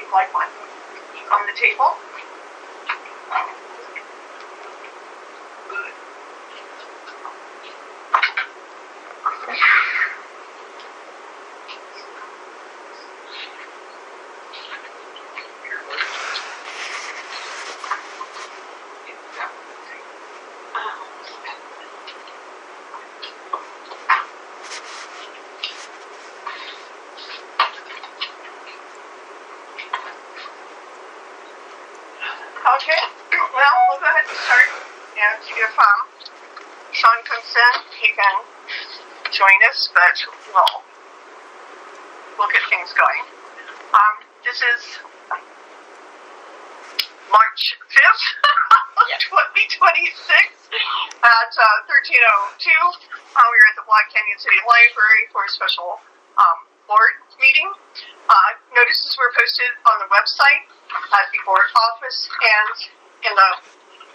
you'd like one. On the table. Okay, well, we'll go ahead and start, and if Sean comes in, he can join us, but we'll get things going. This is March 5th, 2026 at 13:02. We're at the Black Canyon City Library for a special board meeting. Notices were posted on the website, at the board office, and in the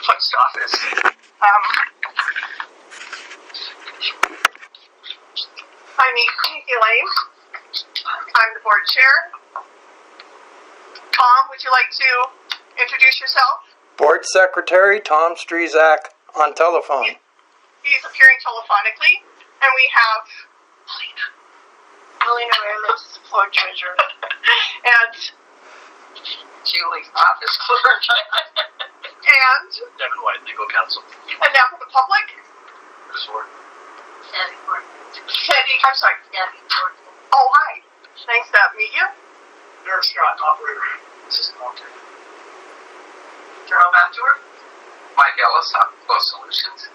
post office. I'm Elaine. I'm the board chair. Tom, would you like to introduce yourself? Board Secretary Tom Strezak on telephone. He's appearing telephonically, and we have Melina Ramos, board treasurer, and Julie, office clerk. and Devin White, legal counsel. And now for the public. This word. Sandy, I'm sorry. Oh, hi. Nice to meet you. Nurse Scott, operator. Assistant operator. Jerome Abdur. Mike Ellis, Close Solutions.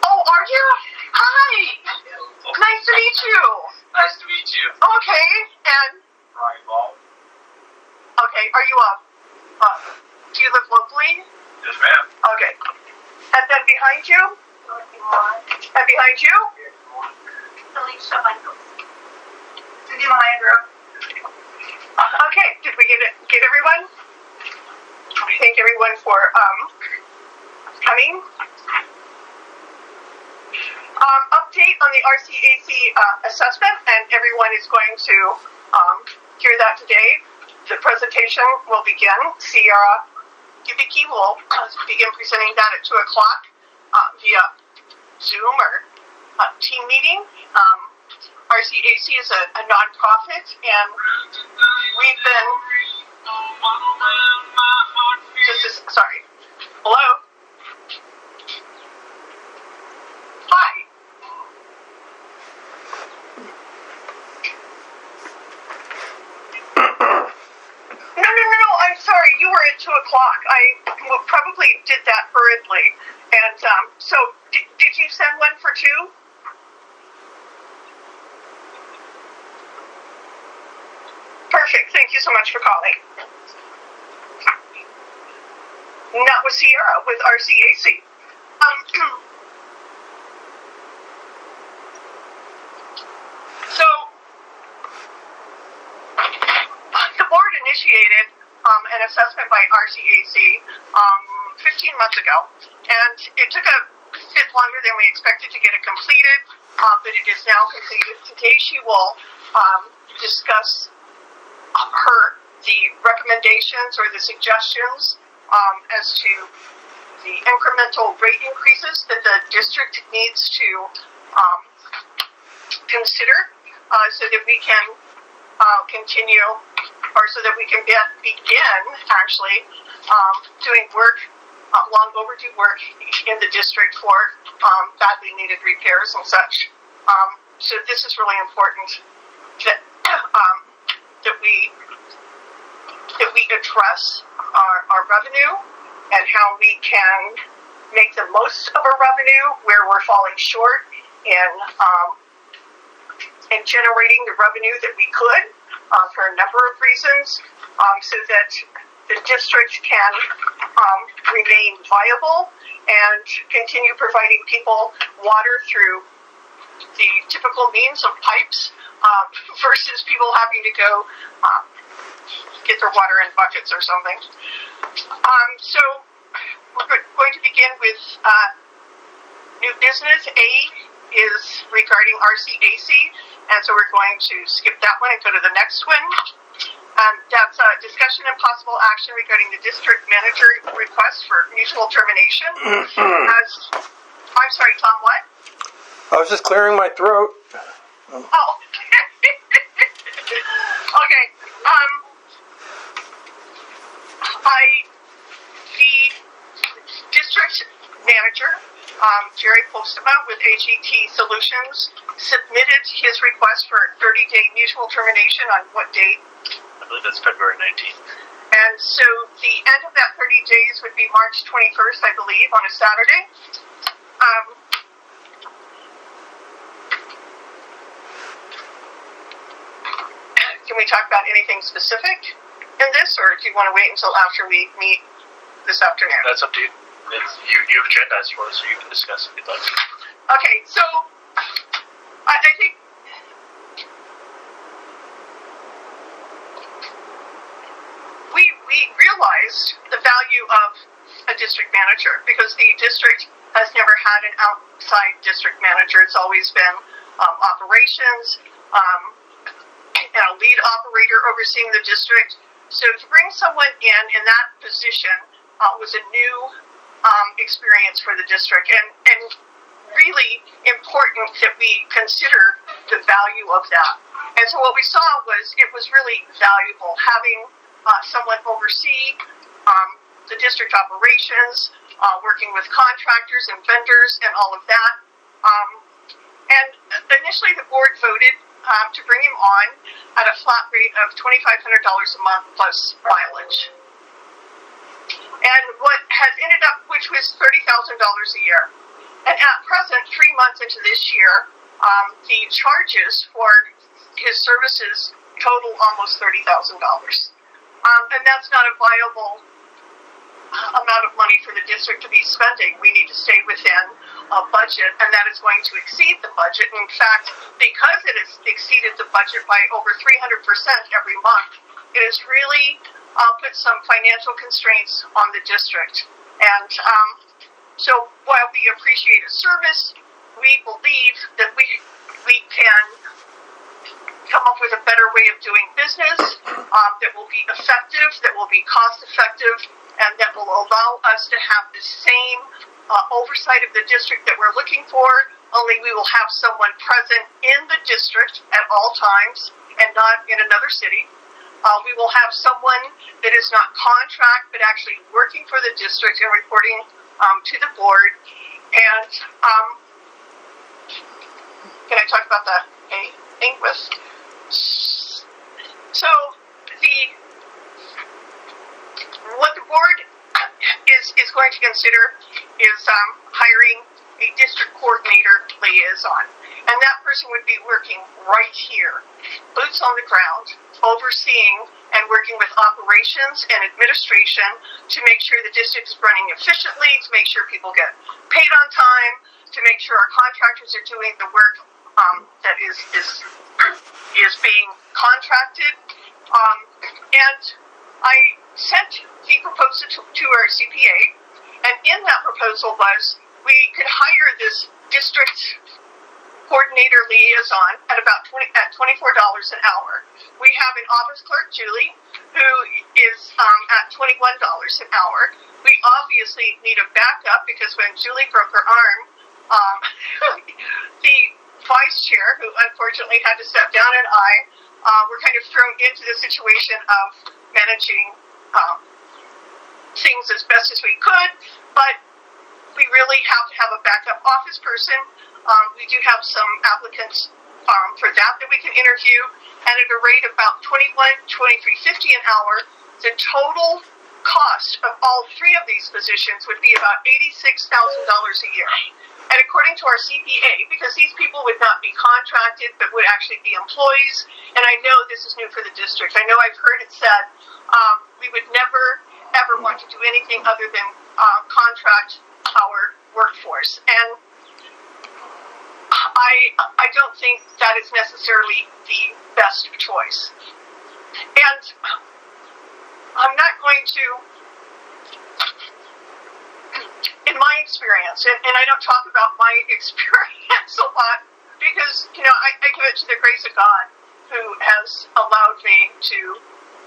Oh, are you? Hi. Nice to meet you. Nice to meet you. Okay, and Ryan Ball. okay, are you do you live locally? Yes, ma'am. Okay. And then behind you? And behind you? Alicia Michaels. Cindy Malandro. Okay, did we get everyone? Thank everyone for coming. Update on the RCAC assessment, and everyone is going to hear that today. The presentation will begin. Sierra Hibiki will begin presenting that at 2 o'clock via Zoom or team meeting. RCAC is a nonprofit, and we've been sorry. Hello? Hi. No, I'm sorry. You were at 2 o'clock. I probably did that hurriedly. And so, did you send one for 2? Perfect. Thank you so much for calling. Not with Sierra, with RCAC. So, the board initiated an assessment by RCAC 15 months ago, and it took a bit longer than we expected to get it completed, but it is now completed. Today she will discuss the recommendations or the suggestions as to the incremental rate increases that the district needs to consider so that we can continue, or so that we can begin actually doing work, long overdue work in the district for badly needed repairs and such. So this is really important that that we address our revenue and how we can make the most of our revenue where we're falling short in generating the revenue that we could for a number of reasons, so that the district can remain viable and continue providing people water through the typical means of pipes versus people having to go get their water in buckets or something. So we're going to begin with new business. A is regarding RCAC, and so we're going to skip that one and go to the next one. That's a discussion and possible action regarding the district manager request for mutual termination. I'm sorry, Tom, what? I was just clearing my throat. Oh, okay. The district manager, Jerry Postema with AGT Solutions, submitted his request for 30-day mutual termination on what date? I believe that's February 19th. And so the end of that 30 days would be March 21st, I believe, on a Saturday. Can we talk about anything specific in this, or do you want to wait until after we meet this afternoon? That's up to you. You've agendized for it, so you can discuss if you'd like. Okay, so I think we realized the value of a district manager because the district has never had an outside district manager. It's always been operations and a lead operator overseeing the district. So to bring someone in that position was a new experience for the district and really important that we consider the value of that. And so what we saw was it was really valuable having someone oversee the district operations, working with contractors and vendors and all of that. And initially the board voted to bring him on at a flat rate of $2,500 a month plus mileage. And what has ended up, which was $30,000 a year. And at present, 3 months into this year, the charges for his services total almost $30,000. And that's not a viable amount of money for the district to be spending. We need to stay within a budget, and that is going to exceed the budget. In fact, because it has exceeded the budget by over 300% every month, it has really put some financial constraints on the district. And so while we appreciate his service, we believe that we can come up with a better way of doing business that will be effective, that will be cost effective, and that will allow us to have the same oversight of the district that we're looking for, only we will have someone present in the district at all times and not in another city. We will have someone that is not contract but actually working for the district and reporting to the board. And can I talk about that anything with? So what the board is going to consider is hiring a district coordinator liaison. And that person would be working right here, boots on the ground, overseeing and working with operations and administration to make sure the district is running efficiently, to make sure people get paid on time, to make sure our contractors are doing the work that is being contracted. And I sent the proposal to our CPA, and in that proposal was we could hire this district coordinator liaison at about $24 an hour. We have an office clerk, Julie, who is at $21 an hour. We obviously need a backup because when Julie broke her arm, the vice chair, who unfortunately had to step down, and I were kind of thrown into the situation of managing things as best as we could, but we really have to have a backup office person. We do have some applicants for that we can interview, and at a rate of about $23.50 an hour, the total cost of all three of these positions would be about $86,000 a year. And according to our CPA, because these people would not be contracted but would actually be employees, and I know this is new for the district. I know I've heard it said we would never, ever want to do anything other than contract our workforce. And I don't think that is necessarily the best choice. And I'm not going to, in my experience, and I don't talk about my experience a lot because, I give it to the grace of God who has allowed me to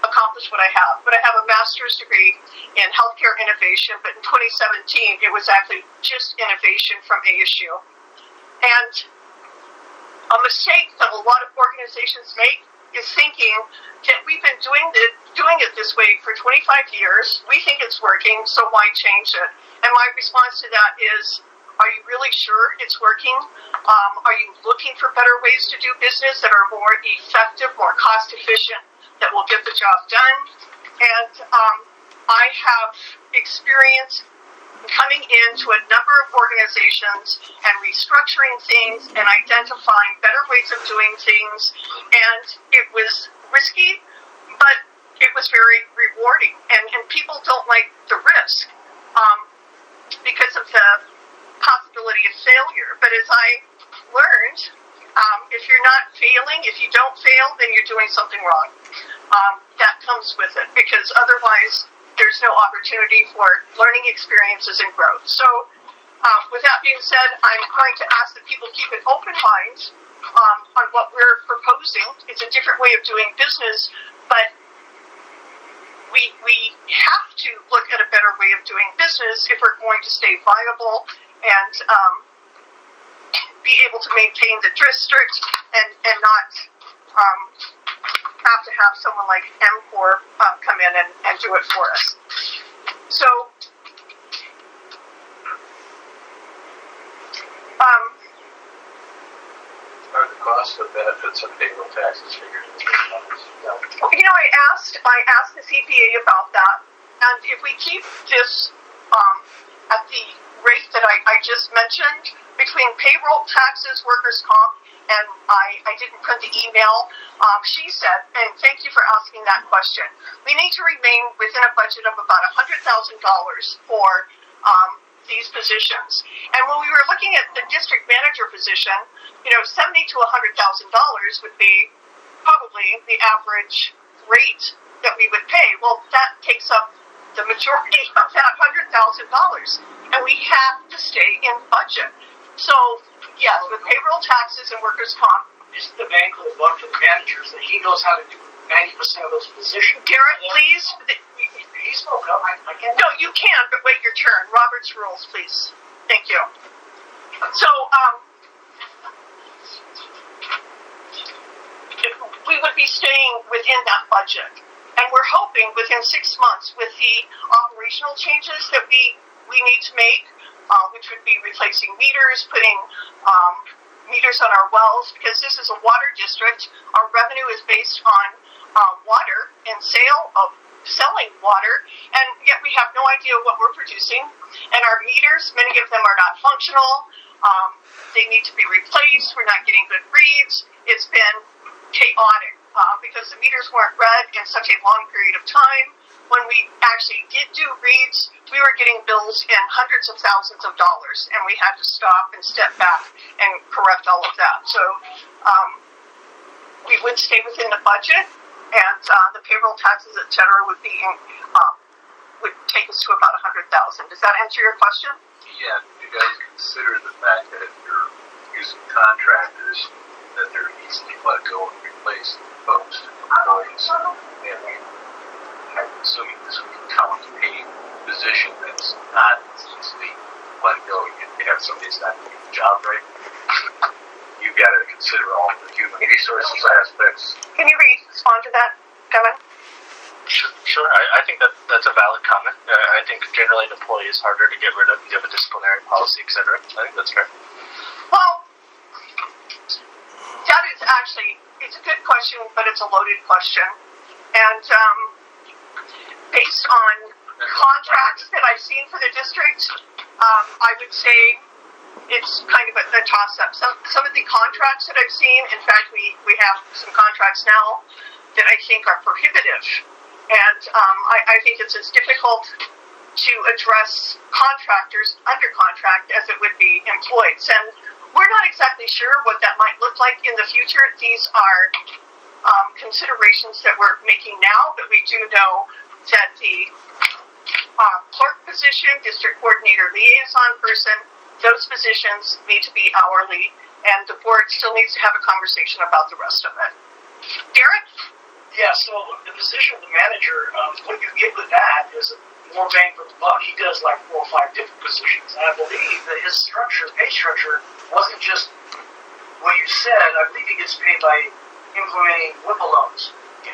accomplish what I have. But I have a master's degree in healthcare innovation, but in 2017, it was actually just innovation from ASU. And a mistake that a lot of organizations make is thinking that we've been doing it this way for 25 years. We think it's working, so why change it? And my response to that is, are you really sure it's working? Are you looking for better ways to do business that are more effective, more cost efficient, that will get the job done? And I have experience coming into a number of organizations and restructuring things and identifying better ways of doing things. And it was risky, but it was very rewarding. And people don't like the risk because of the possibility of failure. But as I learned, if you're not failing, if you don't fail, then you're doing something wrong. That comes with it, because otherwise there's no opportunity for learning experiences and growth. So with that being said, I'm going to ask that people keep an open mind on what we're proposing. It's a different way of doing business, but we have to look at a better way of doing business if we're going to stay viable and be able to maintain the district and not have to have someone like M4 come in and do it for us. So, Are the costs of benefits and payroll taxes figured in the numbers? you know, I asked the CPA about that, and if we keep this at the rate that I just mentioned, between payroll taxes, workers' comp, and I didn't print the email, she said, and thank you for asking that question, we need to remain within a budget of about $100,000 for these positions. And when we were looking at the district manager position, you know, $70,000 to $100,000 would be probably the average rate that we would pay. Well, that takes up the majority of that $100,000, and we have to stay in budget. So, yes, with payroll taxes and workers' comp. Is the bank will look for the managers that he knows how to do 90% of those positions? Garrett, please. He spoke up. I can't. No, you can, but wait your turn. Robert's rules, please. Thank you. So, we would be staying within that budget. And we're hoping within 6 months with the operational changes that we need to make, which would be replacing meters, putting meters on our wells, because this is a water district. Our revenue is based on water and selling water, and yet we have no idea what we're producing. And our meters, many of them are not functional. They need to be replaced. We're not getting good reads. It's been chaotic because the meters weren't read in such a long period of time. When we actually did do reads, we were getting bills in hundreds of thousands of dollars, and we had to stop and step back and correct all of that. So we would stay within the budget, and the payroll taxes, et cetera, would take us to about $100,000. Does that answer your question? Yeah, do you guys consider the fact that if you're using contractors, that they're easily let go and replaced folks to employees? And I'm assuming this would count a position that's not easily let go. If you have somebody that's not doing the job right, you've got to consider all the human resources aspects. Can you respond to that, Kevin? Sure. I think that's a valid comment. I think generally an employee is harder to get rid of. You have a disciplinary policy, etc. I think that's fair. Well, that is actually, it's a good question, but it's a loaded question. And based on contracts that I've seen for the district, I would say it's kind of a toss-up. Some of the contracts that I've seen, in fact, we have some contracts now that I think are prohibitive. And I think it's as difficult to address contractors under contract as it would be employees. And we're not exactly sure what that might look like in the future. These are considerations that we're making now, but we do know that the clerk position, district coordinator, liaison person, those positions need to be hourly, and the board still needs to have a conversation about the rest of it. Derek? Yeah, so the position of the manager, what you get with that is more bang for the buck. He does like 4 or 5 different positions. And I believe that his structure, pay structure, wasn't just what you said. I believe he gets paid by implementing WIPA loans,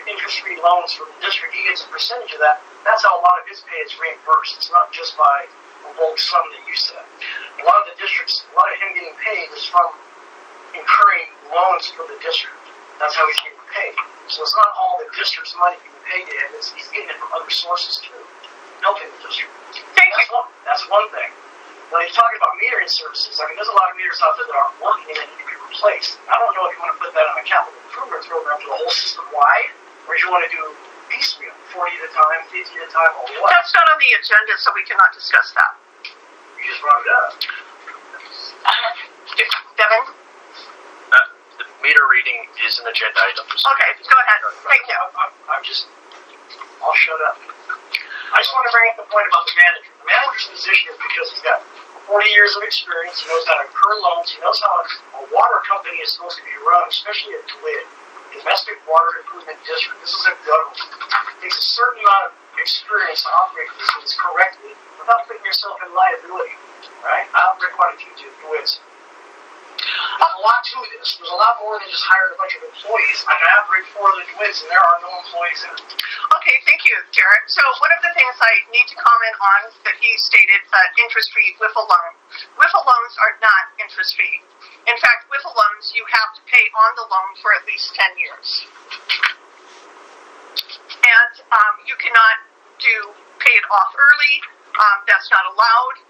interest-free loans from the district. He gets a percentage of that. That's how a lot of his pay is reimbursed. It's not just by a bulk sum that you said. A lot of the districts, a lot of him getting paid is from incurring loans for the district. That's how he's getting paid. So it's not all the district's money being paid to him. He's getting it from other sources too, helping the district. That's one thing. When you're talking about metering services, I mean, there's a lot of meters out there that aren't working and that need to be replaced. I don't know if you want to put that on a capital improvement program for the whole system wide, or if you want to do piecemeal, 40 at a time, 50 at a time, or what. That's not on the agenda, so we cannot discuss that. You just brought it up. Devin? The meter reading is an agenda item. Okay, go ahead. Thank you. I'll shut up. I just want to bring up the point about the manager. The manager's position is because he's got 40 years of experience. He knows how to incur loans. He knows how a water company is supposed to be run, especially at DeWitt, Domestic Water Improvement District. This is a government. It takes a certain amount of experience to operate these things correctly without putting yourself in liability, right? I operate quite a few DeWitts. There's a lot to this. There's a lot more than just hiring a bunch of employees. I can operate 4 of the DeWitts, and there are no employees in it. Okay, thank you, Derek. So one of the things I need to comment on that he stated, interest-free WIFA loan. WIFA loans are not interest-free. In fact, WIFA loans, you have to pay on the loan for at least 10 years. And you cannot pay it off early. That's not allowed.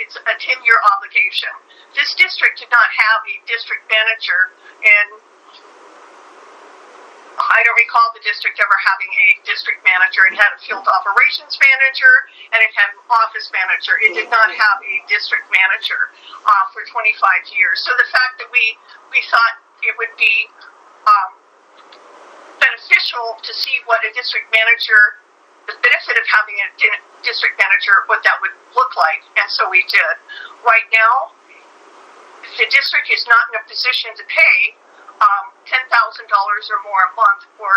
It's a 10-year obligation. This district did not have a district manager, and I don't recall the district ever having a district manager. It had a field operations manager, and it had an office manager. It did not have a district manager for 25 years. So the fact that we thought it would be beneficial to see what a district manager, the benefit of having a district manager, what that would look like, and so we did. Right now, the district is not in a position to pay $10,000 or more a month for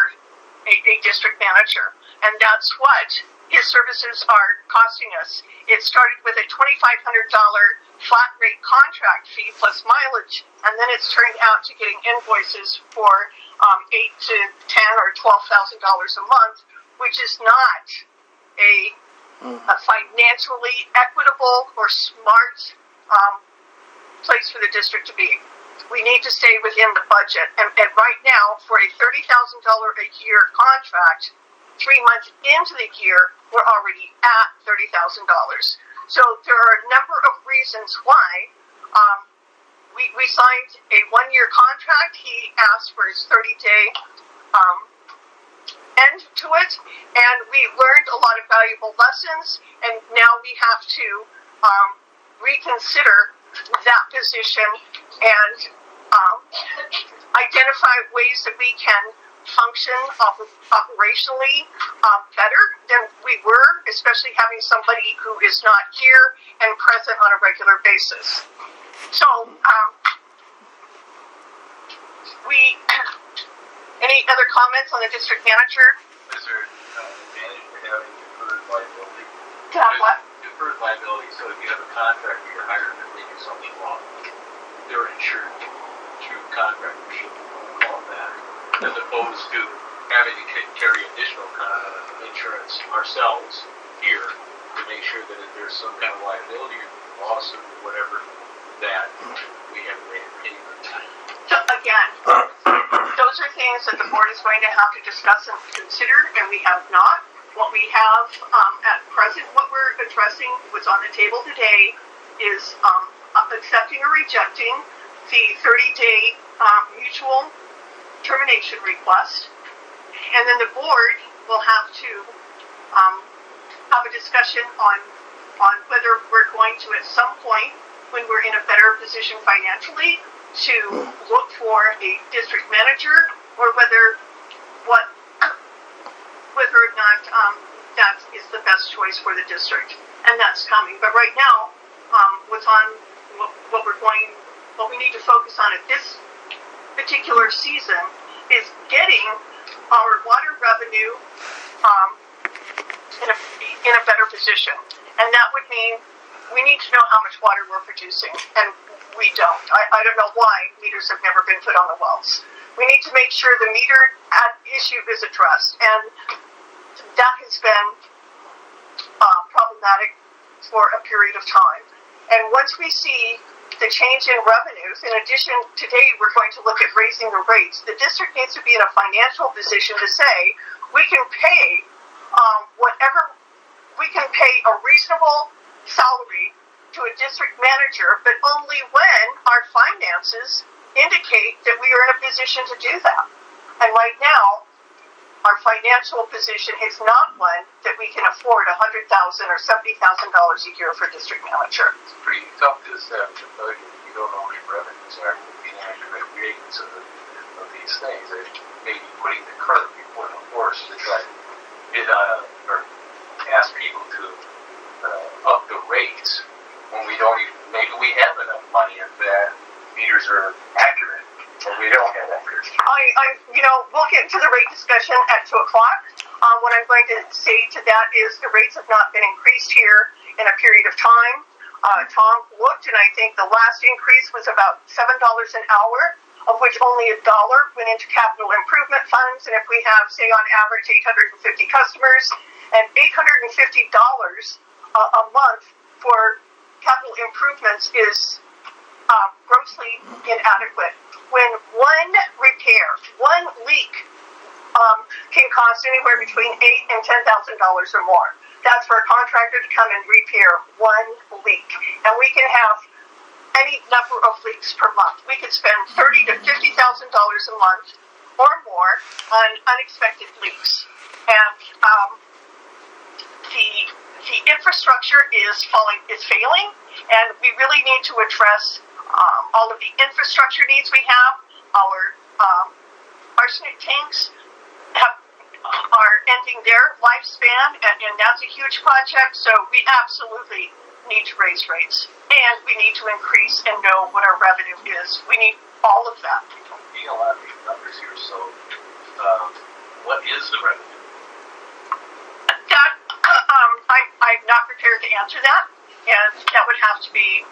a district manager, and that's what his services are costing us. It started with a $2,500 flat rate contract fee plus mileage, and then it's turned out to getting invoices for $8,000 to $10,000 or $12,000 a month, which is not a financially equitable or smart place for the district to be. We need to stay within the budget. And right now, for a $30,000 a year contract, 3 months into the year, we're already at $30,000. So there are a number of reasons why we signed a 1-year contract. He asked for his 30-day end to it, and we learned a lot of valuable lessons, and now we have to reconsider that position and identify ways that we can function operationally better than we were, especially having somebody who is not here and present on a regular basis. So, any other comments on the district manager? Is there an advantage to having deferred liability? To have what? Deferred liability, so if you have a contractor you're hiring and they do something wrong, they're insured through contractorship, we'll call it that, as opposed to having to carry additional insurance ourselves here to make sure that if there's some kind of liability or lawsuit or whatever, that we have a rate of payment. So again, those are things that the board is going to have to discuss and consider, and we have not. What we have at present, what we're addressing, what's on the table today, is accepting or rejecting the 30-day mutual termination request, and then the board will have to have a discussion on whether we're going to, at some point, when we're in a better position financially, to look for a district manager, or whether or not that is the best choice for the district, and that's coming. But right now, what we need to focus on at this particular season is getting our water revenue in a better position. And that would mean we need to know how much water we're producing, and we don't. I don't know why meters have never been put on the wells. We need to make sure the meter issue is addressed, and that has been problematic for a period of time. And once we see the change in revenues, in addition, today we're going to look at raising the rates. The district needs to be in a financial position to say we can pay we can pay a reasonable salary to a district manager, but only when our finances indicate that we are in a position to do that. And right now, our financial position is not one that we can afford $100,000 or $70,000 a year for district manager. It's pretty tough to establish a budget if you don't know what your revenues are, the inaccurate ratings of these things. Maybe putting the cart before the horse to try to bid on or ask people to up the rates when we don't even, maybe we have enough money if that meters are accurate, or we don't have accurate. We'll get into the rate discussion at 2 o'clock. What I'm going to say to that is the rates have not been increased here in a period of time. Tom looked, and I think the last increase was about $7 an hour, of which only $1 went into capital improvement funds. And if we have, say, on average 850 customers, and $850 a month for capital improvements is grossly inadequate. When one repair, one leak can cost anywhere between $8,000 and $10,000 or more. That's for a contractor to come and repair one leak. And we can have any number of leaks per month. We could spend $30,000 to $50,000 a month or more on unexpected leaks. And the infrastructure is failing, and we really need to address all of the infrastructure needs we have. Our arsenic tanks are ending their lifespan, and that's a huge project, so we absolutely need to raise rates, and we need to increase and know what our revenue is. We need all of that. Being a lot of these numbers here, so what is the revenue? That I'm not prepared to answer that, and that would have to be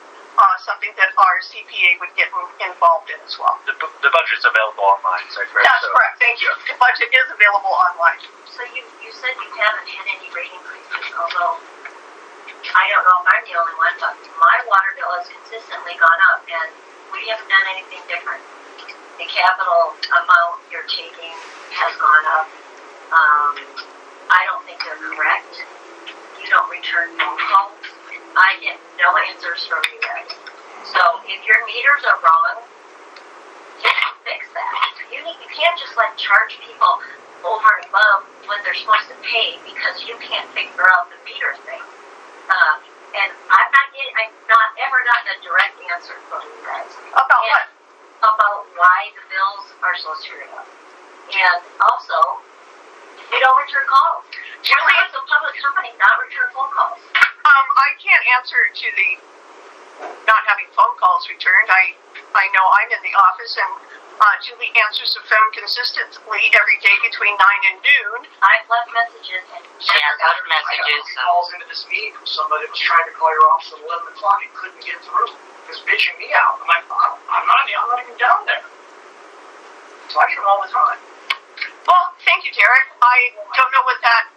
something that our CPA would get involved in as well. The budget's available online, is that correct? That's correct. Thank you. The budget is available online. So you said you haven't had any rate increases, although I don't know if I'm the only one, but my water bill has consistently gone up, and we haven't done anything different. The capital amount you're taking has gone up. I don't think they're correct. You don't return phone calls. I get no answers from you guys. So if your meters are wrong, you can fix that. You can't just charge people over and above what they're supposed to pay because you can't figure out the meter thing. And I've not ever gotten a direct answer from you guys. About what? About why the bills are so screwed up. And also, you don't return calls. Julie, it's a public company, not return phone calls. I can't answer to the not having phone calls returned. I know I'm in the office, and Julie answers the phone consistently every day between 9 and noon. I've left messages. And She has left messages. Calls into this meeting from somebody that was trying to call your office at 11 o'clock and couldn't get through. Just bitching me out. I'm like, I'm not even down there. So I hear them all the time. Well, thank you, Derek. I don't know what that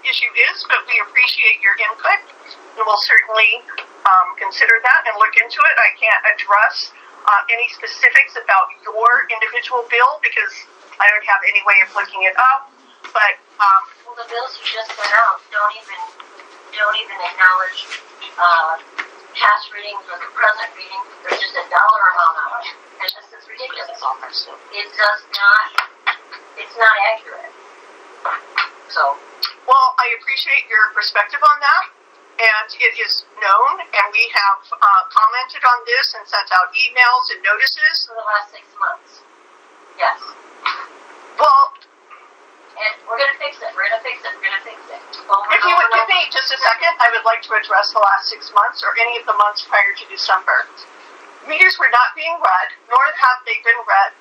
issue is, but we appreciate your input, and we'll certainly consider that and look into it. I can't address any specifics about your individual bill because I don't have any way of looking it up. But well, the bills you just sent out don't even acknowledge past readings or the present reading. There's just a dollar amount on it, and this is ridiculous. It does not. It's not accurate. So. Well, I appreciate your perspective on that, and it is known, and we have commented on this and sent out emails and notices. For the last 6 months. Yes. Well, and we're going to fix it. If you would give me just a second, I would like to address the last 6 months or any of the months prior to December. Meters were not being read, nor have they been read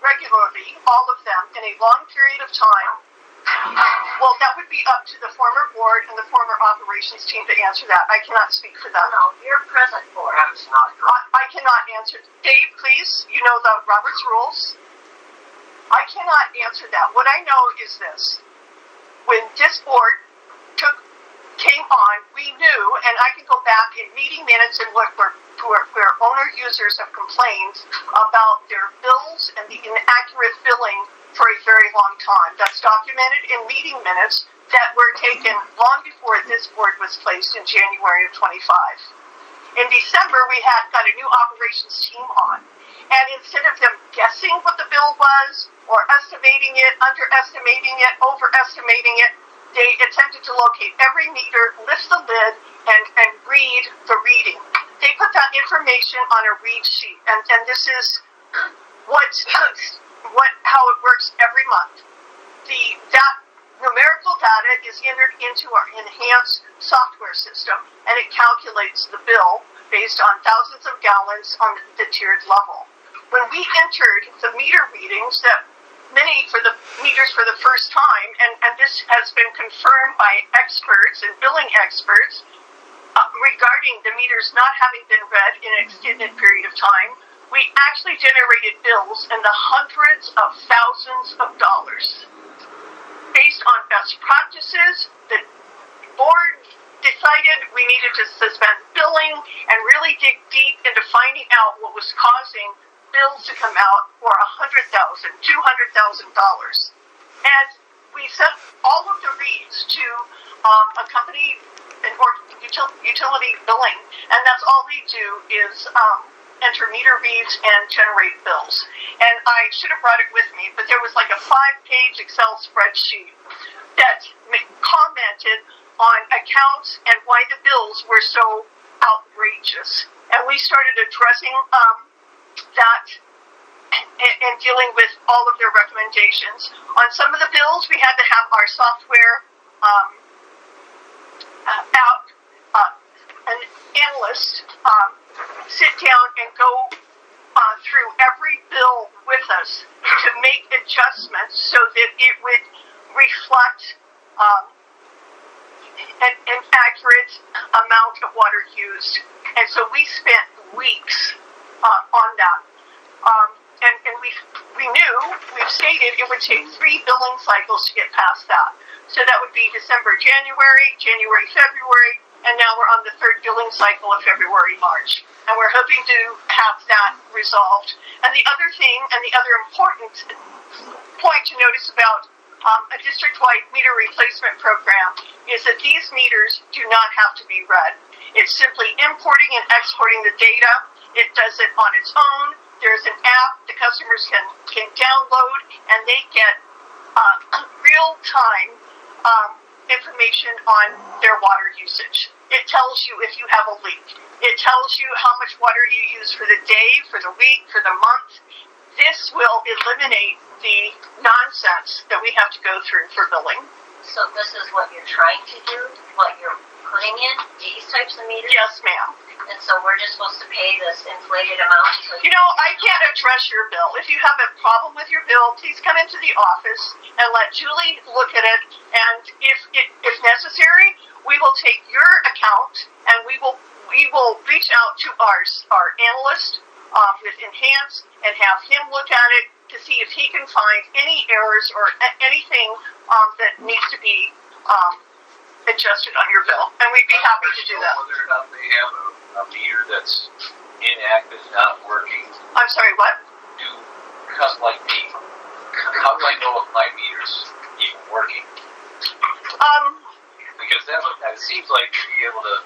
regularly, all of them, in a long period of time, well, that would be up to the former board and the former operations team to answer that. I cannot speak for them. No, you're present for it. That's not correct. I cannot answer. Dave, please, you know the Robert's rules. I cannot answer that. What I know is this. When this board came on, we knew, and I can go back in meeting minutes and look where owner users have complained about their bills and the inaccurate billing for a very long time. That's documented in meeting minutes that were taken long before this board was placed in January of 25. In December, we got a new operations team on. And instead of them guessing what the bill was, or estimating it, underestimating it, overestimating it, they attempted to locate every meter, lift the lid, and read the reading. They put that information on a read sheet, and this is how it works every month. That numerical data is entered into our enhanced software system, and it calculates the bill based on thousands of gallons on the tiered level. When we entered the meter readings, that many for the meters for the first time, and this has been confirmed by experts and billing experts regarding the meters not having been read in an extended period of time, we actually generated bills in the hundreds of thousands of dollars. Based on best practices, the board decided we needed to suspend billing and really dig deep into finding out what was causing bills to come out for $100,000, $200,000. And we sent all of the reads to a company, utility billing, and that's all they do is enter meter reads and generate bills. And I should have brought it with me, but there was like a 5-page Excel spreadsheet that commented on accounts and why the bills were so outrageous. And we started addressing that and dealing with all of their recommendations. On some of the bills, we had to have our software an analyst sit down and go through every bill with us to make adjustments so that it would reflect an accurate amount of water used. And so we spent weeks on that. And we've stated it would take 3 billing cycles to get past that. So that would be December, January, February, and now we're on the 3rd billing cycle of February, March. And we're hoping to have that resolved. And the other thing, and the other important point to notice about a district-wide meter replacement program is that these meters do not have to be read. It's simply importing and exporting the data. It does it on its own. There's an app the customers can download, and they get real-time information on their water usage. It tells you if you have a leak. It tells you how much water you use for the day, for the week, for the month. This will eliminate the nonsense that we have to go through for billing. So this is what you're trying to do? What you're putting in? These types of meters? Yes, ma'am. And so we're just supposed to pay this inflated amount? You know, I can't address your bill. If you have a problem with your bill, please come into the office and let Julie look at it. And if necessary, we will take your account and we will reach out to our analyst with Enhance and have him look at it to see if he can find any errors or anything that needs to be adjusted on your bill. And we'd be happy to do that. Whether or not they have a meter that's inactive, not working. I'm sorry, what? Like me, how do I know if my meter's even working? Because it seems like to be able to,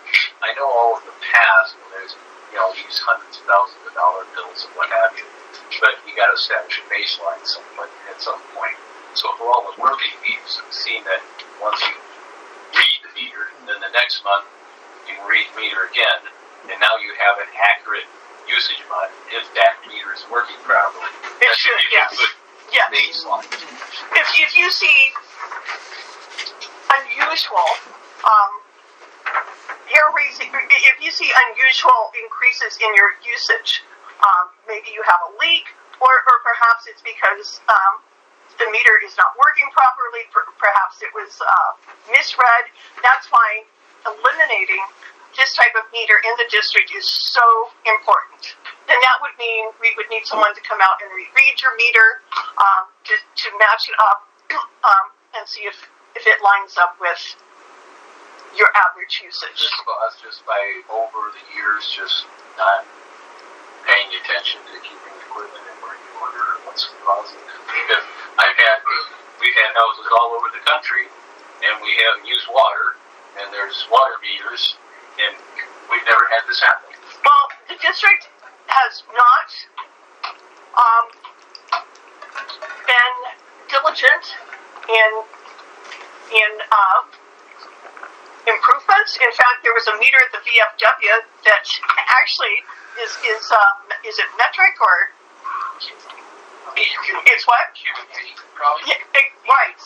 I know all of the past, when there's, these hundreds of thousands of dollar bills and what have you, but you got to establish a baseline at some point. So for all the working meters, I've seen that once you read the meter, then the next month you can read the meter again, and now you have an accurate usage amount if that meter is working properly. It should, yes. Yes. Baseline. If you see unusual if you see unusual increases in your usage, maybe you have a leak or perhaps it's because the meter is not working properly, perhaps it was misread. That's why eliminating this type of meter in the district is so important. Then that would mean we would need someone to come out and reread your meter to match it up and see if it lines up with your average usage. Is this caused just by over the years just not paying attention to keeping equipment in working order? What's causing it? Because we've had houses all over the country, and we have used water, and there's water meters, and we've never had this happen. Well, the district has not been diligent in improvements. In fact, there was a meter at the VFW that actually is it metric or it's what? Cubic feet, probably. Yeah, right.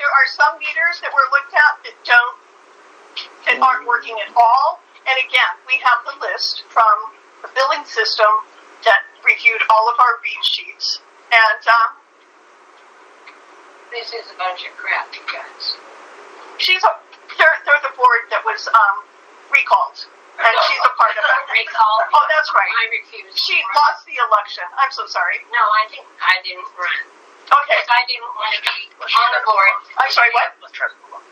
There are some meters that were looked at that aren't working at all. And again, we have the list from the billing system that reviewed all of our read sheets. And This is a bunch of crap, you guys. they're the board that was recalled, and she's a part of it. Recall? Oh, that's right. I refuse. She lost the election. I'm so sorry. No, I think I didn't run. Okay. I didn't want to be on the board. I'm sorry, what? Let's try to move on.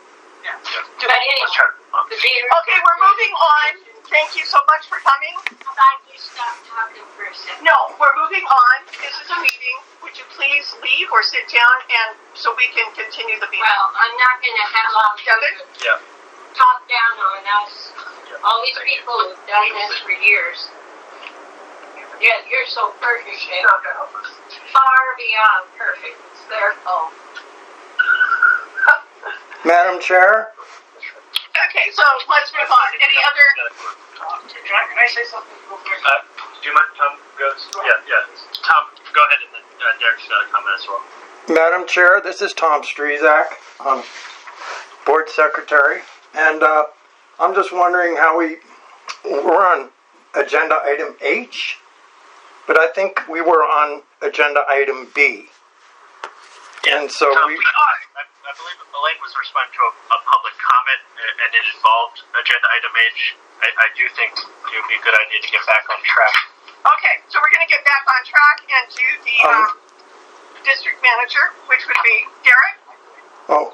But anyway, Let's try to move on. the meter. Okay, we're moving on. Thank you so much for coming. How about you stop talking for a second? No, we're moving on. This is a meeting. Would you please leave or sit down and so we can continue the meeting? Well, I'm not going to have Kevin? Yeah. talk down on us. All these people who've done this for years. Yeah, you're so perfect, Shane. Far beyond perfect. It's their fault. Madam Chair, Okay, so let's move on. Any other? Can I say something real quick? Do you mind, Tom? Yeah. Tom, go ahead, and then Derek's got a comment as well. Madam Chair, this is Tom Strezak, Board Secretary, and I'm just wondering how we're on agenda item H, but I think we were on agenda item B. And so Tom, we... I believe Elaine was responding to a public comment, and it involved agenda item H. I do think it would be a good idea to get back on track. Okay, so we're going to get back on track and do the district manager, which would be Derek. Oh.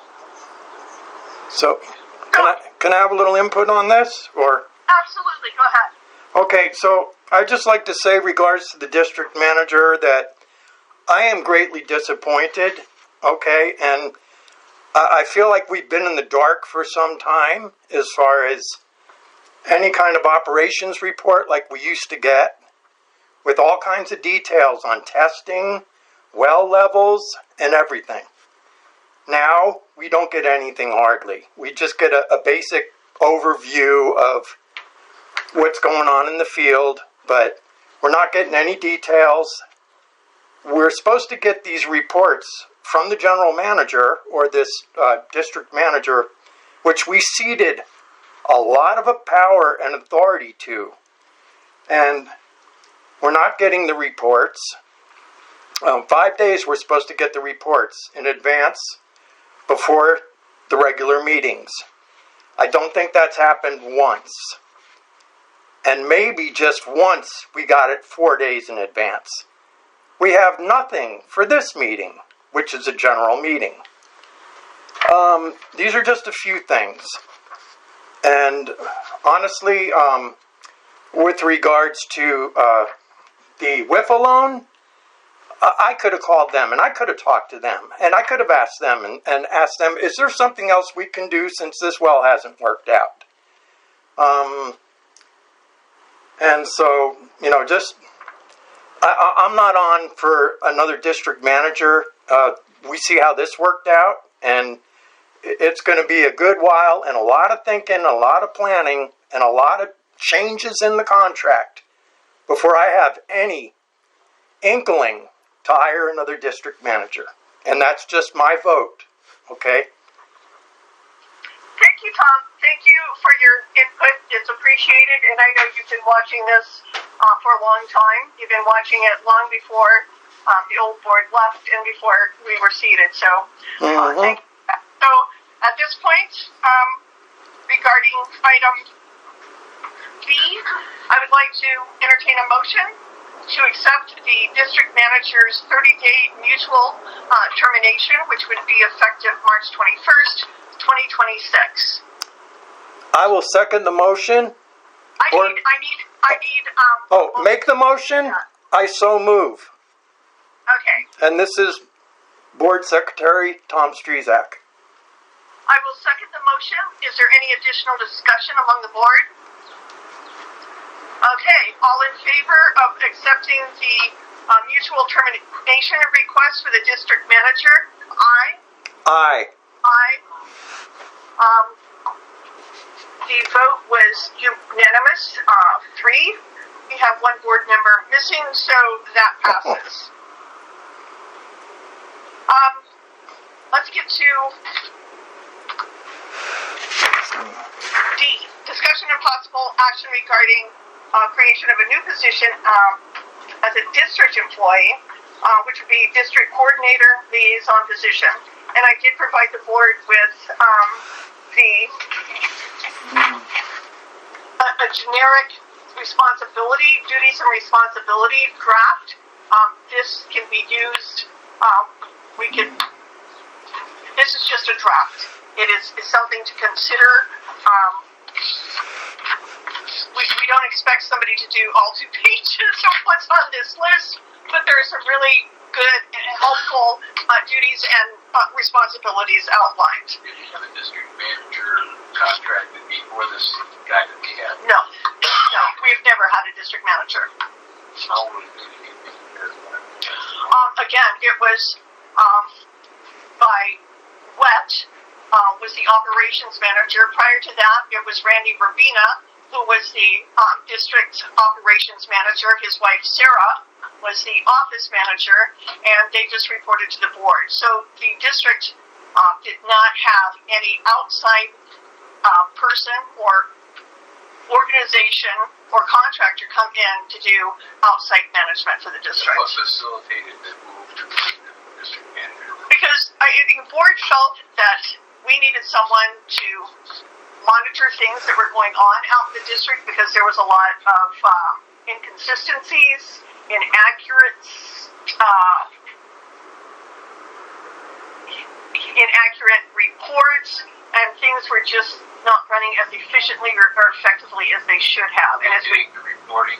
So, can I have a little input on this, or? Absolutely, go ahead. Okay, so I'd just like to say, regards to the district manager, that I am greatly disappointed, okay, and I feel like we've been in the dark for some time as far as any kind of operations report like we used to get, with all kinds of details on testing, well levels, and everything. Now, we don't get anything hardly. We just get a basic overview of what's going on in the field, but we're not getting any details. We're supposed to get these reports from the general manager, or this district manager, which we ceded a lot of power and authority to. And we're not getting the reports. 5 days we're supposed to get the reports in advance before the regular meetings. I don't think that's happened once. And maybe just once we got it 4 days in advance. We have nothing for this meeting, which is a general meeting. These are just a few things. And honestly, with regards to the WIFA loan, I could have called them and I could have talked to them and I could have asked them and asked them, is there something else we can do since this well hasn't worked out? And so, just, I'm not on for another district manager. We see how this worked out, and it's going to be a good while and a lot of thinking, a lot of planning, and a lot of changes in the contract before I have any inkling to hire another district manager. And that's just my vote, okay? Thank you, Tom. Thank you for your input. It's appreciated, and I know you've been watching this for a long time. You've been watching it long before the old board left and before we were seated. So, thank you. So, at this point, regarding item B, I would like to entertain a motion to accept the district manager's 30-day mutual termination, which would be effective March 21st, 2026. I will second the motion. I need. Make the motion. I so move. Okay. And this is Board Secretary Tom Strezak. I will second the motion. Is there any additional discussion among the board? Okay. All in favor of accepting the mutual termination request for the district manager? Aye. Aye. Aye. The vote was unanimous, 3. We have one board member missing, so that passes. Let's get to D, discussion and possible action regarding creation of a new position as a district employee, which would be district coordinator liaison position. And I did provide the board with a generic duties and responsibility draft. This can be used, this is just a draft. It is something to consider. We don't expect somebody to do all 2 pages of what's on this list, but there are some really good and helpful duties and responsibilities outlined. Did you have a district manager contracted before this guy that we had? No, we've never had a district manager. How would it be? Again, it was by WET, was the operations manager. Prior to that, it was Randy Verbena, who was the district operations manager. His wife, Sarah, was the office manager, and they just reported to the board. So the district did not have any outside person or organization or contractor come in to do outside management for the district. What facilitated the move to the district manager? Because I think the board felt that we needed someone to monitor things that were going on out in the district, because there was a lot of inconsistencies, inaccurate reports, and things were just not running as efficiently or effectively as they should have. And as we the reporting,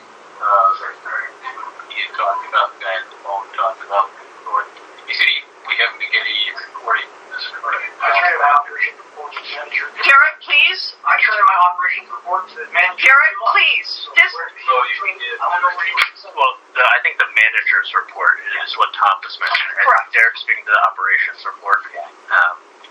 he had talked about that on the phone, talked about reporting. He said we haven't been getting any reporting from this recording. I turned in my operations report to the manager. Garrett, please. I turned in my operations report to the manager. Garrett, please. This. Well, I think the manager's report is what Tom was mentioning. Correct. Derek's speaking to the operations report.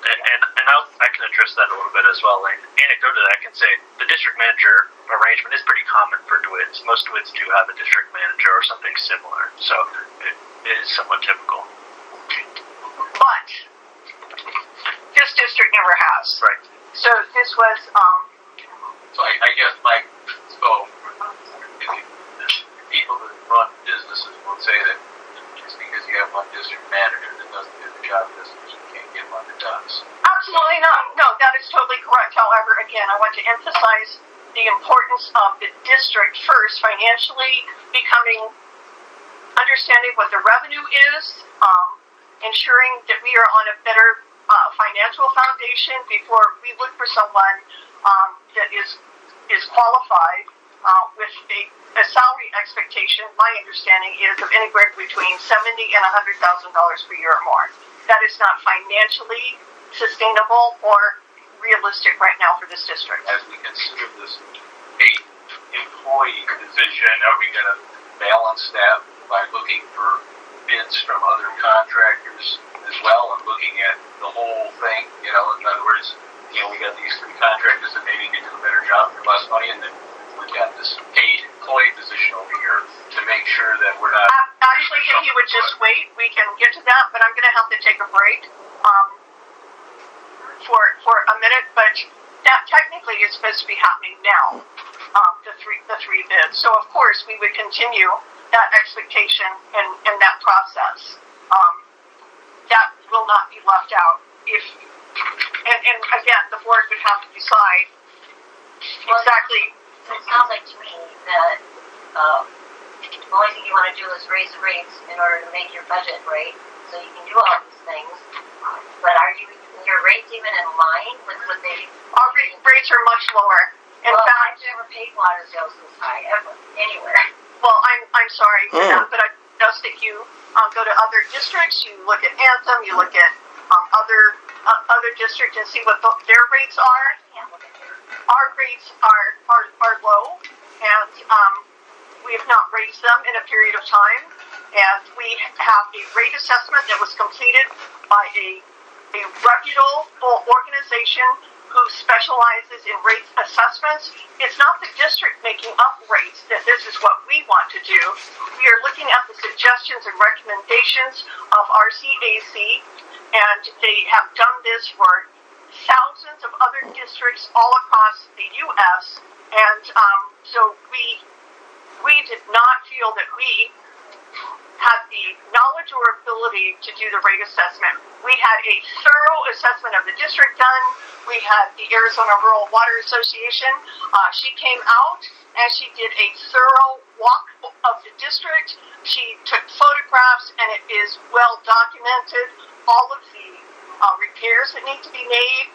And I can address that a little bit as well. Like, anecdotally, I can say the district manager arrangement is pretty common for DWIDs. Most DWIDs do have a district manager or something similar, so it is somewhat typical. But this district never has. Right. So this was. So I guess people that run businesses will say that just because you have one district manager that doesn't do the job, doesn't mean you can't get one that does. Absolutely not. No, that is totally correct. However, again, I want to emphasize the importance of the district first, financially understanding what the revenue is, ensuring that we are on a better financial foundation before we look for someone that is qualified with a salary expectation. My understanding is of anywhere between $70,000 and $100,000 per year or more. That is not financially sustainable or realistic right now for this district. As we consider this paid employee position, are we going to balance that by looking for bids from other contractors as well and looking at the whole thing? In other words, we got these 3 contractors that maybe can do a better job for less money, and then we've got this paid employee position over here to make sure that we're not... Actually, if you would just wait, we can get to that, but I'm going to have to take a break for a minute, but that technically is supposed to be happening now, the three bids. So, of course, we would continue that expectation and that process. That will not be left out. And again, the board would have to decide exactly. It sounds like to me that the only thing you want to do is raise the rates in order to make your budget right, so you can do all these things. But are your rates even in line with what they? Our rates are much lower. In Well, fact, I've never paid water bills this high ever anywhere. well, I'm sorry for that, but I suggest that you go to other districts. You look at Anthem. You look at other districts and see what their rates are. Our rates are low, and we have not raised them in a period of time. And we have a rate assessment that was completed by a reputable organization who specializes in rate assessments. It's not the district making up rates that this is what we want to do. We are looking at the suggestions and recommendations of RCAC, and they have done this for thousands of other districts all across the U.S. And so we did not feel that we had the knowledge or ability to do the rate assessment. We had a thorough assessment of the district done. We had the Arizona Rural Water Association. She came out and she did a thorough walk of the district. She took photographs, and it is well documented. All of the repairs that need to be made,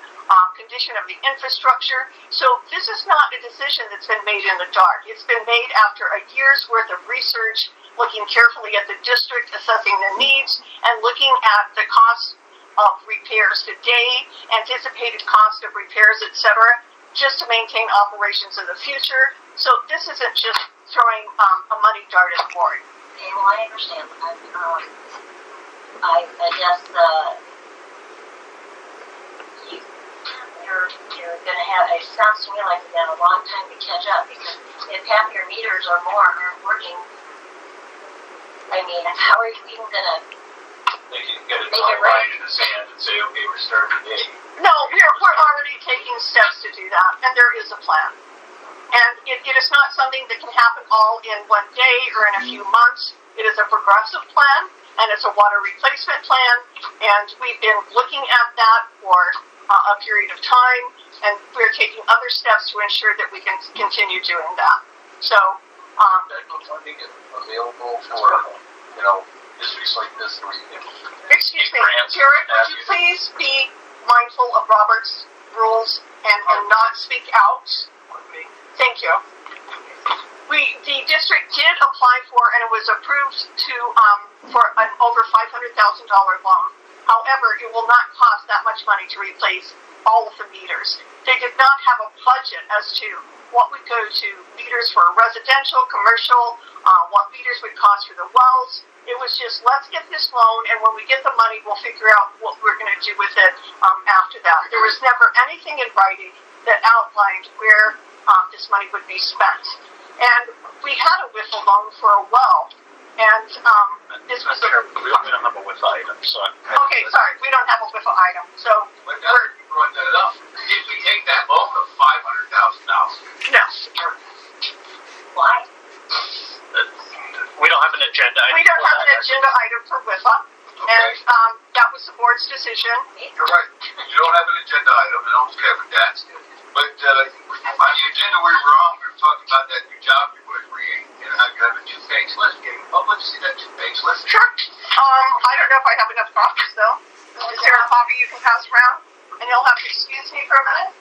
condition of the infrastructure. So this is not a decision that's been made in the dark. It's been made after a year's worth of research, looking carefully at the district, assessing the needs, and looking at the cost of repairs today, anticipated cost of repairs, etc., just to maintain operations in the future. So this isn't just throwing a money dart at the board. Okay, well, I understand. I guess you're going to have, it sounds to me like you've got a long time to catch up, because if half your meters or more aren't working, I mean, how are you even going to They can get a make it line right? in the sand and say, okay, we're starting today. No, we're already taking steps to do that, and there is a plan. And it is not something that can happen all in one day or in a few months. It is a progressive plan, and it's a water replacement plan, and we've been looking at that for a period of time, and we're taking other steps to ensure that we can continue doing that. So, Federal funding is available for, districts like this where you can. excuse me, Jared, would you please be mindful of Robert's rules and not speak out? Thank you. The district did apply for, and it was approved for an over $500,000 loan. However, it will not cost that much money to replace all of the meters. They did not have a budget as to what would go to meters for residential, commercial, what meters would cost for the wells. It was just, let's get this loan, and when we get the money, we'll figure out what we're going to do with it after that. There was never anything in writing that outlined where this money would be spent. And we had a WIFA loan for a well, and this was We don't have a WIFA item, so. okay, sorry, we don't have a WIFA item, so But now that you brought that up, did we take that loan of $500,000? no. Why? We don't have an agenda item. We don't for have that. an agenda item for WIFA, and that was the board's decision. You're right. You don't have an agenda item, and I'm okay with that. But on the agenda, we were wrong. We were talking about that new job you're going to create, and how you have a two-page list. Can you publish that two-page list? Sure. I don't know if I have enough copies, though. Is there a copy you can pass around? And you'll have to excuse me for a minute.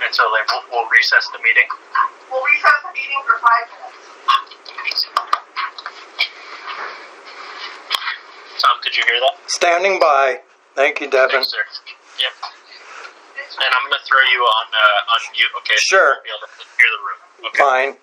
And so like, we'll recess the meeting. We'll recess the meeting for 5 minutes. Tom, could you hear that? Standing by. Thank you, Devin. Thanks, sir. Yep. And I'm going to throw you on mute, okay? So Sure. you won't be able to hear the room. Okay. Fine.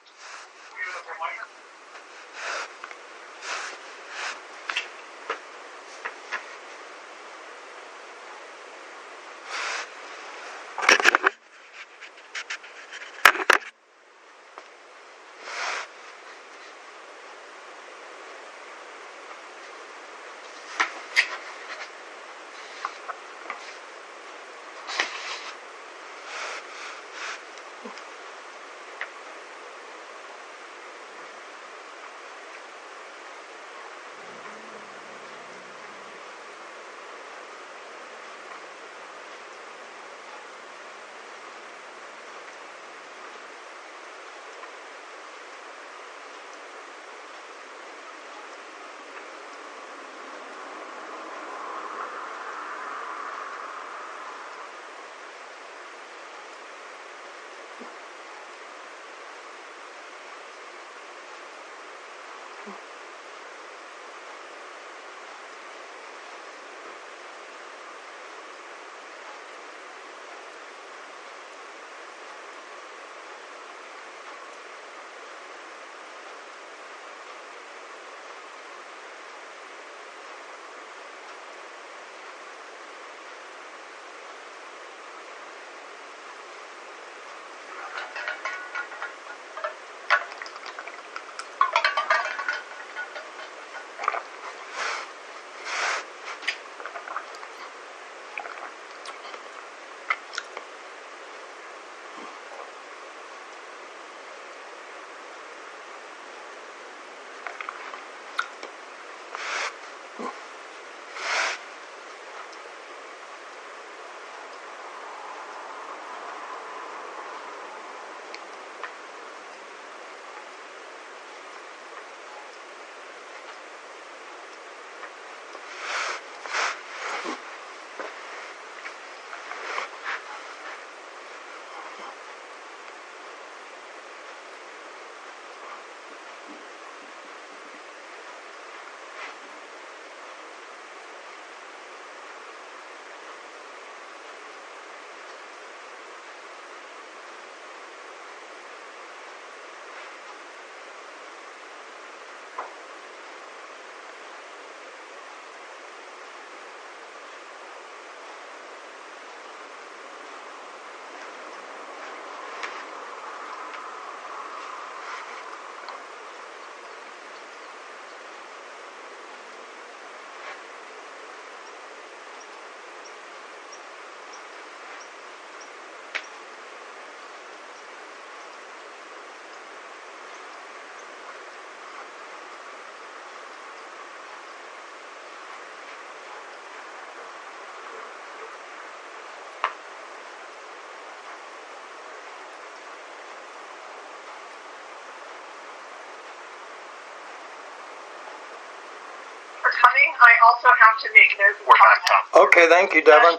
for coming. I also have to make note of We're back, Tom. Okay, thank you, Devin.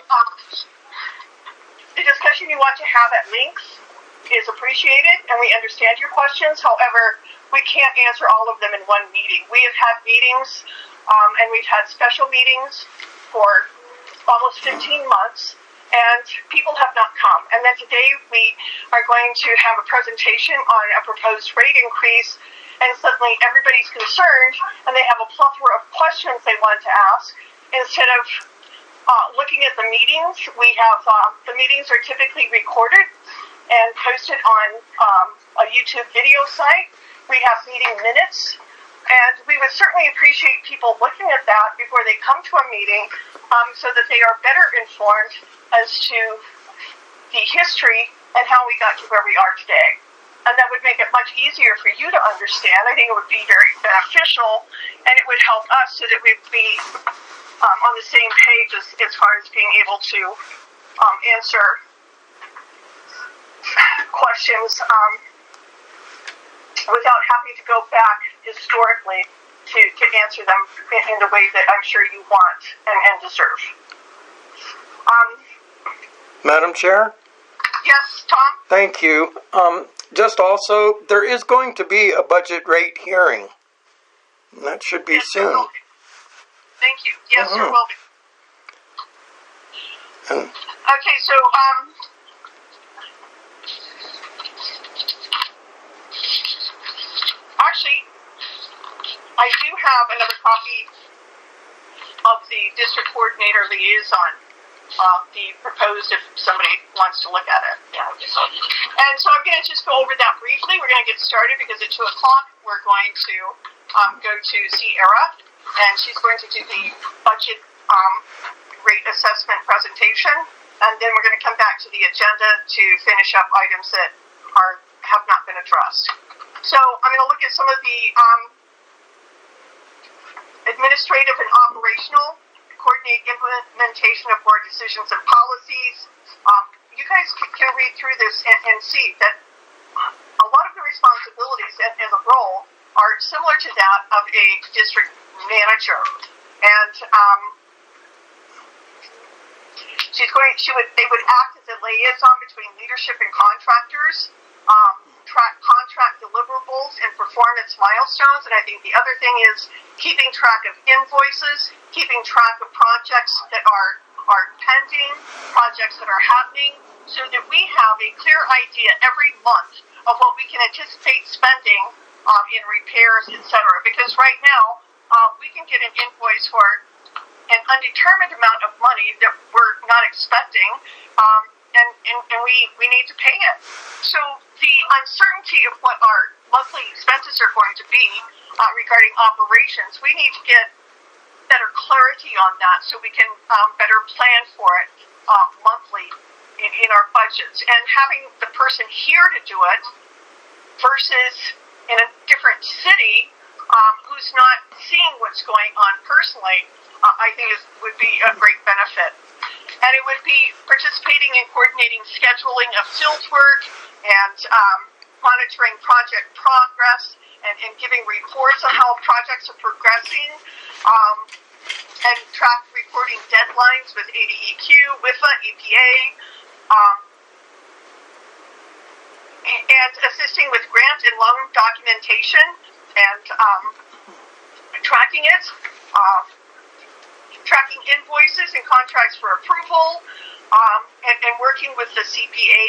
The discussion you want to have at links is appreciated, and we understand your questions. However, we can't answer all of them in one meeting. We have had meetings, and we've had special meetings for almost 15 months, and people have not come. And then today we are going to have a presentation on a proposed rate increase, and suddenly everybody's concerned, and they have a plethora of questions they want to ask. Instead of looking at the meetings, we have the meetings are typically recorded and posted on a YouTube video site. We have meeting minutes, and we would certainly appreciate people looking at that before they come to a meeting, so that they are better informed as to the history and how we got to where we are today. And that would make it much easier for you to understand. I think it would be very beneficial, and it would help us so that we'd be on the same page as far as being able to answer questions without having to go back historically to answer them in the way that I'm sure you want and deserve. Madam Chair? Yes, Tom? Thank you. Just also, there is going to be a budget rate hearing. And that should be Yes, there soon. will be. Thank you. Yes, there will be. Okay, so actually, I do have another copy of the district coordinator liaison, the proposed, if somebody wants to look at it. Yeah, and so I'm going to just go over that briefly. We're going to get started because at 2 o'clock we're going to go to Sierra, and she's going to do the budget rate assessment presentation, and then we're going to come back to the agenda to finish up items that have not been addressed. So I'm going to look at some of the administrative and operational, coordinate implementation of board decisions and policies. You guys can read through this and see that a lot of the responsibilities and the role are similar to that of a district manager. And they would act as a liaison between leadership and contractors, track contract deliverables and performance milestones. And I think the other thing is keeping track of invoices, keeping track of projects that are pending, projects that are happening, so that we have a clear idea every month of what we can anticipate spending in repairs, etc. Because right now, we can get an invoice for an undetermined amount of money that we're not expecting, and we need to pay it. So the uncertainty of what our monthly expenses are going to be regarding operations, we need to get better clarity on that so we can better plan for it monthly in our budgets. And having the person here to do it versus in a different city who's not seeing what's going on personally, I think would be a great benefit. And it would be participating in coordinating scheduling of field work and monitoring project progress and giving reports on how projects are progressing, and track reporting deadlines with ADEQ, WIFA, EPA, and assisting with grant and loan documentation and tracking it, tracking invoices and contracts for approval, and working with the CPA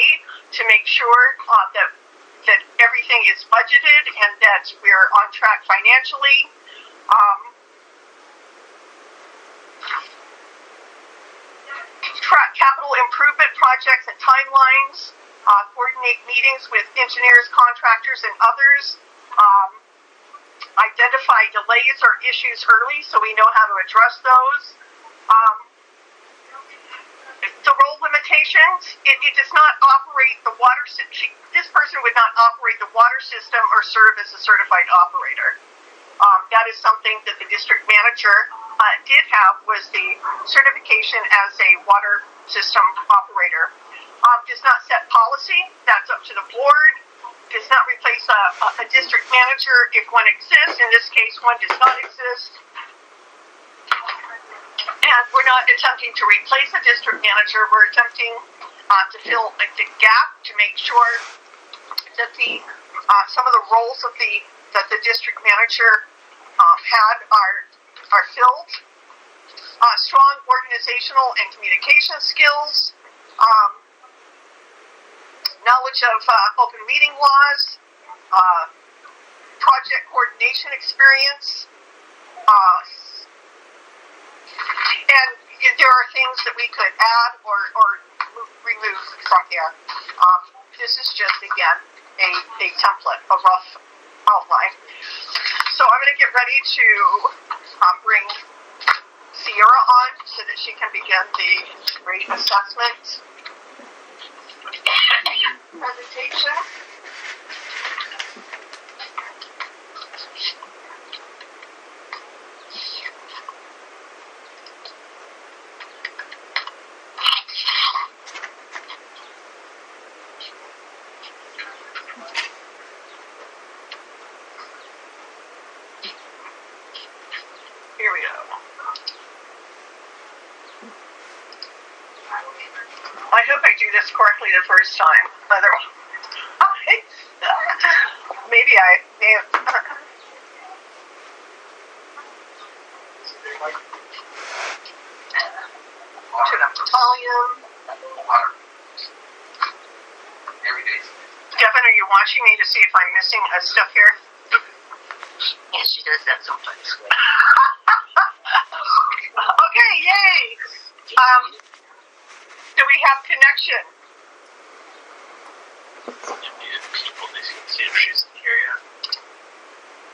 to make sure that everything is budgeted and that we're on track financially. Track capital improvement projects and timelines, coordinate meetings with engineers, contractors, and others, identify delays or issues early so we know how to address those. The role limitations, it does not operate the water system. This person would not operate the water system or serve as a certified operator. That is something that the district manager did have, was the certification as a water system operator. Does not set policy, that's up to the board. Does not replace a district manager if one exists. In this case, one does not exist. And we're not attempting to replace a district manager. We're attempting to fill the gap to make sure that some of the roles of that the district manager had are filled. Strong organizational and communication skills, knowledge of open meeting laws, project coordination experience, and there are things that we could add or remove from here. This is just, again, a template, a rough outline. So I'm going to get ready to bring Sierra on so that she can begin the rate assessment presentation. Here we go. I hope I do this correctly the first time. Otherwise, maybe I may have. Turn up the volume. Devin, are you watching me to see if I'm missing stuff here? Yeah, she does that sometimes. Okay, yay! Do we have connection? Muted people, they can see if she's in here yet.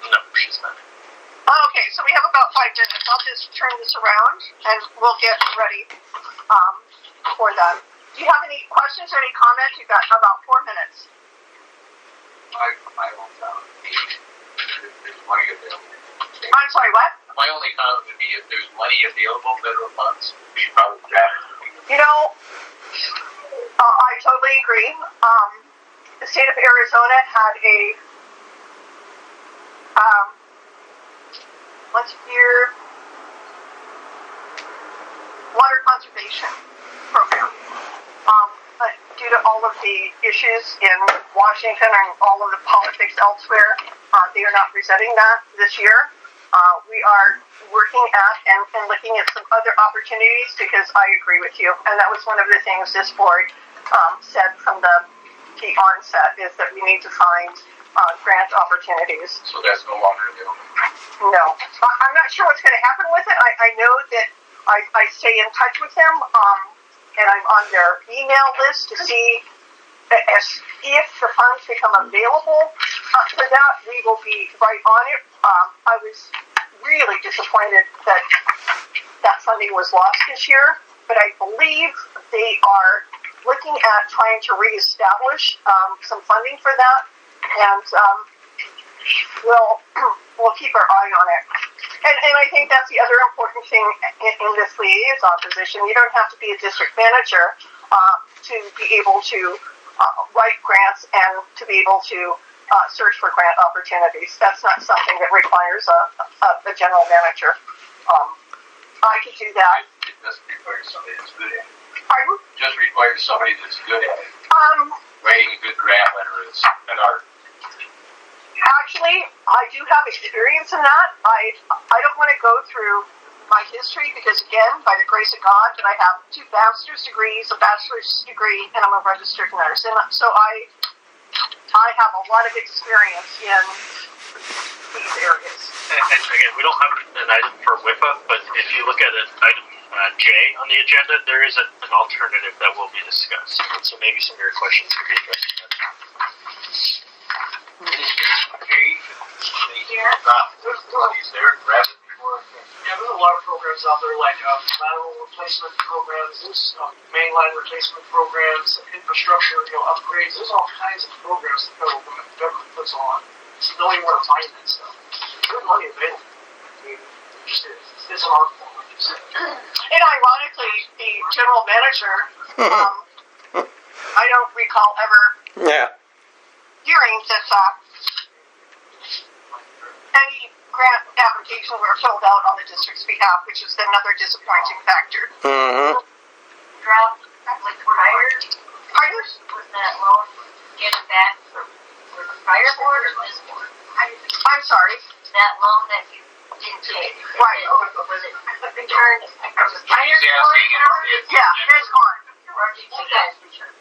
No, she's not. Okay, so we have about 5 minutes. I'll just turn this around and we'll get ready for that. Do you have any questions or any comments? You've got about 4 minutes. I won't there's money available. I'm sorry, what? My only comment would be if there's money available, federal funds, we should probably grab it. You know, I totally agree. The state of Arizona had a once a year water conservation program. But due to all of the issues in Washington and all of the politics elsewhere, they are not presenting that this year. We are working at and looking at some other opportunities because I agree with you. And that was one of the things this board said from the onset is that we need to find grant opportunities. So that's no longer available. No. I'm not sure what's going to happen with it. I know that I stay in touch with them, and I'm on their email list to see if the funds become available for that. We will be right on it. I was really disappointed that that funding was lost this year, but I believe they are looking at trying to reestablish some funding for that, and we'll keep our eye on it. And I think that's the other important thing in this liaison position. You don't have to be a district manager to be able to write grants and to be able to search for grant opportunities. That's not something that requires a general manager. I could do that. It doesn't require somebody that's good at it. Pardon? It just requires somebody that's good at it. Writing a good grant letter is an art. Actually, I do have experience in that. I don't want to go through my history because, again, by the grace of God, that I have 2 master's degrees, a bachelor's degree, and I'm a registered nurse. And so I have a lot of experience in these areas. And again, we don't have an item for WIPA, but if you look at it, item J on the agenda, there is an alternative that will be discussed. So maybe some of your questions could be addressed. Money's there, grab it before. Yeah, there's a lot of programs out there like lateral replacement programs, there's mainline replacement programs, infrastructure, upgrades. There's all kinds of programs the federal government puts on. Just knowing where to find that stuff. There's money available. I mean, it's an art form, like you said. And ironically, the general manager, I don't recall ever hearing that any grant application applications were filled out on the district's behalf, which is another disappointing factor. Mm-hmm. Draft with prior, Pardon? was that loan given back for the prior board or this board? I'm sorry. That loan that you didn't take, Right. was it returned from the prior board? Yeah, it's gone. Or did you guys return?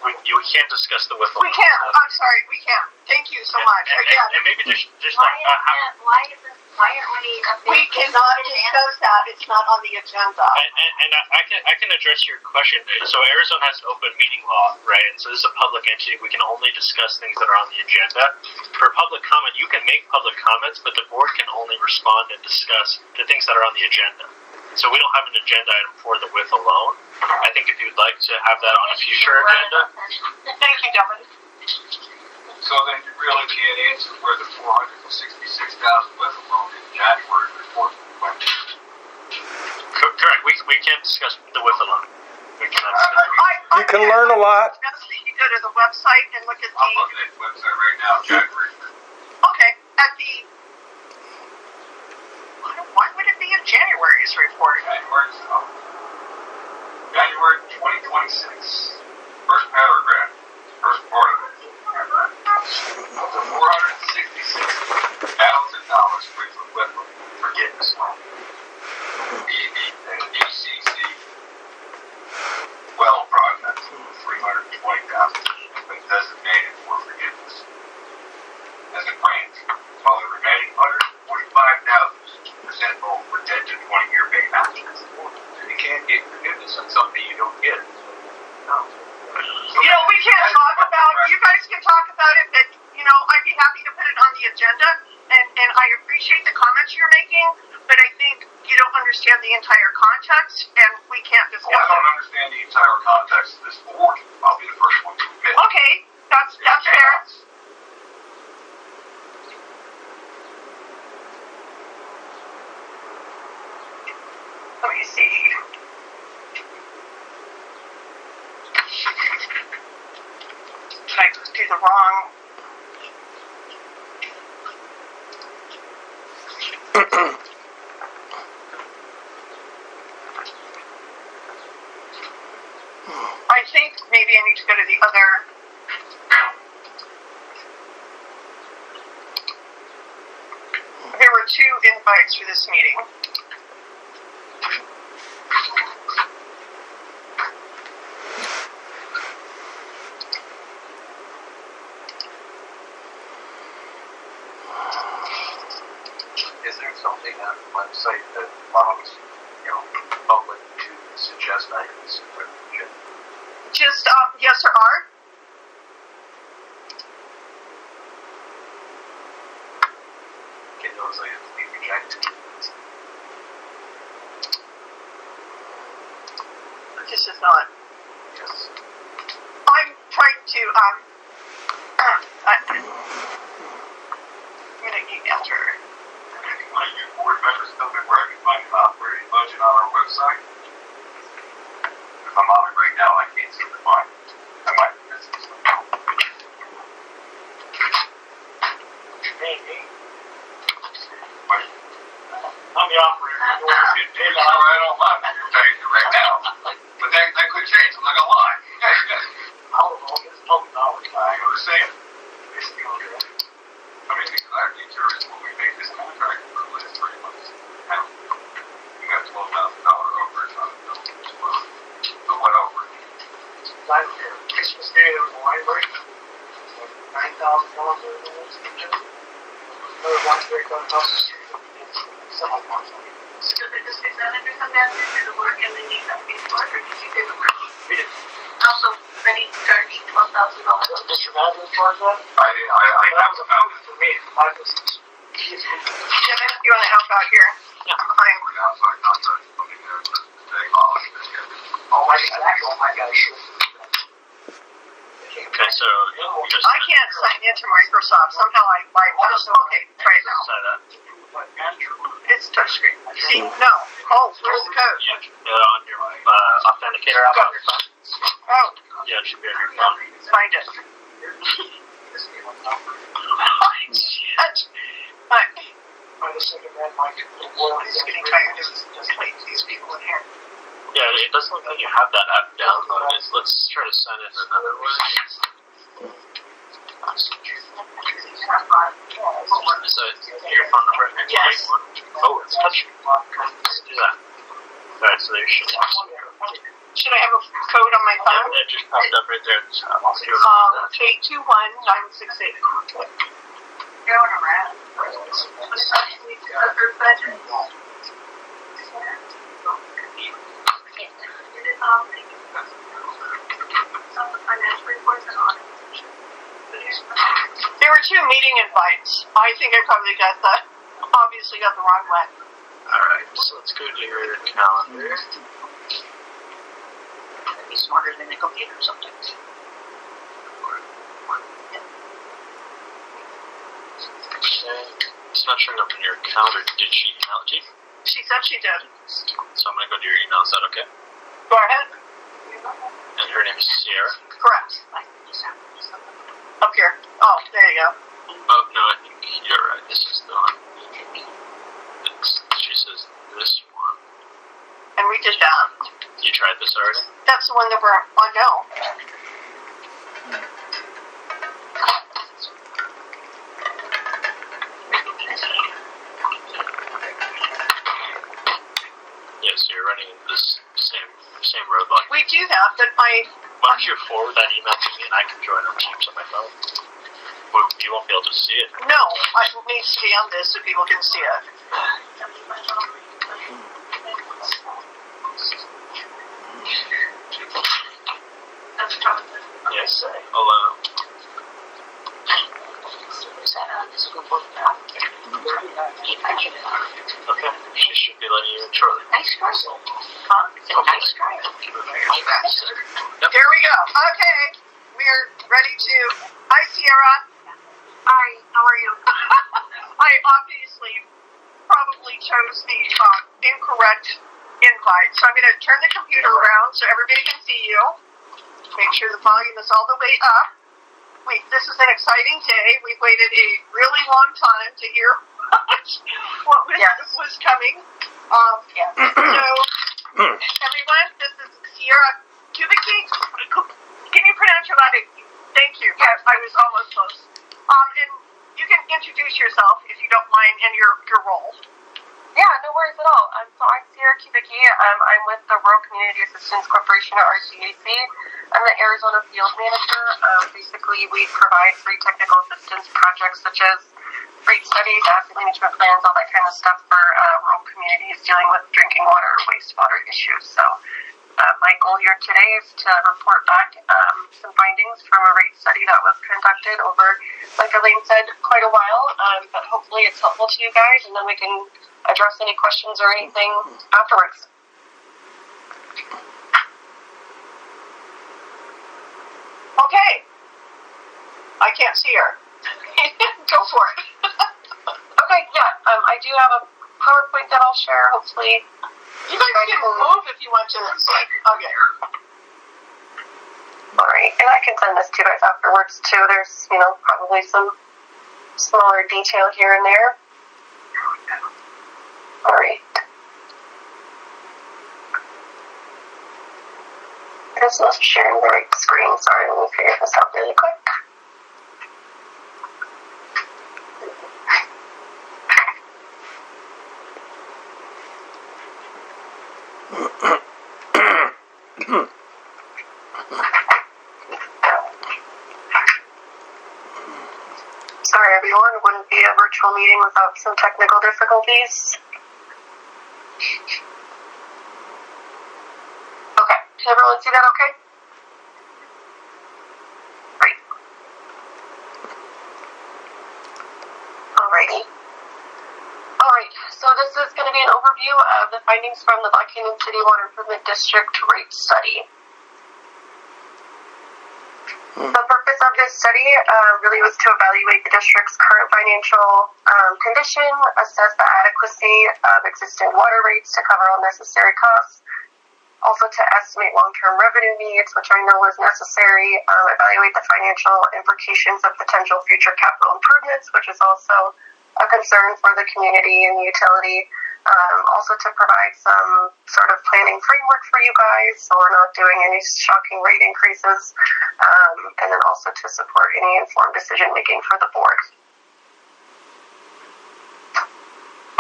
We can't discuss the withhold. We can't. I'm sorry, we can't. Thank you so much. Again, And maybe just Why aren't we? we cannot discuss that. It's not on the agenda. And I can address your question. So Arizona has an open meeting law, right? And so this is a public entity. We can only discuss things that are on the agenda. For public comment, you can make public comments, but the board can only respond and discuss the things that are on the agenda. So we don't have an agenda item for the with alone. I think if you'd like to have that on a future agenda. Thank you, Devin. So then you really can't answer where the $466,000 was alone in January report went. Correct. We can't discuss the with alone. We cannot discuss. You can learn a lot. You go to the website and look at I'm looking at the website right now, January. Okay, at the. Why would it be in January's report? January 2026. First paragraph. First part of it. Of the $466,000 for forgiveness loan. BCC well project, $320,000 has been designated for forgiveness as a grant, while the remaining $145,000 over 10 to 20-year payback. You can't get forgiveness on something you don't get. No. You know, we can't talk about. You guys can talk about it, but I'd be happy to put it on the agenda, and I appreciate the comments you're making, but I think you don't understand the entire context, and we can't discuss Well, I don't it. understand the entire context of this board. I'll be the first one to admit. Okay, that's fair. Let me see. Did I do the wrong? I think maybe I need to go to the other. There were 2 invites for this meeting. Is there something on the website that allows, public to suggest items for the agenda? Just, yes, there are. Can those items be rejected? This is not. Yes. I'm trying to, I'm gonna email her. One of you board members tell me where I can find an operating budget on our website. If I'm on it right now, I can't seem to find it. I might be missing something. But I'm the operator. You always get paid it's all right on my page right now. But that could change. I'm not gonna lie. I don't know. It's public knowledge. I understand. It's the contract. I mean, because I'd be curious when we make this contract for the last 3 months. How we got $12,000 overage on the bill as well. So what overage? Christmas Day, there was a library. $9,000 over the next weekend. Another library got across the street. Some of them. So did the state senator come down to do the work and then you got paid for it, or did you do the work? We did. Also, ready to charge $12,000. Mr. Madden was charged that? I That was a move for me. I was. Jim, if you want to help out here. Yeah. I'm outside contract coming in for day holiday. Oh my God, sure. Okay, so you just I can't sign into Microsoft. Somehow okay, try it now. sign that. It's touchscreen. See? No. Oh, where's the code? Yeah, on your authenticator app on your phone. Oh, Yeah, it should be on your phone. find it. Shit. by the second man, Mike. I'm just getting tired of just waiting for these people in here. Yeah, it doesn't look like you have that app downloaded. Let's try to send it another way. Is that your phone number? Yes. Oh, it's touch. Let's do that. Alright, so there should Should I have a code on my phone? it just popped up right there at the top. K21968. Going around. There were 2 meeting invites. I think I probably obviously got the wrong one. Alright, so let's go to your calendar. Be smarter than a computer sometimes. It's not showing up in your calendar. Did she email it to you? She said she did. So I'm going to go to your email. Is that okay? Go ahead. And her name is Sierra? Correct. Up here. Oh, there you go. Oh, no, I think you're right. This is the one. She says this one. And we did that. You tried this already? That's the one that we're on now. Yeah, so you're running this same roadblock. We do that, but Why don't you forward that email to me and I can join on Teams on my phone? Well, you won't be able to see it. no, it needs to be on this so people can see it. Yes, I'll, okay, she should be letting you in shortly. Nice car. Huh? It's a nice car. Yep. There we go. Okay, we're ready to. Hi, Sierra. Hi, how are you? I obviously probably chose the incorrect invite, so I'm going to turn the computer around so everybody can see you. Make sure the volume is all the way up. This is an exciting day. We've waited a really long time to hear what was coming. So, everyone, this is Sierra Kubicki. Can you pronounce your last name? Thank you. Yes, I was almost close. And you can introduce yourself if you don't mind and your role. Yeah, no worries at all. So I'm Sierra Kubicki. I'm with the Rural Community Assistance Corporation at RCAC. I'm the Arizona Field Manager. Basically, we provide free technical assistance projects such as rate studies, asset management plans, all that kind of stuff for rural communities dealing with drinking water or wastewater issues. So my goal here today is to report back some findings from a rate study that was conducted over, like Elaine said, quite a while. But hopefully it's helpful to you guys, and then we can address any questions or anything afterwards. Okay. I can't see her. Go for it. Okay, yeah, I do have a PowerPoint that I'll share, hopefully. You guys can move if you want to. Okay. Alright, and I can send this to you guys afterwards too. There's, probably some smaller detail here and there. Alright. This is sharing the right screen. Sorry, let me figure this out really quick. Sorry everyone, it wouldn't be a virtual meeting without some technical difficulties. Okay, can everyone see that okay? Great. Alrighty. Alright, so this is going to be an overview of the findings from the Black Canyon City Water Improvement District rate study. The purpose of this study really was to evaluate the district's current financial condition, assess the adequacy of existing water rates to cover all necessary costs, also to estimate long-term revenue needs, which I know is necessary, evaluate the financial implications of potential future capital improvements, which is also a concern for the community and the utility. Also to provide some sort of planning framework for you guys so we're not doing any shocking rate increases, and then also to support any informed decision making for the board.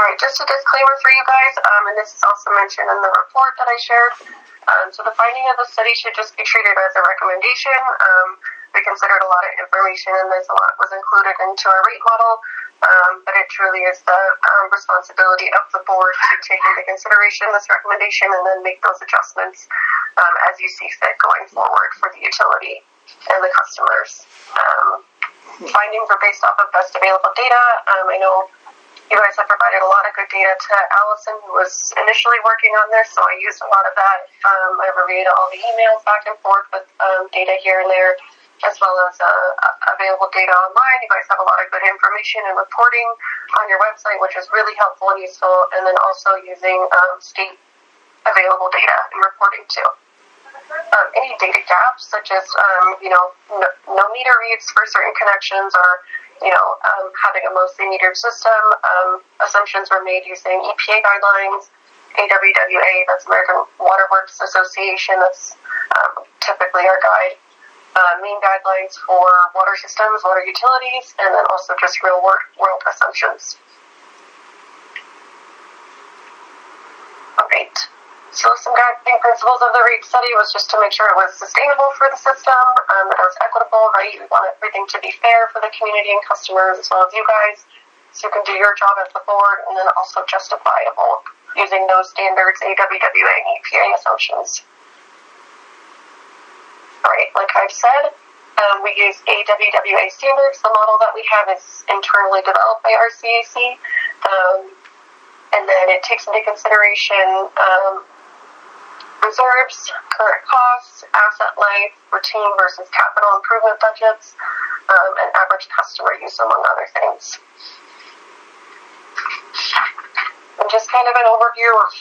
Alright, just a disclaimer for you guys, and this is also mentioned in the report that I shared. So the finding of the study should just be treated as a recommendation. We considered a lot of information and there's a lot was included into our rate model, but it truly is the responsibility of the board to take into consideration this recommendation and then make those adjustments as you see fit going forward for the utility and the customers. Findings are based off of best available data. I know you guys have provided a lot of good data to Allison, who was initially working on this, so I used a lot of that. I reviewed all the emails back and forth with data here and there, as well as available data online. You guys have a lot of good information and reporting on your website, which is really helpful and useful, and then also using state available data and reporting too. Any data gaps, such as no meter reads for certain connections, or having a mostly metered system. Assumptions were made using EPA guidelines, AWWA, that's American Water Works Association, that's typically our guide, main guidelines for water systems, water utilities, and then also just real world assumptions. Alright. So some guiding principles of the rate study was just to make sure it was sustainable for the system, that it was equitable, right? We want everything to be fair for the community and customers as well as you guys, so you can do your job as the board, and then also justifiable using those standards, AWWA and EPA assumptions. Alright, like I've said, we use AWWA standards. The model that we have is internally developed by our CAC, and then it takes into consideration reserves, current costs, asset life, routine versus capital improvement budgets, and average customer use, among other things. And just kind of an overview of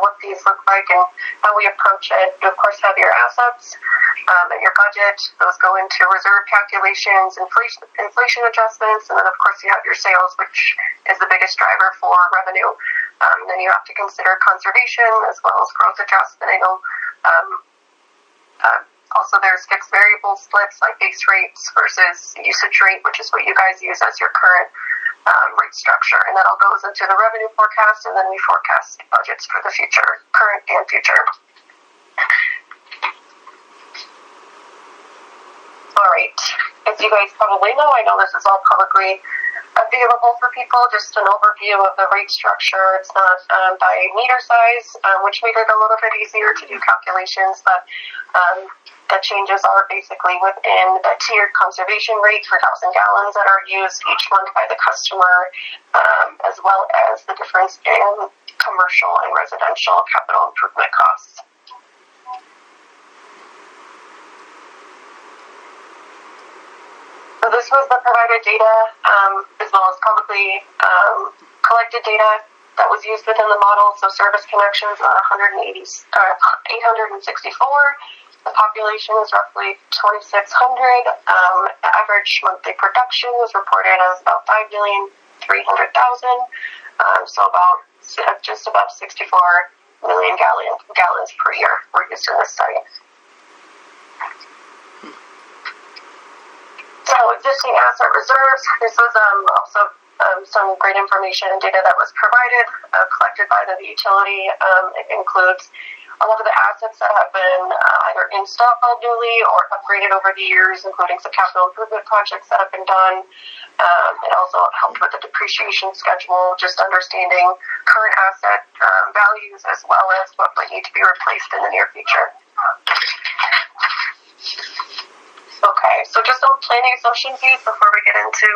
what these look like and how we approach it. You of course have your assets and your budget. Those go into reserve calculations, inflation adjustments, and then of course you have your sales, which is the biggest driver for revenue. Then you have to consider conservation as well as growth adjustment. I know also there's fixed variable splits like base rates versus usage rate, which is what you guys use as your current rate structure. And that all goes into the revenue forecast, and then we forecast budgets for the future, current and future. Alright, as you guys probably know, I know this is all publicly available for people, just an overview of the rate structure. It's not by meter size, which made it a little bit easier to do calculations, but the changes are basically within the tiered conservation rate for 1,000 gallons that are used each month by the customer, as well as the difference in commercial and residential capital improvement costs. So this was the provided data, as well as publicly collected data that was used within the model. So service connections, 864. The population is roughly 2,600. The average monthly production was reported as about 5,300,000. So about just above 64 million gallons per year were used in this study. So existing asset reserves, this was also some great information and data that was provided, collected by the utility. It includes a lot of the assets that have been either installed newly or upgraded over the years, including some capital improvement projects that have been done. It also helped with the depreciation schedule, just understanding current asset values as well as what might need to be replaced in the near future. Okay, so just some planning assumption views before we get into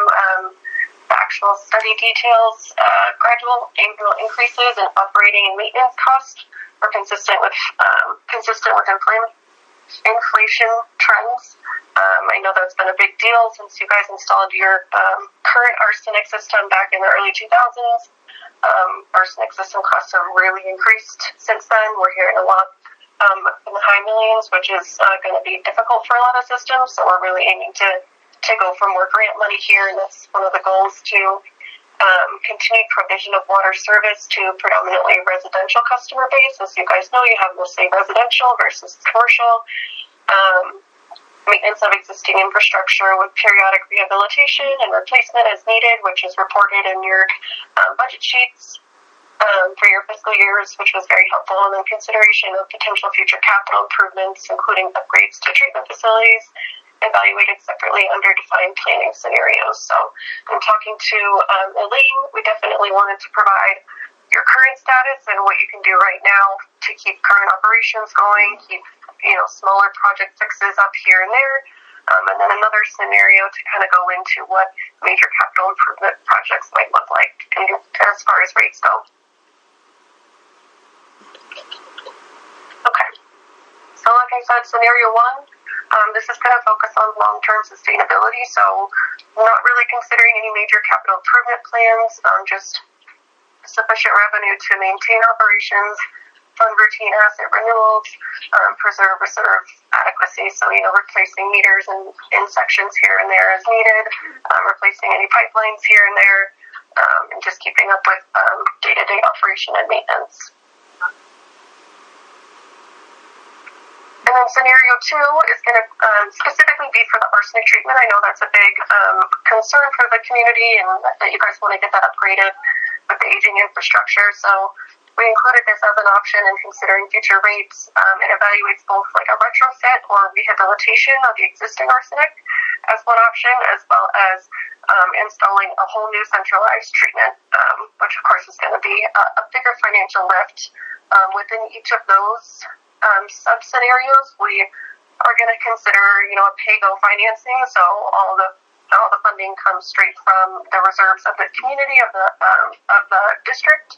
the actual study details. Gradual annual increases in operating and maintenance costs are consistent with inflation trends. I know that's been a big deal since you guys installed your current arsenic system back in the early 2000s. Arsenic system costs have really increased since then. We're hearing a lot in the high millions, which is going to be difficult for a lot of systems. So we're really aiming to go for more grant money here, and that's one of the goals to continued provision of water service to predominantly residential customer base. As you guys know, you have mostly residential versus commercial. Maintenance of existing infrastructure with periodic rehabilitation and replacement as needed, which is reported in your budget sheets for your fiscal years, which was very helpful. And then consideration of potential future capital improvements, including upgrades to treatment facilities, evaluated separately under defined planning scenarios. So in talking to Elaine, we definitely wanted to provide your current status and what you can do right now to keep current operations going, keep smaller project fixes up here and there, and then another scenario to kind of go into what major capital improvement projects might look like as far as rates go. Okay, so like I said, scenario one, this is going to focus on long-term sustainability, so we're not really considering any major capital improvement plans, just sufficient revenue to maintain operations, fund routine asset renewals, preserve reserve adequacy, so replacing meters in sections here and there as needed, replacing any pipelines here and there, and just keeping up with day-to-day operation and maintenance. And then scenario two is going to specifically be for the arsenic treatment. I know that's a big concern for the community, and that you guys want to get that upgraded with the aging infrastructure. So we included this as an option in considering future rates. It evaluates both like a retrofit or rehabilitation of the existing arsenic as one option, as well as installing a whole new centralized treatment, which of course is going to be a bigger financial lift. Within each of those sub-scenarios, we are going to consider, a pay-go financing, so all the funding comes straight from the reserves of the community of the district,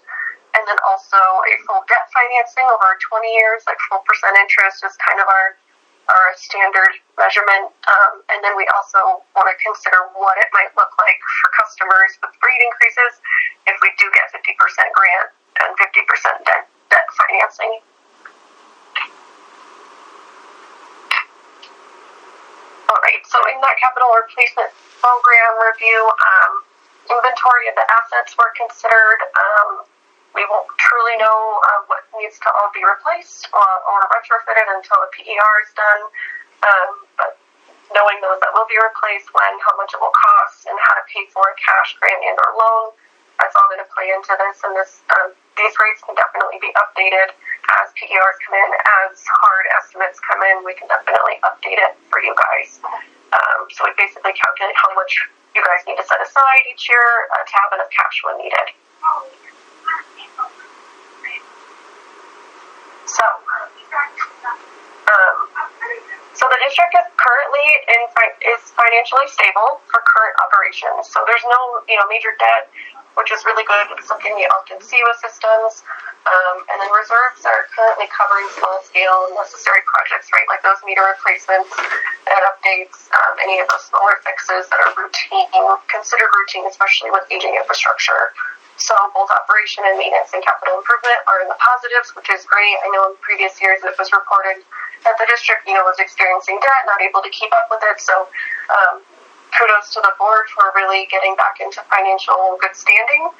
and then also a full debt financing over 20 years, like full percent interest is kind of our standard measurement, and then we also want to consider what it might look like for customers with rate increases if we do get 50% grant and 50% debt financing. All right, so in that capital replacement program review, inventory of the assets were considered. We won't truly know what needs to all be replaced or retrofitted until the PER is done, but knowing those that will be replaced, when, how much it will cost, and how to pay for it, cash, grant, and or loan, that's all going to play into this, and these rates can definitely be updated as PERs come in, as hard estimates come in. We can definitely update it for you guys. So we basically calculate how much you guys need to set aside each year to have enough cash when needed. So the district is currently is financially stable for current operations. So there's no major debt, which is really good. It's something you often see with systems. And then reserves are currently covering small scale and necessary projects, right? Like those meter replacements and updates, any of those smaller fixes that are considered routine, especially with aging infrastructure. So both operation and maintenance and capital improvement are in the positives, which is great. I know in previous years it was reported that the district, was experiencing debt, not able to keep up with it. So kudos to the board for really getting back into financial good standing.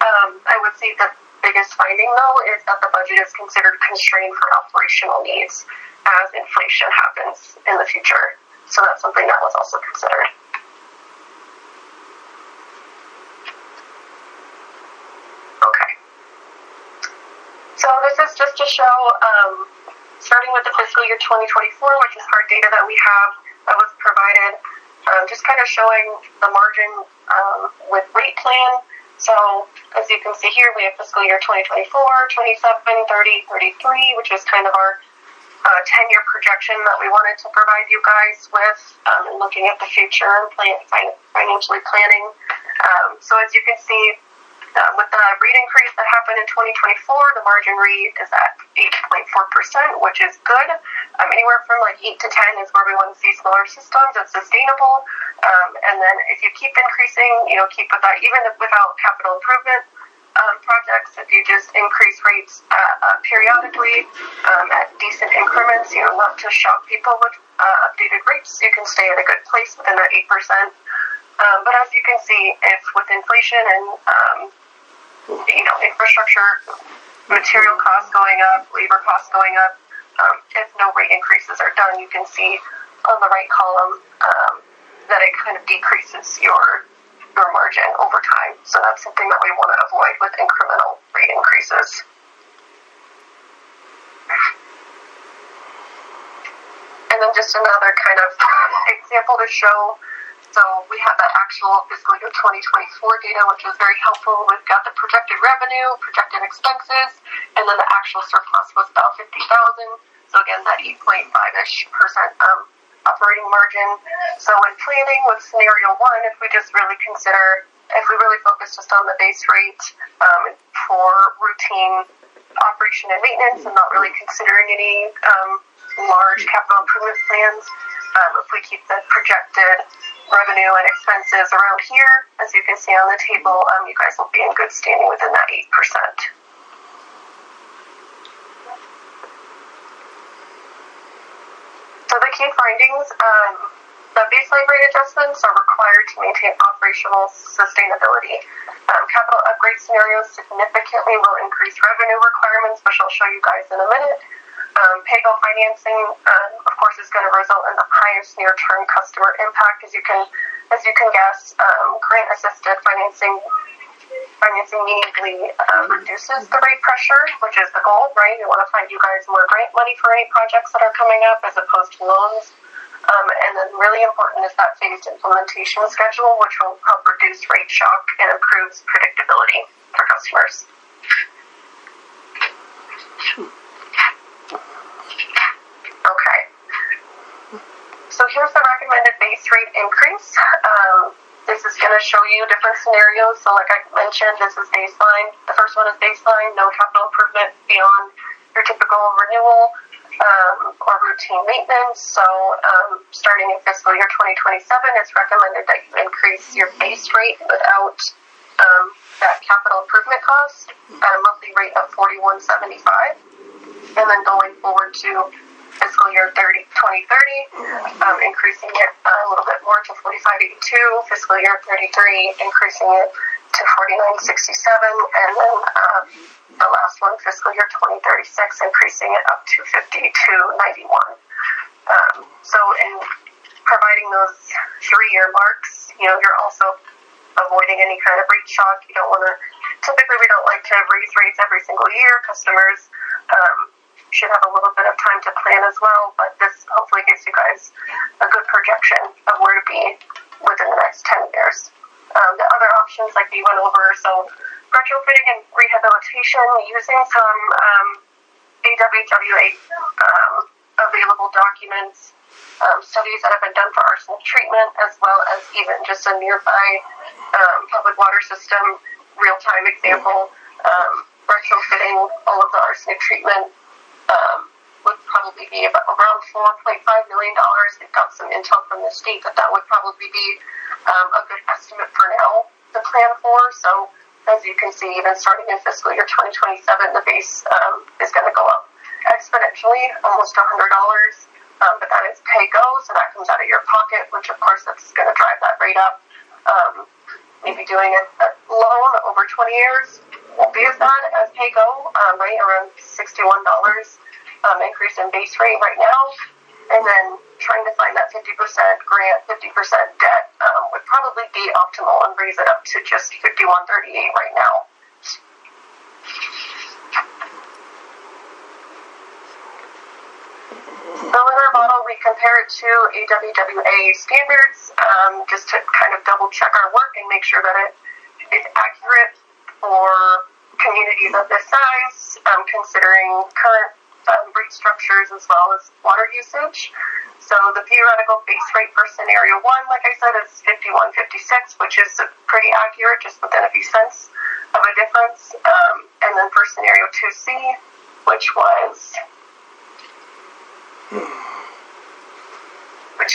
I would say the biggest finding, though, is that the budget is considered constrained for operational needs as inflation happens in the future. So that's something that was also considered. Okay. So this is just to show, starting with the fiscal year 2024, which is hard data that we have that was provided, just kind of showing the margin with rate plan. So as you can see here, we have fiscal year 2024, 27, 30, 33, which is kind of our 10-year projection that we wanted to provide you guys with, and looking at the future and financially planning. So as you can see, with the rate increase that happened in 2024, the margin rate is at 8.4%, which is good. Anywhere from like 8 to 10 is where we want to see smaller systems. It's sustainable. And then if you keep increasing, keep with that, even without capital improvement projects, if you just increase rates periodically at decent increments, not to shock people with updated rates, you can stay at a good place within that 8% But as you can see, if with inflation and infrastructure, material costs going up, labor costs going up, if no rate increases are done, you can see on the right column that it kind of decreases your margin over time. So that's something that we want to avoid with incremental rate increases. And then just another kind of example to show. So we have that actual fiscal year 2024 data, which was very helpful. We've got the projected revenue, projected expenses, and then the actual surplus was about $50,000. So again, that 8.5-ish% operating margin. So when planning with scenario one, if we really focus just on the base rate for routine operation and maintenance and not really considering any large capital improvement plans, if we keep the projected revenue and expenses around here, as you can see on the table, you guys will be in good standing within that 8%. So the key findings, the baseline rate adjustments are required to maintain operational sustainability. Capital upgrade scenarios significantly will increase revenue requirements, which I'll show you guys in a minute. PAYGO financing, of course, is going to result in the highest near-term customer impact. As you can guess, grant-assisted financing meaningfully reduces the rate pressure, which is the goal, right? We want to find you guys more grant money for any projects that are coming up as opposed to loans. And then really important is that phased implementation schedule, which will help reduce rate shock and improves predictability for customers. Okay. So here's the recommended base rate increase. This is going to show you different scenarios. So like I mentioned, this is baseline. The first one is baseline, no capital improvement beyond your typical renewal or routine maintenance. So starting in fiscal year 2027, it's recommended that you increase your base rate without that capital improvement cost at a monthly rate of $41.75. And then going forward to fiscal year 2030, increasing it a little bit more to $45.82. Fiscal year 33, increasing it to $49.67, and then the last one, fiscal year 2036, increasing it up to $52.91. So in providing those 3-year marks, you're also avoiding any kind of rate shock. You don't want to. Typically, we don't like to raise rates every single year. Customers should have a little bit of time to plan as well, but this hopefully gives you guys a good projection of where to be within the next 10 years. The other options, like we went over, so retrofitting and rehabilitation using some AWWA available documents, studies that have been done for arsenic treatment, as well as even just a nearby public water system real-time example, retrofitting all of the arsenic treatment would probably be about around $4.5 million. They've got some intel from the state that would probably be a good estimate for now to plan for. So as you can see, even starting in fiscal year 2027, the base is going to go up exponentially, almost $100. But that is pay-go, so that comes out of your pocket, which of course that's going to drive that rate up. Maybe doing a loan over 20 years won't be as bad as pay-go, right around $61 increase in base rate right now. And then trying to find that 50% grant, 50% debt would probably be optimal and raise it up to just $51.38 right now. So in our model, we compare it to AWWA standards just to kind of double check our work and make sure that it is accurate for communities of this size, considering current rate structures as well as water usage. So the theoretical base rate for scenario 1, like I said, is $51.56, which is pretty accurate, just within a few cents of a difference. And then for scenario 2C, which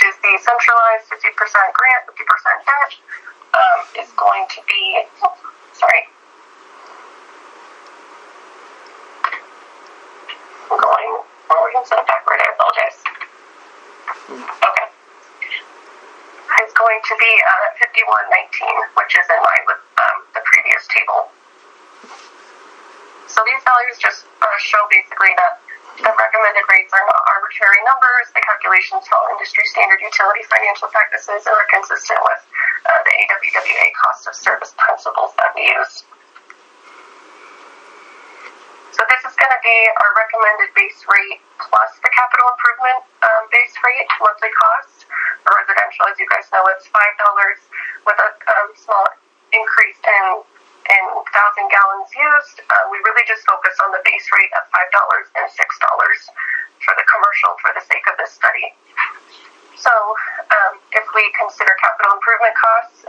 is the centralized 50% grant, 50% debt, is going to be, I'm going forward instead of backward, I apologize. Okay. It's going going to be 5119, which is in line with the previous table. So these values just show basically that the recommended rates are not arbitrary numbers. The calculations follow industry standard utility financial practices and are consistent with the AWWA cost of service principles that we use. So this is going to be our recommended base rate plus the capital improvement base rate monthly cost. For residential, as you guys know, it's $5 with a small increase in 1,000 gallons used. We really just focus on the base rate of $5 and $6 for the commercial for the sake of this study. So if we consider capital improvement costs,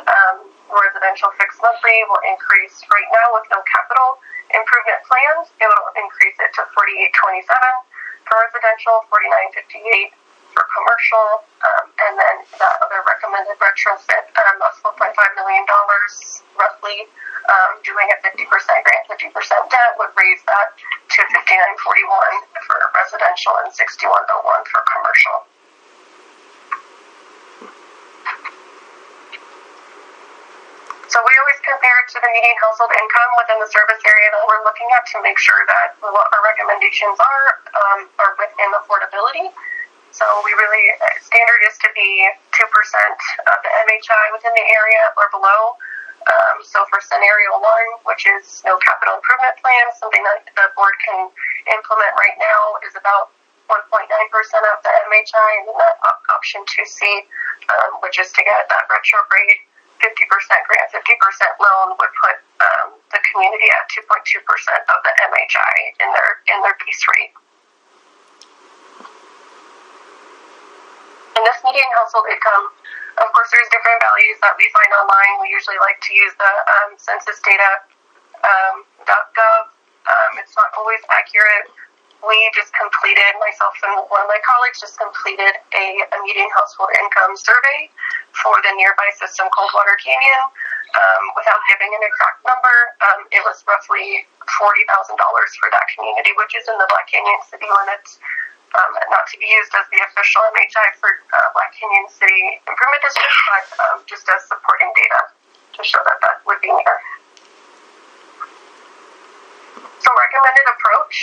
residential fixed monthly will increase right now with no capital improvement plans. It will increase it to $48.27 for residential, $49.58 for commercial, and then the other recommended retrofit, that's $1.5 million roughly. Doing a 50% grant, 50% debt would raise that to $59.41 for residential and $61.01 for commercial. So we always compare it to the median household income within the service area that we're looking at to make sure that what our recommendations are within affordability. So we really, standard is to be 2% of the MHI within the area or below. So for scenario 1, which is no capital improvement plan, something that the board can implement right now is about 1.9% of the MHI, and then that option 2C, which is to get that retrograde 50% grant, 50% loan would put the community at 2.2% of the MHI in their base rate. In this median household income, of course, there's different values that we find online. We usually like to use the census data .gov. It's not always accurate. We just completed, myself and one of my colleagues just completed a median household income survey for the nearby system Coldwater Canyon. Without giving an exact number, it was roughly $40,000 for that community, which is in the Black Canyon city limits. Not to be used as the official MHI for Black Canyon City Improvement District, but just as supporting data to show that that would be near. So recommended approach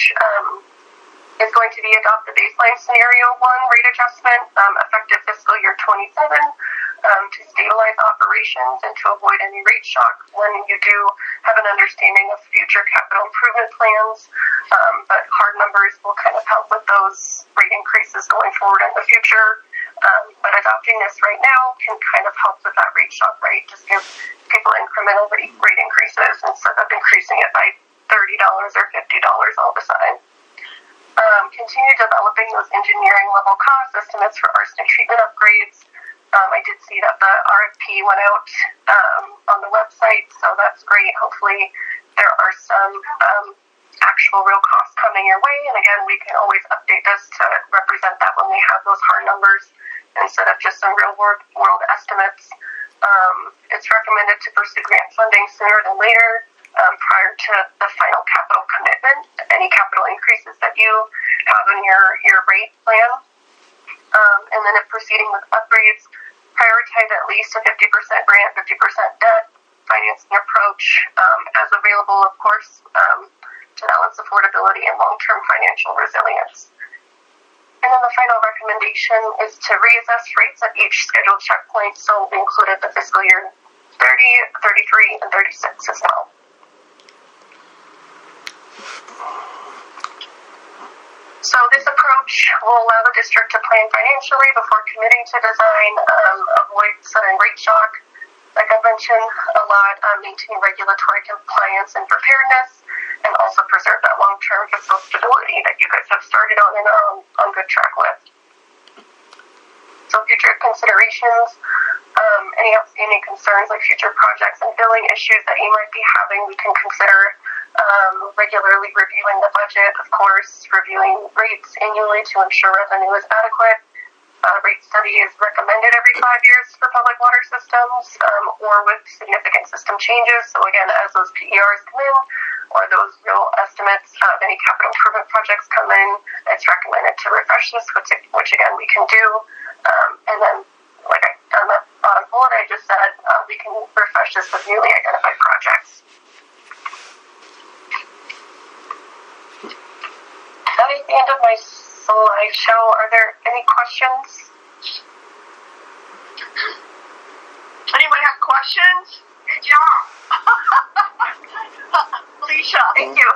is going to be adopt the baseline scenario 1 rate adjustment effective fiscal year 27 to stabilize operations and to avoid any rate shock when you do have an understanding of future capital improvement plans. But hard numbers will kind of help with those rate increases going forward in the future. But adopting this right now can kind of help with that rate shock, right? Just give people incremental rate increases instead of increasing it by $30 or $50 all of a sudden. Continue developing those engineering level cost estimates for arsenic treatment upgrades. I did see that the RFP went out on the website, so that's great. Hopefully there are some actual real costs coming your way, and again, we can always update this to represent that when we have those hard numbers instead of just some real world estimates. It's recommended to pursue grant funding sooner than later, prior to the final capital commitment, any capital increases that you have in your rate plan. And then if proceeding with upgrades, prioritize at least a 50% grant, 50% debt financing approach as available, of course, to balance affordability and long-term financial resilience. And then the final recommendation is to reassess rates at each scheduled checkpoint, so we included the fiscal year 30, 33, and 36 as well. So this approach will allow the district to plan financially before committing to design, avoid sudden rate shock, like I mentioned a lot, maintain regulatory compliance and preparedness, and also preserve that long-term fiscal stability that you guys have started on and are on good track with. So future considerations, any outstanding concerns like future projects and billing issues that you might be having, we can consider regularly reviewing the budget, of course, reviewing rates annually to ensure revenue is adequate. Rate study is recommended every 5 years for public water systems or with significant system changes. So again, as those PERs come in or those real estimates of any capital improvement projects come in, it's recommended to refresh this, which again we can do. And then, like on thoughtful, and I just said we can refresh this with newly identified projects. That is the end of my slideshow. Are there any questions? Anyone have questions? Good job. Alicia. Thank you.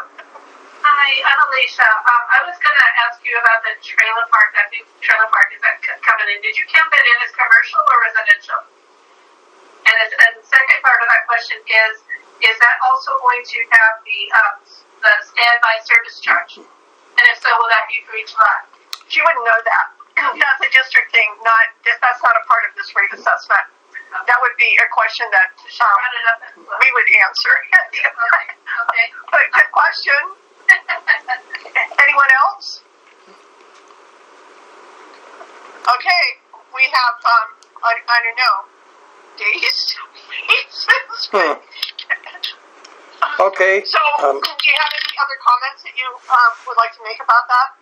Hi, I'm Alicia. I was going to ask you about the trailer park. I think trailer park is coming in. Did you count that in as commercial or residential? And the second part of that question is that also going to have the standby service charge? And if so, will that be for each lot? She wouldn't know that. That's a district thing. That's not a part of this rate assessment. That would be a question that we would answer. Okay. But good question. Anyone else? Okay, we have I don't know, days. Okay. So, do you have any other comments that you would like to make about that?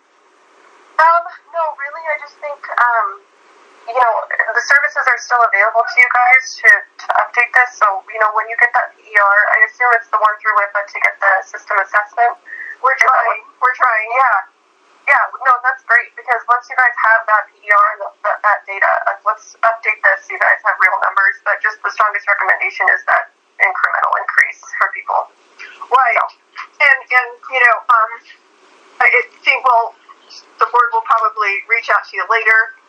No, really, I just think, the services are still available to you guys to update this. So, when you get that PER, I assume it's the one through WIPA to get the system assessment. We're trying. Yeah, no, that's great, because once you guys have that PER and that data, let's update this so you guys have real numbers. But just the strongest recommendation is that incremental increase for people. Right. And I think the board will probably reach out to you later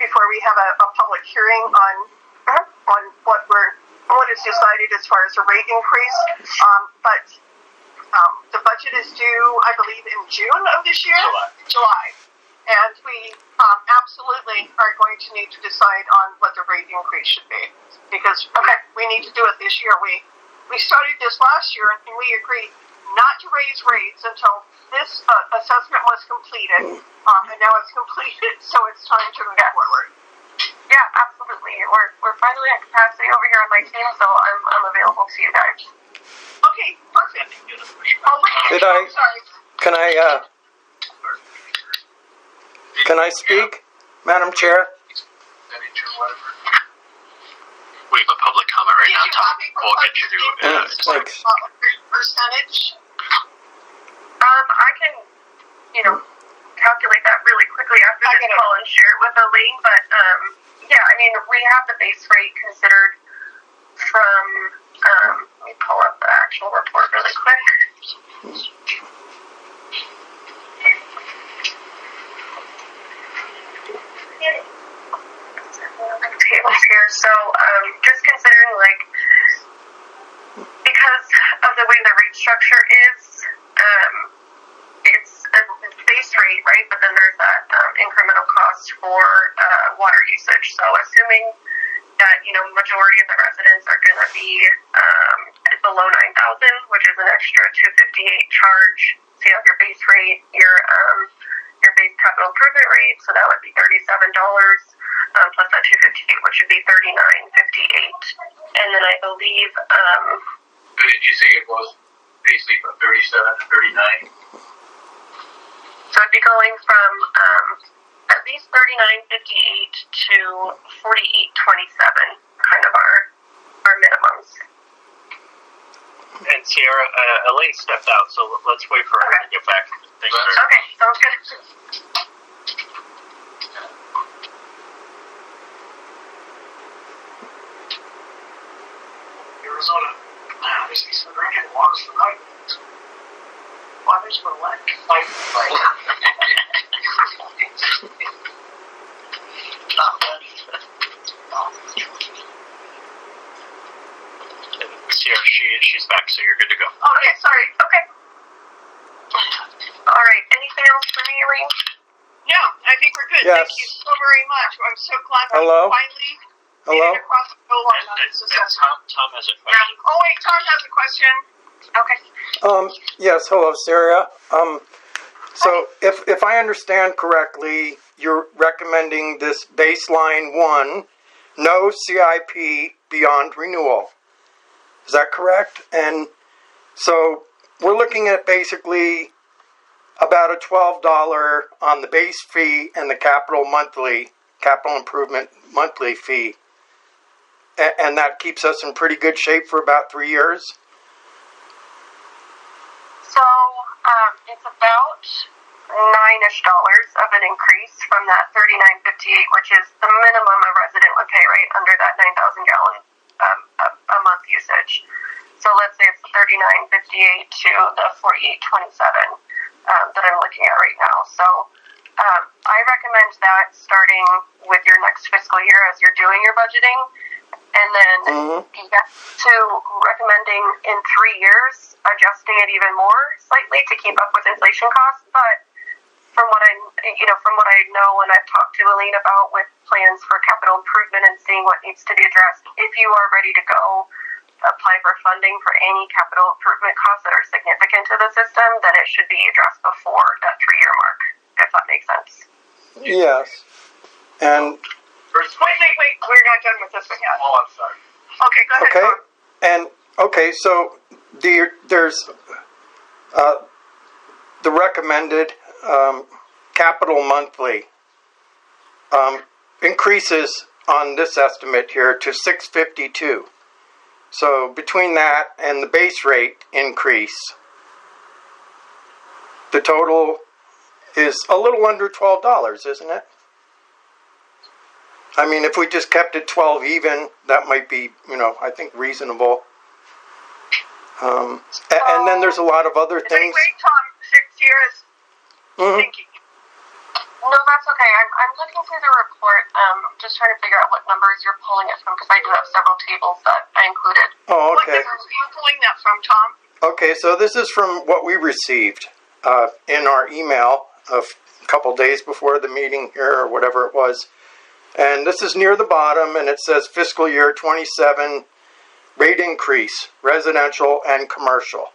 before we have a public hearing on what is decided as far as a rate increase. But the budget is due, I believe, in June of this year. July. And we absolutely are going to need to decide on what the rate increase should be, because we need to do it this year. We started this last year, and we agreed not to raise rates until this assessment was completed, and now it's completed, so it's time to move forward. Yeah, absolutely. We're finally at capacity over here on my team, so I'm available to you guys. Okay, perfect. Can I speak, Madam Chair? We have a public comment right now, Tom. We'll get you to Thanks. Percentage? I can, calculate that really quickly after this call and share it with Elaine, but, we have the base rate considered from, let me pull up the actual report really quick. Tables here. So, just considering, because of the way the rate structure is, it's a base rate, right? But then there's that incremental cost for water usage. So, assuming that majority of the residents are going to be below 9,000, which is an extra $258 charge. So you have your base rate, your base capital improvement rate. So that would be $37 plus that $258, which would be $39.58. And then I believe. Did you say it was basically from 37 to 39? So I'd be going from at least $39.58 to $48.27, kind of our minimums. And Sierra, Elaine stepped out, so let's wait for her to get back. Thanks, sir. Okay, sounds good. Arizona, there's these drinking waters for night. Waters for what? Night. Sierra, she's back, so you're good to go. Okay, sorry. Okay. All right. Anything else for me, Elaine? Yeah, I think we're good. Yes. Thank you so very much. I'm so glad we finally Hello? made it across the goal line on this assessment. Tom has a question. Oh wait, Tom has a question. Okay. Yes, hello, Sarah. So if I understand correctly, you're recommending this baseline 1, no CIP beyond renewal. Is that correct? And so we're looking at basically about a $12 on the base fee and the capital monthly capital improvement monthly fee. And that keeps us in pretty good shape for about 3 years. So it's about $9-ish of an increase from that $39.58, which is the minimum a resident would pay, right, under that 9,000 gallon a month usage. So let's say it's $39.58 to the $48.27 that I'm looking at right now. So I recommend that starting with your next fiscal year as you're doing your budgeting, and then to recommending in 3 years adjusting it even more slightly to keep up with inflation costs. But from what I know and I've talked to Aline about with plans for capital improvement and seeing what needs to be addressed, if you are ready to go apply for funding for any capital improvement costs that are significant to the system, then it should be addressed before that 3-year mark, if that makes sense. Yes. And Wait, we're not done with this one yet. Oh, I'm sorry. Okay, go ahead, okay, Tom. and okay, so there's the recommended capital monthly increases on this estimate here to $652. So between that and the base rate increase, the total is a little under $12, isn't it? I mean, if we just kept it 12 even, that might be, I think reasonable. And then there's a lot of other things. Wait, Tom, 6 years. Thinking. No, that's okay. I'm looking through the report, just trying to figure out what numbers you're pulling it from, because I do have several tables that I included. Oh, What okay. numbers are you pulling that from, Tom? Okay, so this is from what we received in our email a couple days before the meeting here, or whatever it was. And this is near the bottom, and it says fiscal year 27 rate increase, residential and commercial.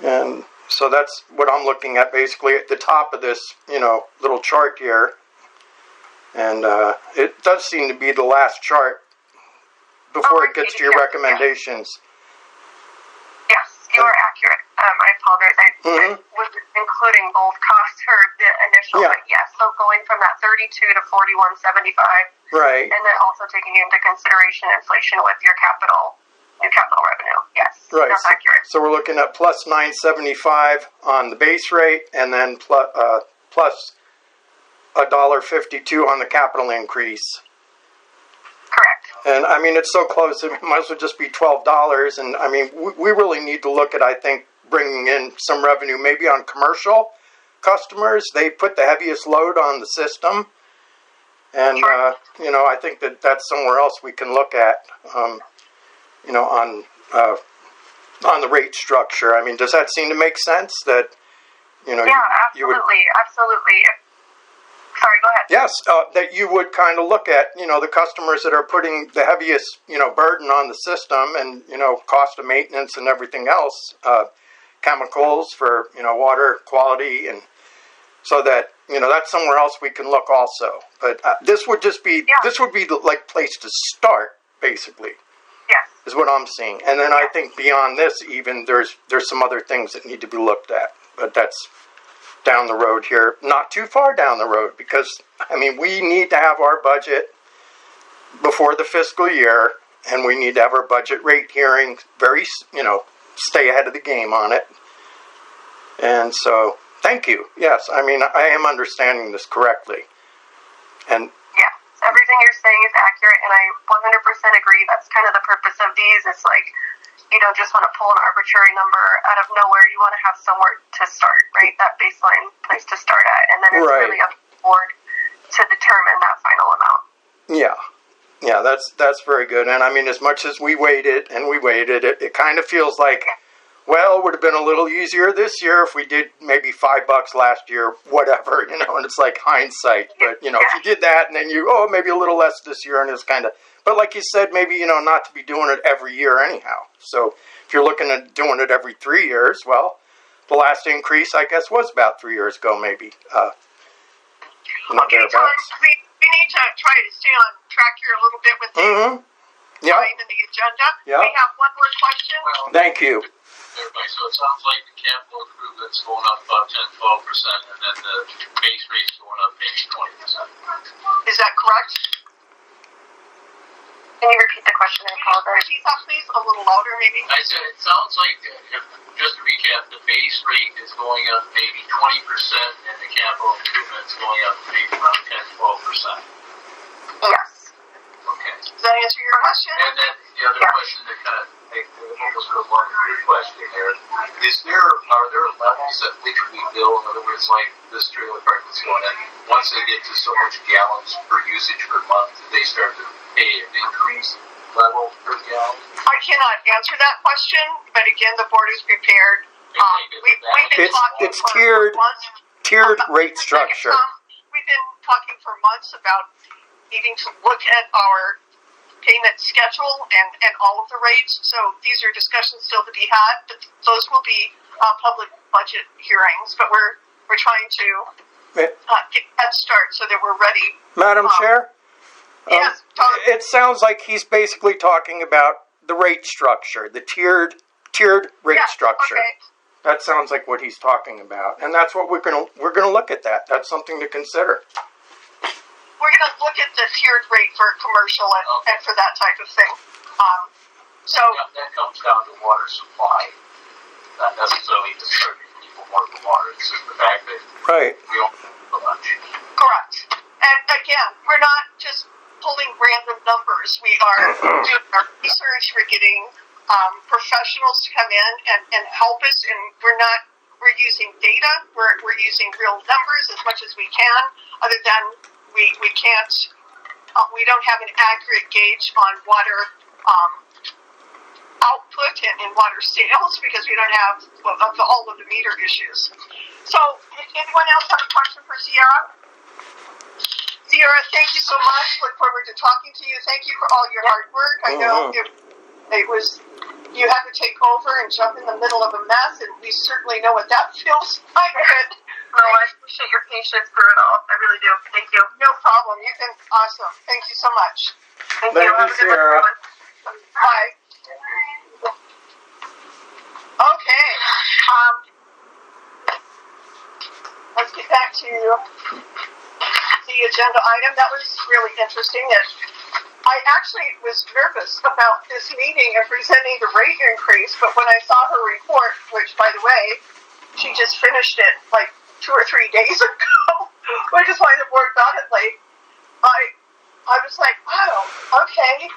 And so that's what I'm looking at basically at the top of this, little chart here. And it does seem to be the last chart before it gets to your recommendations. Yes, you are accurate. I apologize. I was including both costs for the initial, but yes. So going from that 32 to 41.75, right, and then also taking into consideration inflation with your new capital revenue. Yes, right. That's accurate. So we're looking at plus 975 on the base rate, and then plus $1.52 on the capital increase. Correct. And I mean, it's so close, it might as well just be $12. And I mean, we really need to look at, I think, bringing in some revenue, maybe on commercial customers. They put the heaviest load on the system. And, I think that's somewhere else we can look at, on the rate structure. I mean, does that seem to make sense that, Yeah, absolutely, absolutely. Sorry, go ahead. Yes, that you would kind of look at, the customers that are putting the heaviest, burden on the system and, cost of maintenance and everything else, chemicals for, water quality, and so that, that's somewhere else we can look also. But this would just be, this would be the place to start, basically. Yes. Is what I'm seeing. And then I think beyond this, even there's some other things that need to be looked at, but that's down the road here, not too far down the road, because I mean, we need to have our budget before the fiscal year, and we need to have our budget rate hearing stay ahead of the game on it. And so, thank you. Yes, I mean, I am understanding this correctly. And yeah, everything you're saying is accurate, and I 100% agree. That's kind of the purpose of these. It's like, you don't just want to pull an arbitrary number out of nowhere. You want to have somewhere to start, right? That baseline place to start at. And then it's really up to the board to determine that final amount. Yeah, that's very good. And I mean, as much as we waited, it kind of feels like, well, it would have been a little easier this year if we did maybe $5 last year, whatever, and it's like hindsight. But, if you did that and then maybe a little less this year, and it's kind of, but like you said, maybe, not to be doing it every year anyhow. So if you're looking at doing it every 3 years, well, the last increase, I guess, was about 3 years ago, maybe. Okay, Tom, we need to try to stay on track here a little bit with the time and the agenda. Yeah. We have one more question. Thank you. clarify. So it sounds like the capital improvement's going up about 10-12%, and then the base rate's going up maybe 20%. Is that correct? Can you repeat the question? I apologize. Repeat that, please, a little louder, maybe. I said it sounds like, just to recap, the base rate is going up maybe 20%, and the capital improvement's going up maybe around 10-12%. Yes. Okay. Does that answer your question? And then the other question that kind of almost goes along with your question there, are there levels at which we bill? In other words, like this trailer park that's going in, once they get to so much gallons per usage per month, they start to pay an increased level per gallon? I cannot answer that question, but again, the board is prepared. We've been talking It's for tiered- months. Tiered rate structure. We've been talking for months about needing to look at our payment schedule and all of the rates. So these are discussions still to be had, but those will be public budget hearings. But we're trying to get that start so that we're ready. Madam Chair? Yes, Tom. It sounds like he's basically talking about the rate structure, the tiered rate structure. Okay. That sounds like what he's talking about, and that's what we're gonna look at. That's something to consider. We're going to look at the tiered rate for commercial and for that type of thing. So that comes down to water supply, not necessarily just charging people more for water. It's just the fact that Right. we don't so much. correct. And again, we're not just pulling random numbers. We are doing our research. We're getting professionals to come in and help us. And we're using data. We're using real numbers as much as we can. Other than we can't. We don't have an accurate gauge on water output and water sales because we don't have all of the meter issues. So, anyone else have a question for Sierra? Sierra, thank you so much. Look forward to talking to you. Thank you for all your hard work. I know it was, you had to take over and jump in the middle of a mess, and we certainly know what that feels like. No, I appreciate your patience through it all. I really do. Thank you. No problem. You've been awesome. Thank you so much. Thank Thank you. you, Have a good one, Sarah. everyone. Bye. Okay. Let's get back to the agenda item. That was really interesting. I actually was nervous about this meeting and presenting the rate increase, but when I saw her report, which, by the way, she just finished it like 2 or 3 days ago, which is why the board got it late, I was like, wow, okay,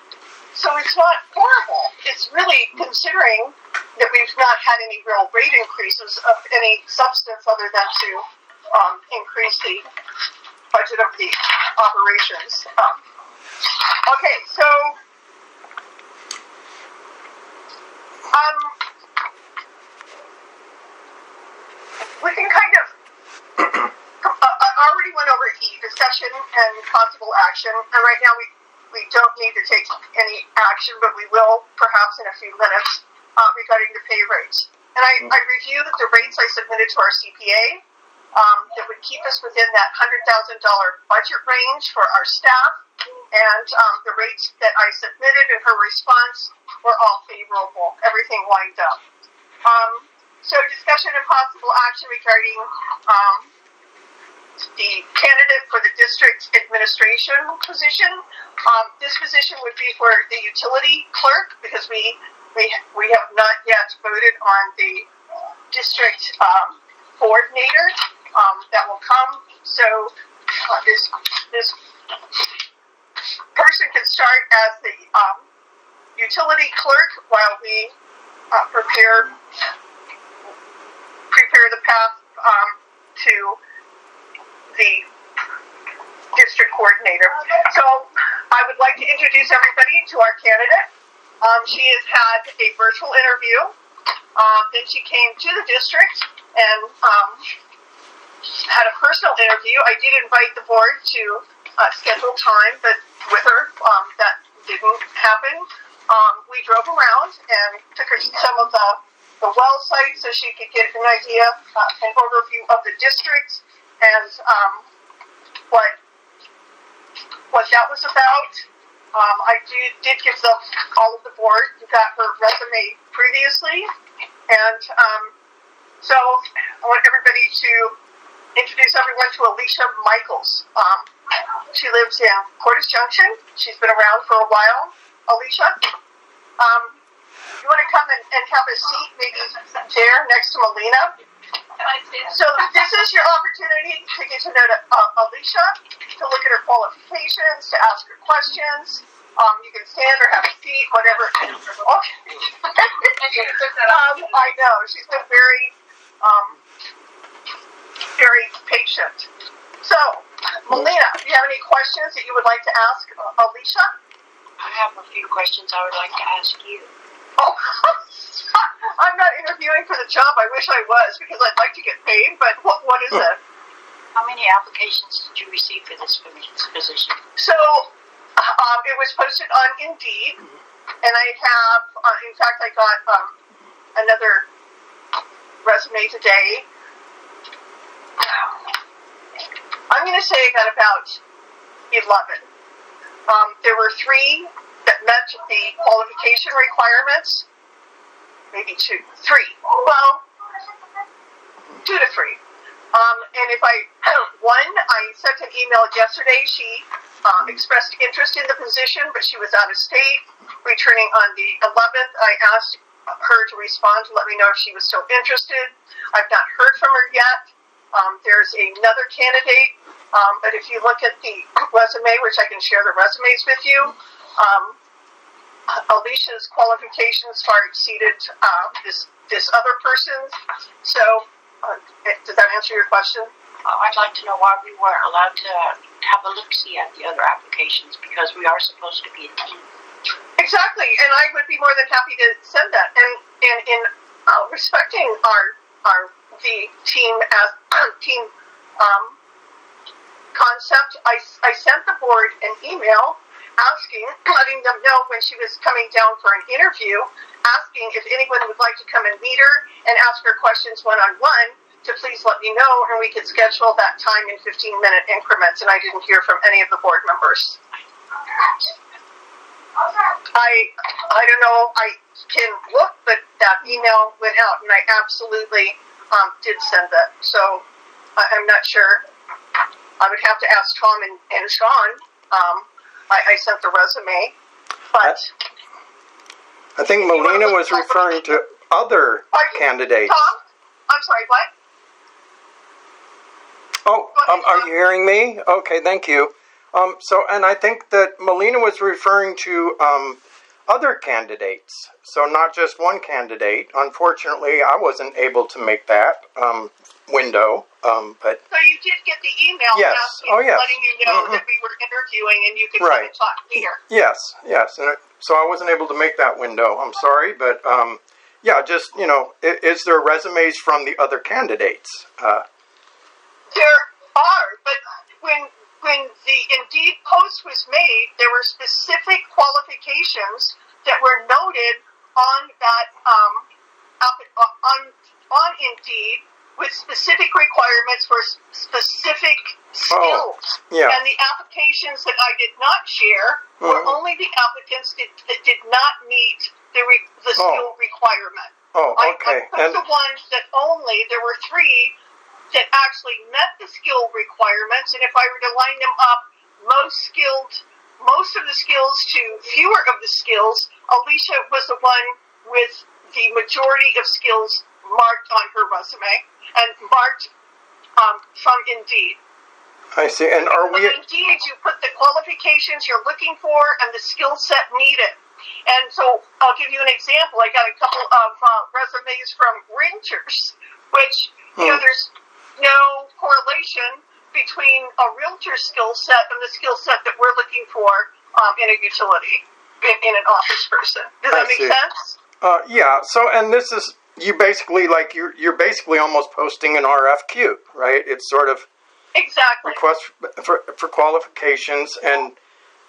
so it's not horrible. It's really considering that we've not had any real rate increases of any substance other than to increase the budget of the operations. Okay, so we can kind of I already went over E, discussion and possible action, and right now we don't need to take any action, but we will perhaps in a few minutes regarding the pay rates. And I reviewed the rates I submitted to our CPA that would keep us within that $100,000 budget range for our staff, and the rates that I submitted in her response were all favorable. Everything lined up. So discussion and possible action regarding the candidate for the district administration position. This position would be for the utility clerk because we have not yet voted on the district coordinator that will come. So this person can start as the utility clerk while we prepare the path to the district coordinator. So I would like to introduce everybody to our candidate. She has had a virtual interview. Then she came to the district and had a personal interview. I did invite the board to schedule time, but with her, that didn't happen. We drove around and took her to some of the well sites so she could get an idea, an overview of the district and what that was about. I did give all of the board, you got her resume previously, And so I want everybody to introduce everyone to Alicia Michaels. She lives in Cordes Junction. She's been around for a while. Alicia, you want to come and have a seat maybe there next to Melina? So this is your opportunity to get to know Alicia, to look at her qualifications, to ask her questions. You can stand or have a seat, whatever. Okay. I know, she's been very, very patient. So, Melina, do you have any questions that you would like to ask Alicia? I have a few questions I would like to ask you. Oh, I'm not interviewing for the job. I wish I was, because I'd like to get paid, but what is it? How many applications did you receive for this position? So, it was posted on Indeed, and I have, in fact, I got another resume today. I'm going to say I got about 11. There were 3 that met the qualification requirements. Maybe 2, 3. Well, 2 to 3. And if one, I sent an email yesterday. She expressed interest in the position, but she was out of state. Returning on the 11th, I asked her to respond to let me know if she was still interested. I've not heard from her yet. There's another candidate, but if you look at the resume, which I can share the resumes with you, Alicia's qualifications far exceeded this other person's. So, does that answer your question? I'd like to know why we weren't allowed to have a look-see at the other applications, because we are supposed to be a team. Exactly, and I would be more than happy to send that. And in respecting the team as team concept, I sent the board an email letting them know when she was coming down for an interview, asking if anyone would like to come and meet her and ask her questions one-on-one, to please let me know, and we could schedule that time in 15-minute increments, and I didn't hear from any of the board members. I don't know, I can look, but that email went out, and I absolutely did send that, so I'm not sure. I would have to ask Tom and Sean. I sent the resume, but... I think Melina was referring to other candidates. Tom? I'm sorry, what? Oh, are you hearing me? Okay, thank you. And I think that Melina was referring to other candidates, so not just one candidate. Unfortunately, I wasn't able to make that window, but... So you did get the email asking, letting you know that we were interviewing and you could come and talk here. Yes, and so I wasn't able to make that window. I'm sorry, but just, is there resumes from the other candidates? There are, but when the Indeed post was made, there were specific qualifications that were noted on that on Indeed, with specific requirements for specific skills. And the applications that I did not share were only the applicants that did not meet the skill requirement. I put the ones that there were 3 that actually met the skill requirements, and if I were to line them up, most of the skills to fewer of the skills, Alicia was the one with the majority of skills marked on her resume, and marked from Indeed. I see, and are we... Indeed, you put the qualifications you're looking for and the skill set needed. And so, I'll give you an example. I got a couple of resumes from renters, which, there's no correlation between a realtor skill set and the skill set that we're looking for in a utility, in an office person. Does that make sense? So, and this is, you basically, you're basically almost posting an RFQ, right? It's sort of request for qualifications, and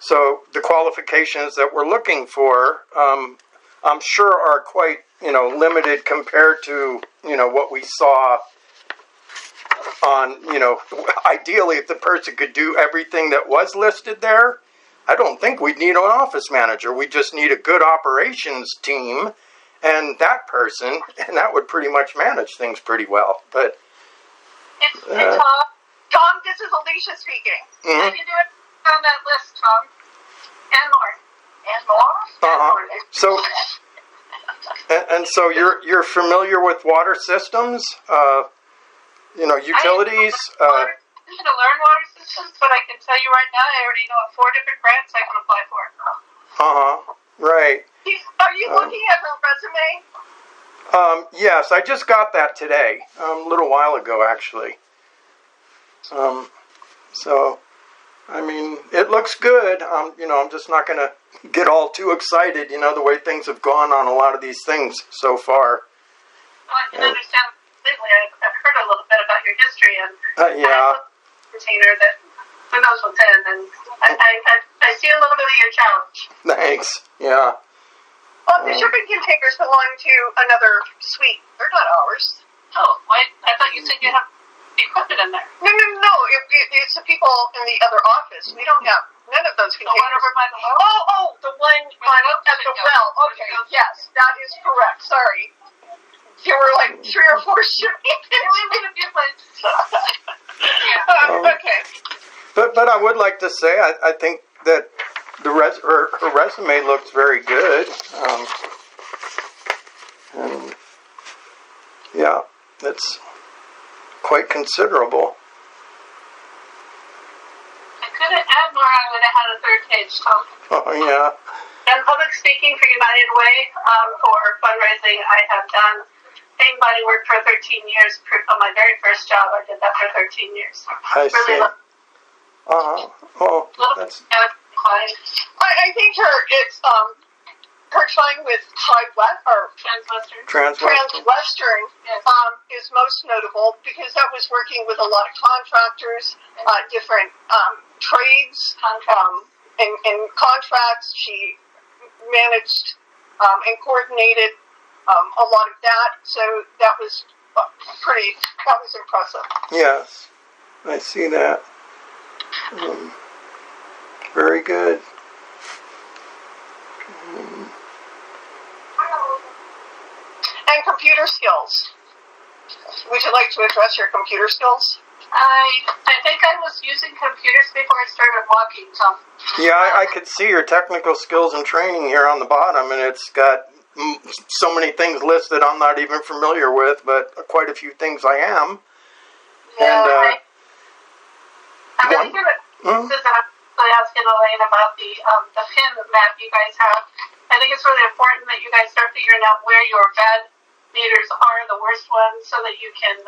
so the qualifications that we're looking for, I'm sure are quite, limited compared to, what we saw on, ideally if the person could do everything that was listed there, I don't think we'd need an office manager. We just need a good operations team and that person, and that would pretty much manage things pretty well. But It's Tom. Tom, this is Alicia speaking. You can do it on that list, Tom. And more. And more? So, and so you're familiar with water systems, utilities. I'm going to learn water systems, but I can tell you right now, I already know of 4 different grants I can apply for. Right. Are you looking at her resume? Yes, I just got that today, a little while ago, actually. So, I mean, it looks good. I'm just not going to get all too excited, the way things have gone on a lot of these things so far. Well, I can understand completely. I've heard a little bit about your history, and Yeah. container that who knows what's in, and I see a little bit of your challenge. Thanks. Yeah. Well, the shipping containers belong to another suite. They're not ours. Oh, wait, I thought you said you have the equipment in there. No. It's the people in the other office. We don't have none of those The containers. one over by the well? The one at the well. Okay, yes, that is correct. Sorry. There were like 3 or 4 shipping containers. Okay. But I would like to say I think that her resume looks very good. And yeah, it's quite considerable. I couldn't add more. I would have had a 3rd page, Tom. Oh yeah. And public speaking for United Way for fundraising, I have done paid body work for 13 years. On my very first job, I did that for 13 years. I see. Oh, that's. I think it's her time with Transwestern is most notable because that was working with a lot of contractors, different trades, and contracts. She managed and coordinated a lot of that, so that was impressive. Yes, I see that. Very good. And computer skills. Would you like to address your computer skills? I think I was using computers before I started walking, Tom. Yeah, I could see your technical skills and training here on the bottom, and it's got so many things listed I'm not even familiar with, but quite a few things I am. Yeah, I'm really good at this, and I'm really asking Elaine about the PIN map you guys have. I think it's really important that you guys start figuring out where your bad meters are, the worst ones, so that you can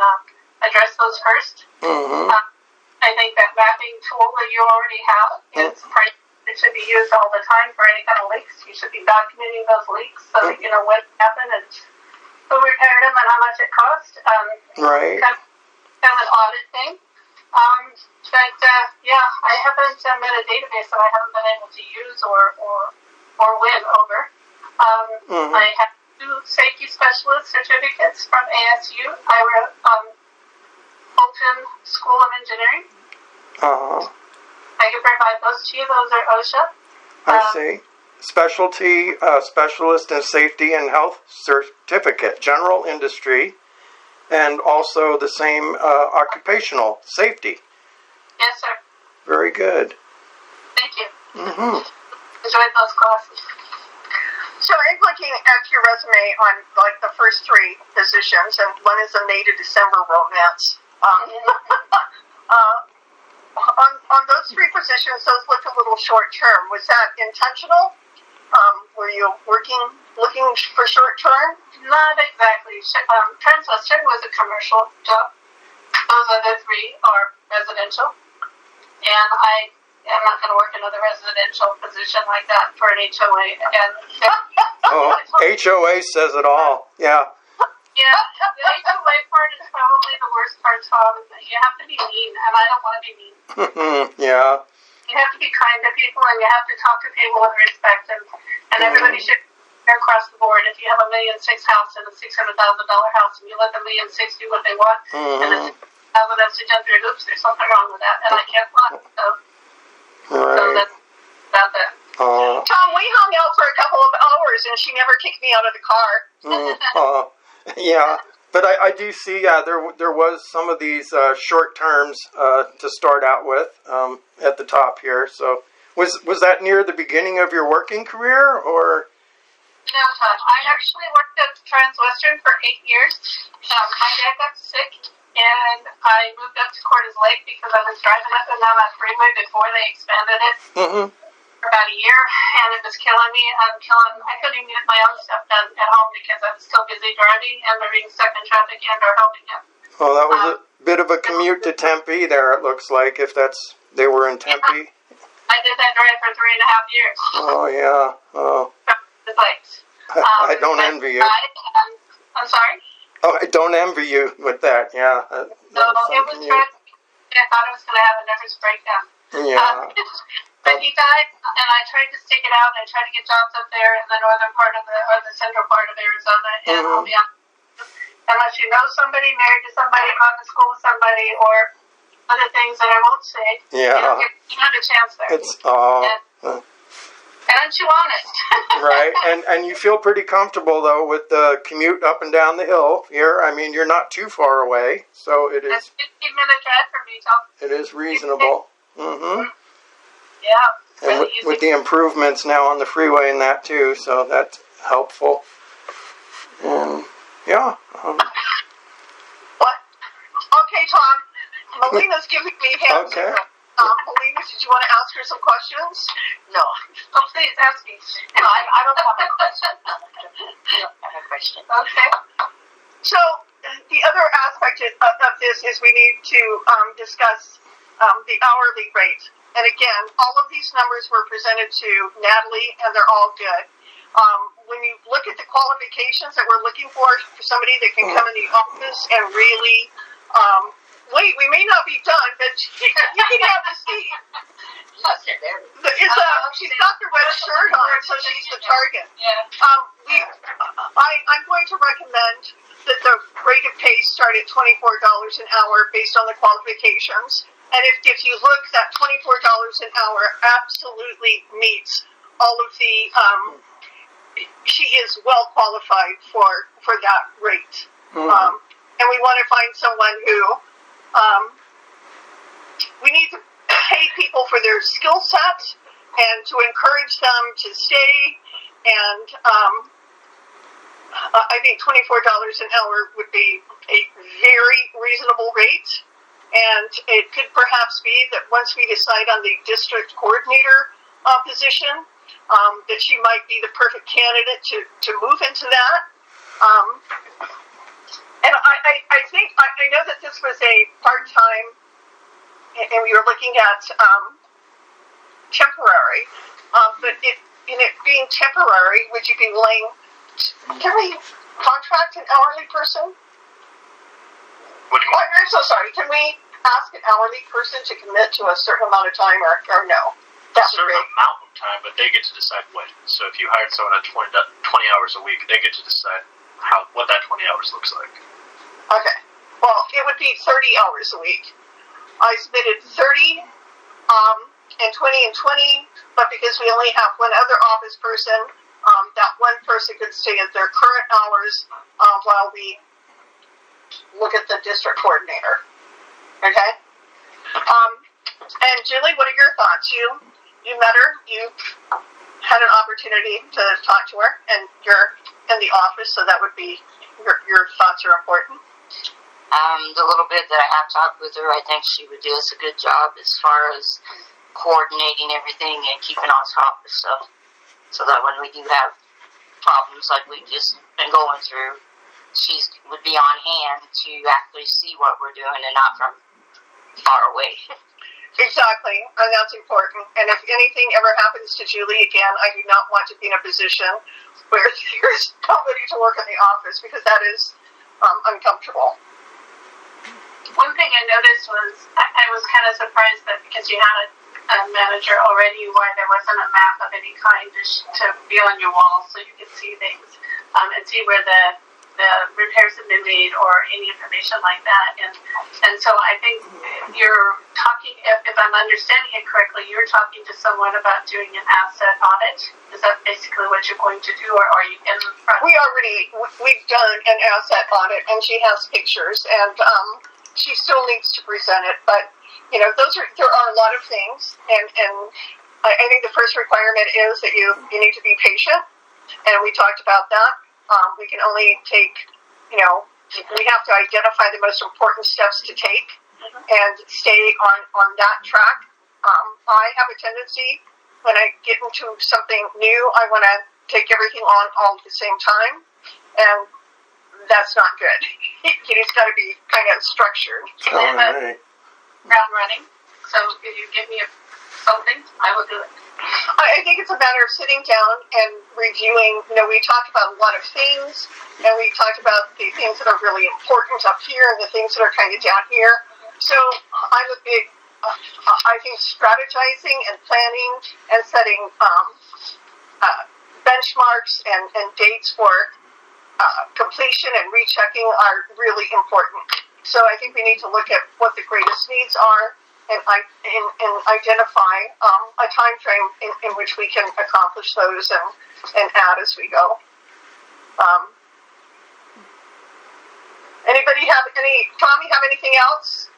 address those first. I think that mapping tool that you already have is it should be used all the time for any kind of leaks. You should be documenting those leaks so that you know what happened and who repaired them and how much it cost. Right. Kind of an audit thing. I haven't made a database that I haven't been able to use or win over. I have 2 safety specialist certificates from ASU. I wrote Fulton School of Engineering. I can provide those to you. Those are OSHA. I see. Specialist in Safety and Health Certificate, General Industry, and also the same occupational safety. Yes, sir. Very good. Thank you. Enjoyed those classes. So I'm looking at your resume on like the first 3 positions, and one is a May to December romance. On those 3 positions, those look a little short term. Was that intentional? Were you looking for short term? Not exactly. Transwestern was a commercial job. Those other 3 are residential. And I am not going to work another residential position like that for an HOA. And HOA says it all. Yeah. Yeah, the HOA part is probably the worst part, Tom. You have to be mean, and I don't want to be mean. Yeah. You have to be kind to people, and you have to talk to people with respect, and everybody should be across the board. If you have a $1.6 million house and a $600,000 house, and you let the $1.6 million do what they want, and it's $1,000 has to jump through hoops, there's something wrong with that, and I can't lie. So that's about that. Tom, we hung out for a couple of hours, and she never kicked me out of the car. Yeah, but I do see, there was some of these short terms to start out with at the top here. So was that near the beginning of your working career, or? No, Tom. I actually worked at Transwestern for 8 years. My dad got sick, and I moved up to Cordes Lake because I was driving up and down that freeway before they expanded it. Mm-hmm. For about a year, and it was killing me. I couldn't even get my own stuff done at home because I was still busy driving and being stuck in traffic and or helping him. Well, that was a bit of a commute to Tempe there, it looks like, if they were in Tempe. I did that drive for 3.5 years. Oh, yeah. Oh. The bikes. I don't envy you. I'm sorry? Oh, I don't envy you with that, yeah. So it was tragic. I thought I was going to have a nervous breakdown. Yeah. But he died, and I tried to stick it out, and I tried to get jobs up there in the northern part of or the central part of Arizona, and I'll be honest, unless you know somebody, married to somebody, gone to school with somebody, or other things that I won't say, you don't have a chance there. And I'm too honest. Right, and you feel pretty comfortable, though, with the commute up and down the hill here. I mean, you're not too far away, so it is... It's a 15-minute drive for me, Tom. It is reasonable. Mm-hmm. Yeah. And with the improvements now on the freeway and that, too, so that's helpful. Yeah. What? Okay, Tom. Melina's giving me hands. Okay. Melina, did you want to ask her some questions? No. Oh, please, ask me. No, I don't have a question. I don't have a question. Okay. So, the other aspect of this is we need to discuss the hourly rate. And again, all of these numbers were presented to Natalie, and they're all good. When you look at the qualifications that we're looking for somebody that can come in the office and really, wait, we may not be done, but you can have a seat. She's got the red shirt on, so she's the target. I'm going to recommend that the rate of pay start at $24 an hour based on the qualifications. And if you look, that $24 an hour absolutely meets all of the, she is well qualified for that rate. Mm-hmm. And we want to find someone who, we need to pay people for their skill set and to encourage them to stay. And I think $24 an hour would be a very reasonable rate. And it could perhaps be that once we decide on the district coordinator position, that she might be the perfect candidate to move into that. And I think, I know that this was a part-time, and we were looking at temporary, but in it being temporary, would you be willing, can we contract an hourly person? I'm so sorry. Can we ask an hourly person to commit to a certain amount of time or no? A certain amount of time, but they get to decide when. So if you hired someone at 20 hours a week, they get to decide what that 20 hours looks like. Okay. Well, it would be 30 hours a week. I submitted 30 and 20 and 20, but because we only have one other office person, that one person could stay at their current hours while we look at the district coordinator. Okay? And Julie, what are your thoughts? You met her, you had an opportunity to talk to her, and you're in the office, so that would be, your thoughts are important. The little bit that I have talked with her, I think she would do us a good job as far as coordinating everything and keeping on top of stuff, so that when we do have problems like we've just been going through, she would be on hand to actually see what we're doing and not from far away. Exactly, and that's important. And if anything ever happens to Julie again, I do not want to be in a position where there's nobody to work in the office, because that is uncomfortable. One thing I noticed was I was kind of surprised that because you had a manager already, why there wasn't a map of any kind to be on your wall so you could see things and see where the repairs have been made or any information like that. And so I think your talking, if I'm understanding it correctly, you're talking to someone about doing an asset audit. Is that basically what you're going to do, or are you in front? We've done an asset audit, and she has pictures, and she still needs to present it. But there are a lot of things, and I think the first requirement is that you need to be patient, and we talked about that. We can only take, we have to identify the most important steps to take and stay on that track. I have a tendency, when I get into something new, I want to take everything on all at the same time, and that's not good. It's got to be kind of structured. Ground running. So if you give me something, I will do it. I think it's a matter of sitting down and reviewing. We talked about a lot of things, and we talked about the things that are really important up here and the things that are kind of down here. So I'm a big, I think strategizing and planning and setting benchmarks and dates for completion and rechecking are really important. So I think we need to look at what the greatest needs are and identify a time frame in which we can accomplish those and add as we go. Anybody have Tommy, have anything else?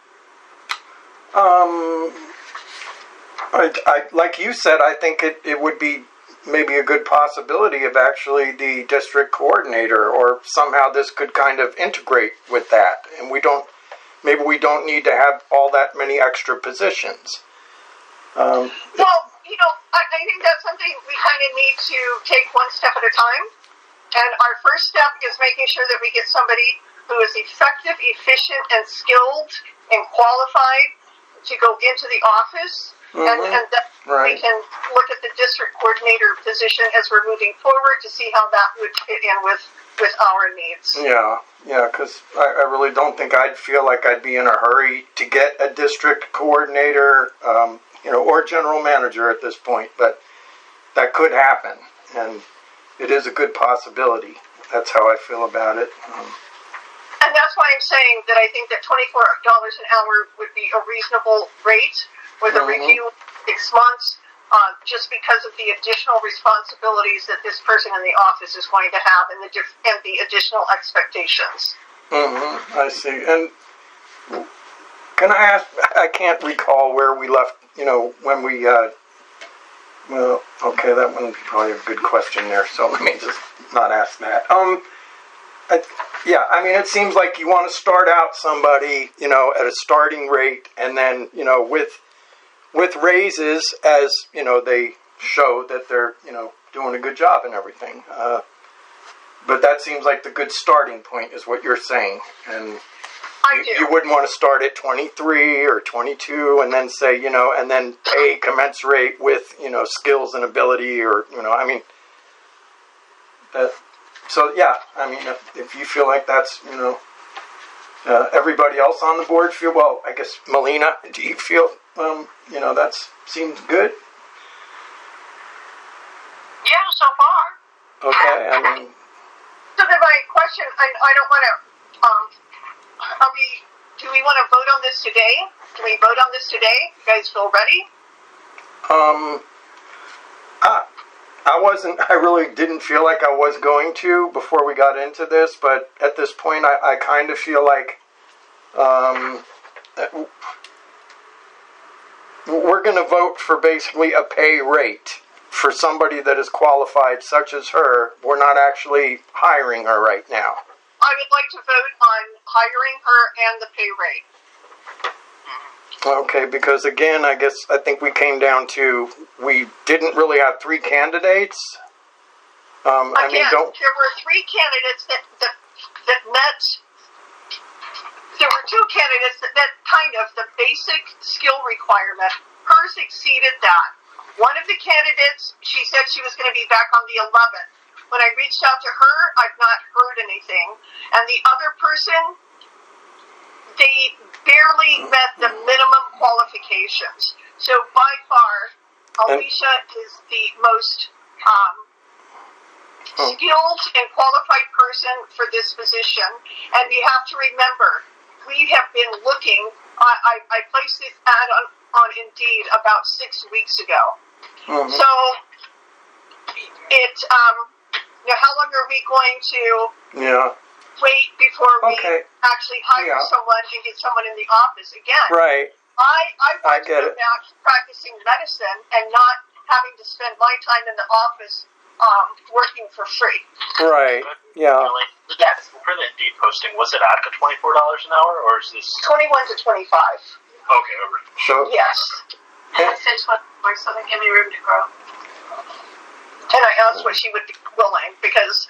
I like you said, I think it would be maybe a good possibility of actually the district coordinator, or somehow this could kind of integrate with that, and maybe we don't need to have all that many extra positions. Well, I think that's something we kind of need to take one step at a time. And our first step is making sure that we get somebody who is effective, efficient, and skilled and qualified to go into the office. And that we can look at the district coordinator position as we're moving forward to see how that would fit in with our needs. Yeah, because I really don't think I'd feel like I'd be in a hurry to get a district coordinator, or general manager at this point, but that could happen, and it is a good possibility. That's how I feel about it. And that's why I'm saying that I think that $24 an hour would be a reasonable rate with a review 6 months, just because of the additional responsibilities that this person in the office is going to have and the additional expectations. I see. And can I ask, I can't recall where we left, when we, well, okay, that one probably a good question there, so let me just not ask that. It seems like you want to start out somebody, at a starting rate, and then, with raises as, they show that they're, doing a good job and everything. But that seems like the good starting point is what you're saying. And you wouldn't want to start at 23 or 22 and then say, and then pay commensurate with, skills and ability, or, if you feel like that's, everybody else on the board feel, well, I guess, Melina, do you feel, that seems good? Yeah, so far. Okay, So then my question, I don't want to, do we want to vote on this today? Can we vote on this today? You guys feel ready? I really didn't feel like I was going to before we got into this, but at this point I kind of feel like we're going to vote for basically a pay rate for somebody that is qualified, such as her. We're not actually hiring her right now. I would like to vote on hiring her and the pay rate. Okay, because again, I think we came down to, we didn't really have 3 candidates. There were 3 candidates that met. There were 2 candidates that kind of the basic skill requirement. Hers exceeded that. One of the candidates, she said she was going to be back on the 11th. When I reached out to her, I've not heard anything. And the other person, they barely met the minimum qualifications. So by far, Alicia is the most skilled and qualified person for this position. And we have to remember we have been looking. I placed this ad on Indeed about 6 weeks ago. Mhm. So it, how long are we going to Yeah. wait before we Okay. actually hire Yeah. someone and get someone in the office again? Right. I want to get go it. back to practicing medicine and not having to spend my time in the office working for free. Right. Yeah. Really? Yes. For the Indeed posting, was it at the $24 an hour, or is this 21 to 25. okay? Over. So Yes. And I said 24, so they give me room to grow. And I asked what she would be willing because,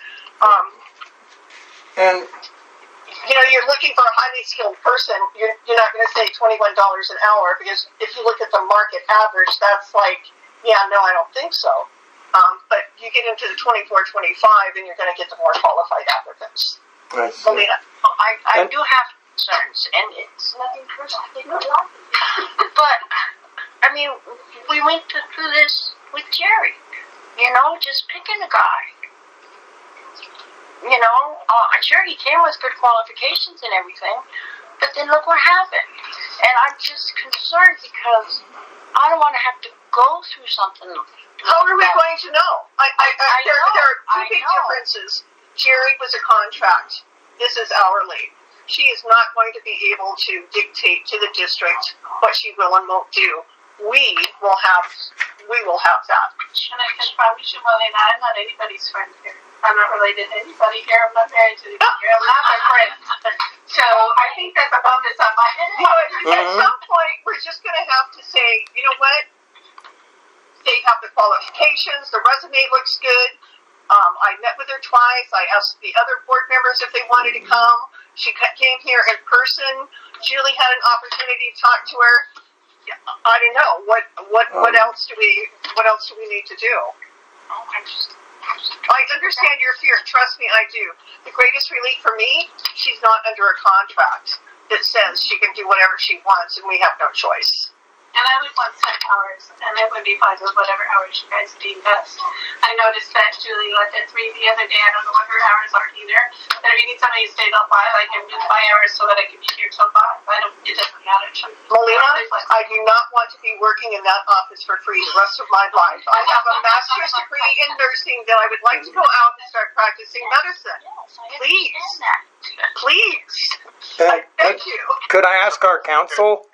and you're looking for a highly skilled person. You're not going to say $21 an hour because if you look at the market average, that's like, no, I don't think so. But you get into the 24, 25, and you're going to get the more qualified applicants. I see. Melina. I do have concerns, and it's nothing personal. But, I mean, we went through this with Jerry. Just picking a guy. Sure, he came with good qualifications and everything, but then look what happened. And I'm just concerned because I don't want to have to go through something. How are we going to know? There are two big know. differences. Jerry was a contract. This is hourly. She is not going to be able to dictate to the district what she will and won't do. We will have that. And I can promise you, Molly, I'm not anybody's friend here. I'm not related to anybody here. I'm not married to anybody here. I'm not my friend. So I think that's a bonus on my end. But at some point, we're just going to have to say, you know what? They have the qualifications. The resume looks good. I met with her twice. I asked the other board members if they wanted to come. She came here in person. Julie had an opportunity to talk to her. I don't know what else do we need to do? I understand your fear. Trust me, I do. The greatest relief for me, she's not under a contract that says she can do whatever she wants, and we have no choice. And I would want set hours, and it would be fine with whatever hours you guys deem best. I noticed that Julie left at 3 the other day. I don't know what her hours are either. But if you need somebody to stay till 5, I can do my hours so that I can be here till 5. It doesn't matter. Melina, I do not want to be working in that office for free the rest of my life. I have a master's degree in nursing that I would like to go out and start practicing medicine. Please. Please. Thank you. Could I ask our council?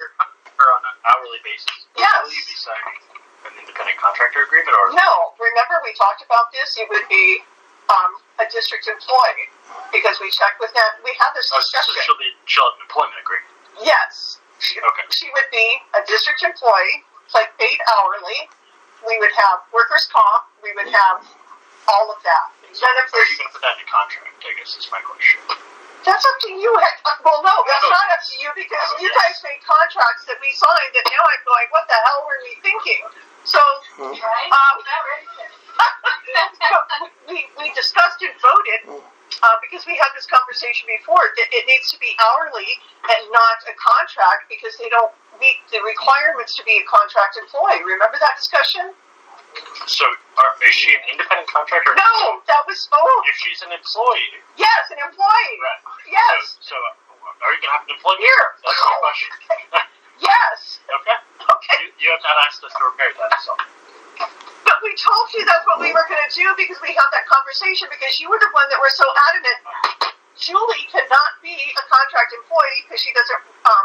On an hourly basis. Yes. Will you be signing an independent contractor agreement, or No, remember we talked about this? It would be a district employee because we checked with them. We had this so discussion. she'll have an employment agreement? Yes. Okay. She would be a district employee, like paid hourly. We would have workers' comp. We would have all of that. So None of are you this. going to put that in a contract? I guess is my question. That's up to you. Well, no, that's not up to you because you guys made contracts that we signed that now I'm going, what the hell were we thinking? So, Right? we discussed and voted because we had this conversation before that it needs to be hourly and not a contract because they don't meet the requirements to be a contract employee. Remember that discussion? So is she an independent contractor? No, that was both. If she's an employee. Yes, an employee. Right. Yes. So are you going to have an employment? Here. That's my question. Yes. Okay. Okay. You have not asked us to repair that, so. But we told you that's what we were going to do because we had that conversation because you were the one that were so adamant. Julie cannot be a contract employee because she doesn't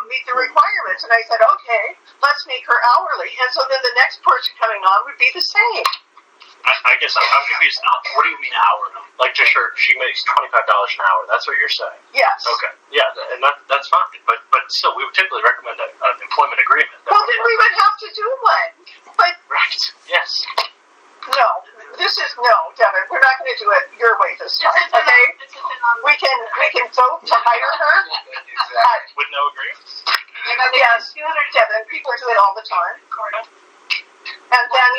meet the requirements. And I said, okay, let's make her hourly. And so then the next person coming on would be the same. I guess I'm confused now. What do you mean hourly? Like just she makes $25 an hour. That's what you're saying? Yes. Okay. Yeah, and that's fine. But still, we would typically recommend an employment agreement. Well, then we would have to do one. But right. Yes. no, Devin, we're not going to do it your way this time. Okay? We can vote to hire her. With no agreement? Yes, Devin, people do it all the time. And then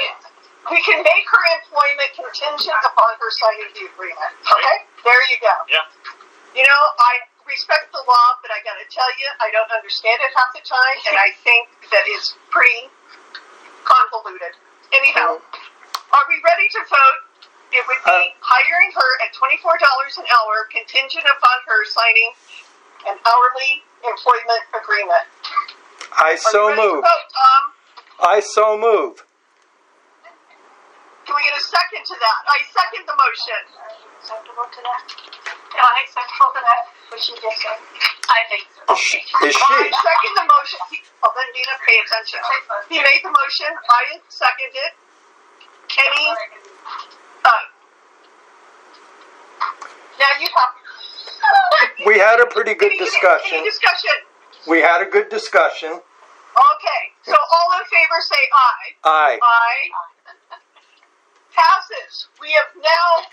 we can make her employment contingent upon her signing the agreement. Okay? There you go. Yeah. I respect the law, but I got to tell you, I don't understand it half the time, and I think that it's pretty convoluted. Anyhow, are we ready to vote? It would be hiring her at $24 an hour, contingent upon her signing an hourly employment agreement. I so Are you ready to move. vote, Tom? I so move. Can we get a second to that? I second the motion. Acceptable to that? Am I acceptable to that? What she just said? I think so. Is I she? second the motion. Oh, then Dina, pay attention. He made the motion. I second it. Any? Now you have. We had a pretty good Any discussion. discussion? We had a good discussion. Okay. So all in favor say aye. Aye. Aye. Passes. We have now.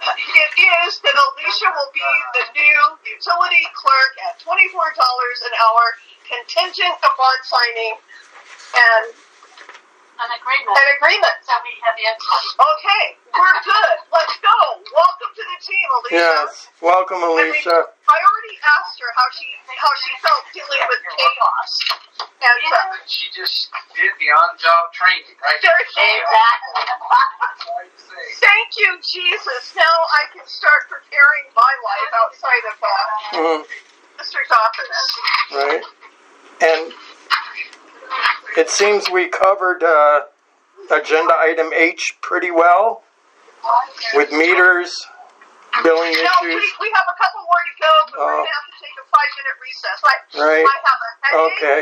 It is that Alicia will be the new utility clerk at $24 an hour, contingent upon signing An agreement. an agreement. So we have the Okay, we're good. Let's go. Welcome to the team, Alicia. Yes. Welcome, Alicia. I already asked her how she felt dealing with chaos, and She just did the on-job training, right? Thank you, Jesus. Now I can start preparing my life outside of district office. Right. And it seems we covered agenda item H pretty well with meters, billing No, issues. we have a couple more to go, but we're going to have to take a 5-minute recess. Right. I have a headache. Okay.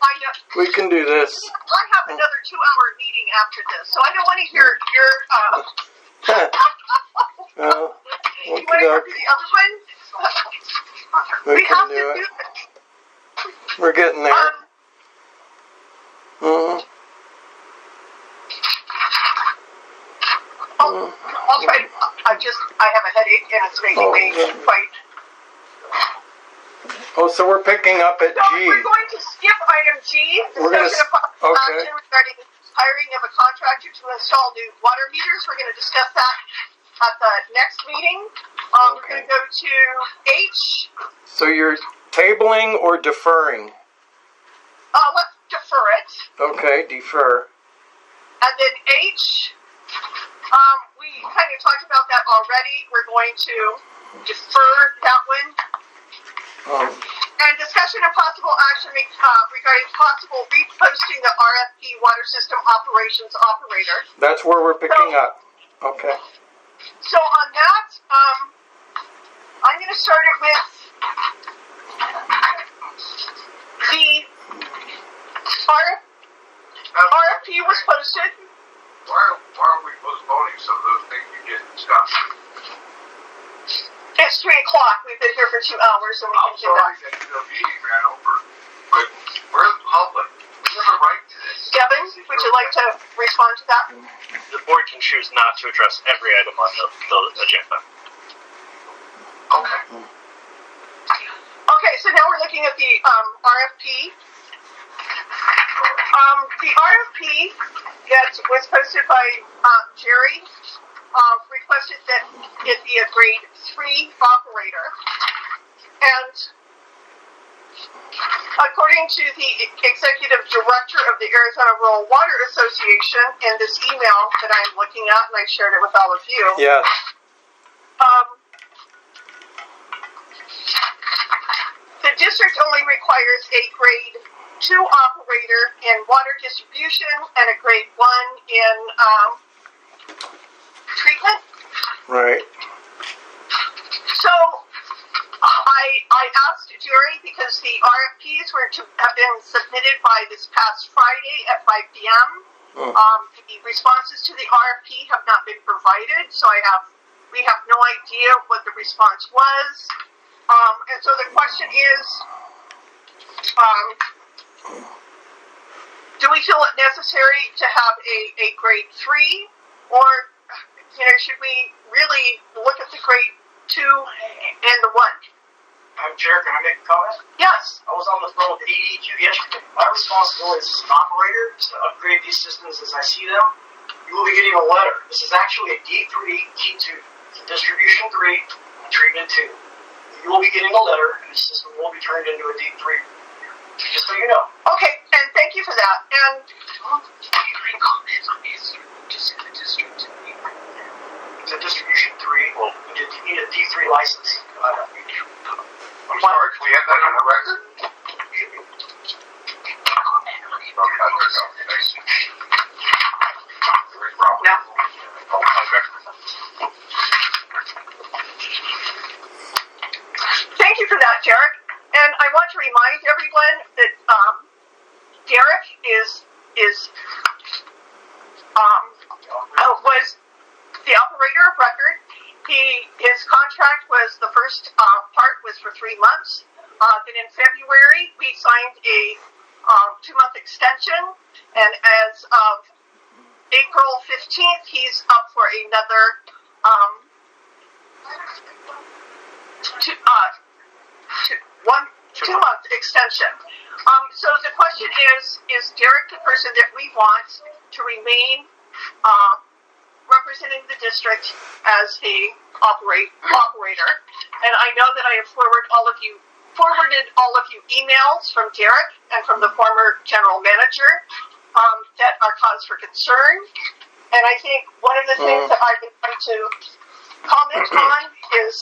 I know. We can do this. I have another 2-hour meeting after this, so I don't want to hear your. You want to hear the other one? We have can to do do it. this. We're getting there. I'll try to. I have a headache and it's making me quite. Oh, so we're picking up at So G. we're going to skip item G, We're gonna discussion of possible okay. action regarding hiring of a contractor to install new water meters. We're going to discuss that at the next meeting. We're going to go to H. So you're tabling or deferring? Let's defer it. Okay, defer. And then H, we kind of talked about that already. We're going to defer that one. And discussion of possible action regarding possible reposting the RFP water system operations operator. That's where we're picking up. Okay. So on that, I'm going to start it with the RFP was posted. Why are we postponing some of those things you just discussed? It's 3 o'clock. We've been here for 2 hours, and we I'm can do that. sorry that the meeting ran over, but we're the public. We have a right to this. Devin, would you like to respond to that? The board can choose not to address every item on the agenda. Okay. Okay, so now we're looking at the RFP. The RFP that was posted by Jerry requested that it be a grade 3 operator. And according to the executive director of the Arizona Rural Water Association in this email that I'm looking at, and I shared it with all of you. Yes. The district only requires a grade 2 operator in water distribution and a grade 1 in treatment. Right. So I asked Jerry because the RFPs were to have been submitted by this past Friday at 5 p.m. The responses to the RFP have not been provided, so we have no idea what the response was. And so the question is, do we feel it necessary to have a grade 3, or should we really look at the grade 2 and the 1? Madam Chair, can I make a comment? Yes. I was on the phone with AEQ yesterday. My responsibility as an operator is to upgrade these systems as I see them. You will be getting a letter. This is actually a D3, D2. It's a distribution 3, treatment 2. You will be getting a letter, and the system will be turned into a D3. Just so you know. Okay, and thank you for that. And it's a distribution 3. Well, you need a D3 license. Sorry, can we have that on the record? No. Thank you for that, Derek. And I want to remind everyone that Derek was the operator of record. His contract was the first part was for 3 months. Then in February we signed a 2-month extension, and as of April 15th, he's up for another 2-month extension. So the question is Derek the person that we want to remain representing the district as the operator? And I know that I have forwarded all of you emails from Derek and from the former general manager that are cause for concern. And I think one of the things that I would like to comment on is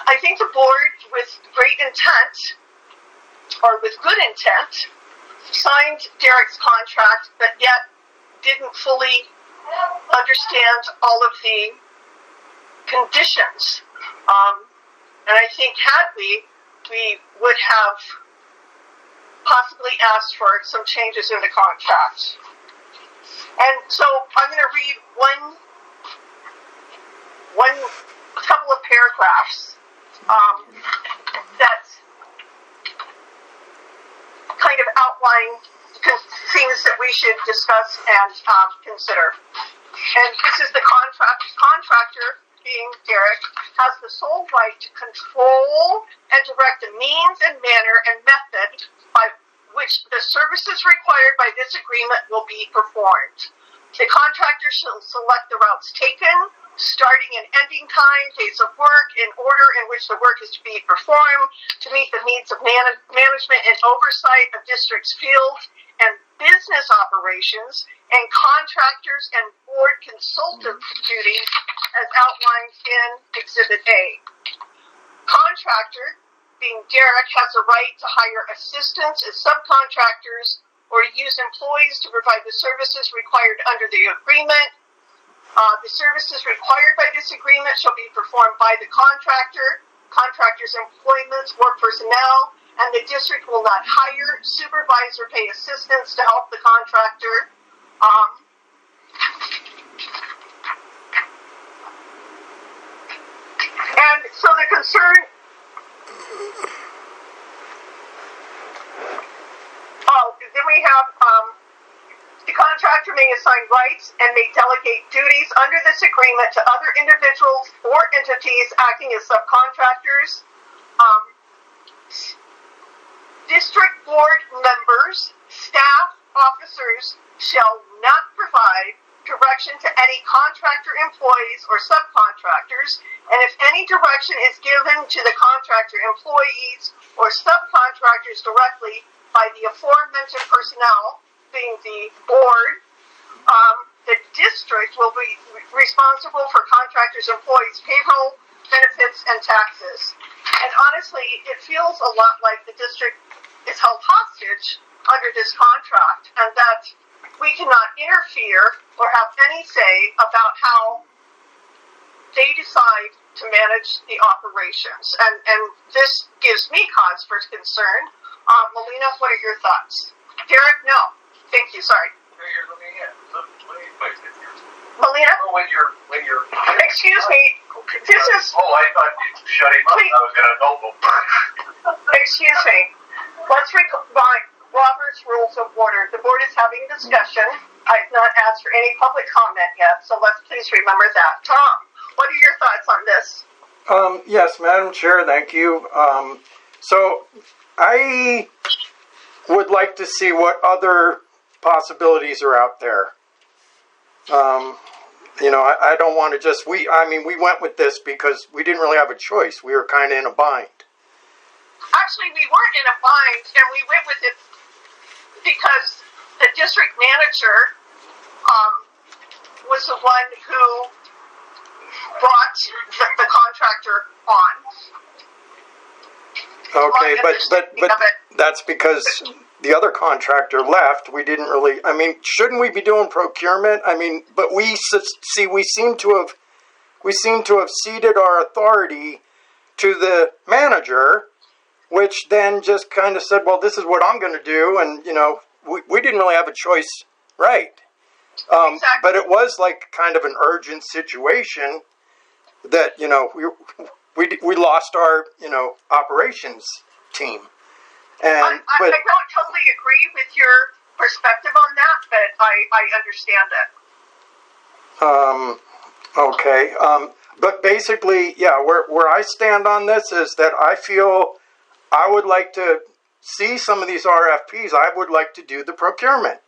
I think the board, with great intent, or with good intent, signed Derek's contract, but yet didn't fully understand all of the conditions. And I think had we would have possibly asked for some changes in the contract. And so I'm going to read a couple of paragraphs that kind of outline things that we should discuss and consider. And this is the contractor, being Derek, has the sole right to control and direct the means and manner and method by which the services required by this agreement will be performed. The contractor shall select the routes taken, starting and ending time, days of work, in order in which the work is to be performed to meet the needs of management and oversight of district's field and business operations, and contractors and board consultant duties as outlined in Exhibit A. Contractor, being Derek, has a right to hire assistants as subcontractors or to use employees to provide the services required under the agreement. The services required by this agreement shall be performed by the contractor, contractor's employments or personnel, and the district will not hire, supervise, or pay assistants to help the contractor. And so the concern, then we have the contractor may assign rights and may delegate duties under this agreement to other individuals or entities acting as subcontractors. District board members, staff, officers shall not provide direction to any contractor employees or subcontractors, and if any direction is given to the contractor employees or subcontractors directly by the aforementioned personnel, being the board, the district will be responsible for contractors' employees' payroll, benefits, and taxes. And honestly, it feels a lot like the district is held hostage under this contract, and that we cannot interfere or have any say about how they decide to manage the operations. And this gives me cause for concern. Melina, what are your thoughts? Derek, no. Thank you, sorry. Melina? When you're Excuse me. This is... Oh, I thought you shut him up. I was going to know. Excuse me. Let's combine Robert's Rules of Order. The board is having a discussion. I've not asked for any public comment yet, so let's please remember that. Tom, what are your thoughts on this? Yes, Madam Chair, thank you. So I would like to see what other possibilities are out there. I don't want to just, we went with this because we didn't really have a choice. We were kind of in a bind. Actually, we weren't in a bind, and we went with it because the district manager was the one who brought the contractor on. Okay, my but understanding of it. that's because the other contractor left. We didn't really. I mean, shouldn't we be doing procurement? I mean, but we seem to have ceded our authority to the manager, which then just kind of said, "Well, this is what I'm going to do," and we didn't really have a choice, right? Exactly. But it was like kind of an urgent situation that we lost our operations team, and I don't totally agree with your perspective on that, but I understand it. Okay. But basically, yeah, where I stand on this is that I feel I would like to see some of these RFPs. I would like to do the procurement.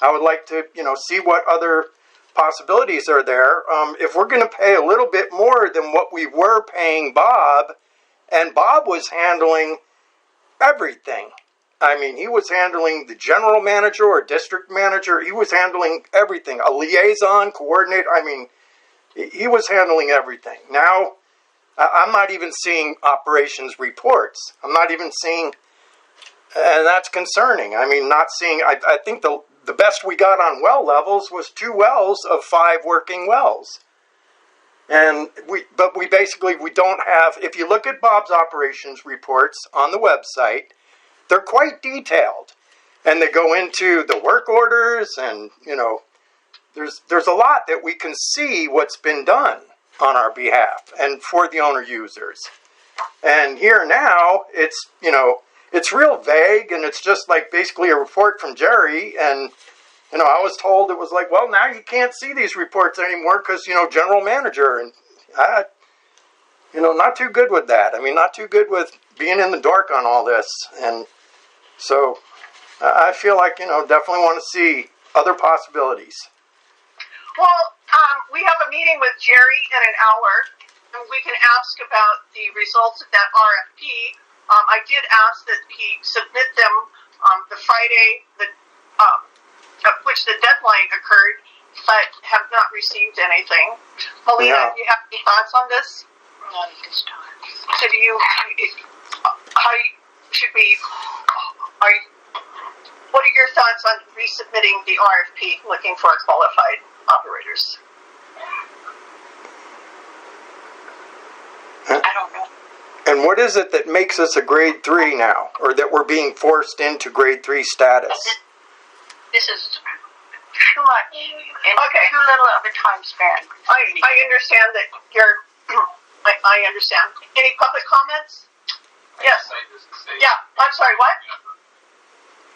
I would like to, see what other possibilities are there. If we're going to pay a little bit more than what we were paying Bob, and Bob was handling everything. I mean, he was handling the general manager or district manager. He was handling everything. A liaison, coordinator. I mean, he was handling everything. Now, I'm not even seeing operations reports. I'm not even seeing, and that's concerning. I mean, not seeing, I think the best we got on well levels was 2 wells of 5 working wells. And we don't have, if you look at Bob's operations reports on the website, they're quite detailed. And they go into the work orders and, there's a lot that we can see what's been done on our behalf and for the owner users. And here now, it's real vague, and it's just like basically a report from Jerry. And, I was told it was like, well, now you can't see these reports anymore because, general manager. And I, not too good with that. I mean, not too good with being in the dark on all this. And so I feel like, definitely want to see other possibilities. Well, we have a meeting with Jerry in an hour, and we can ask about the results of that RFP. I did ask that he submit them the Friday at which the deadline occurred, but have not received anything. Melina, do you have any thoughts on this? Not at this time. So what are your thoughts on resubmitting the RFP looking for qualified operators? I don't know. And what is it that makes us a grade 3 now, or that we're being forced into grade 3 status? This is too much and Okay. too little of a time span. I understand that you're. I understand. Any public comments? Yes. Yeah. I'm sorry. What?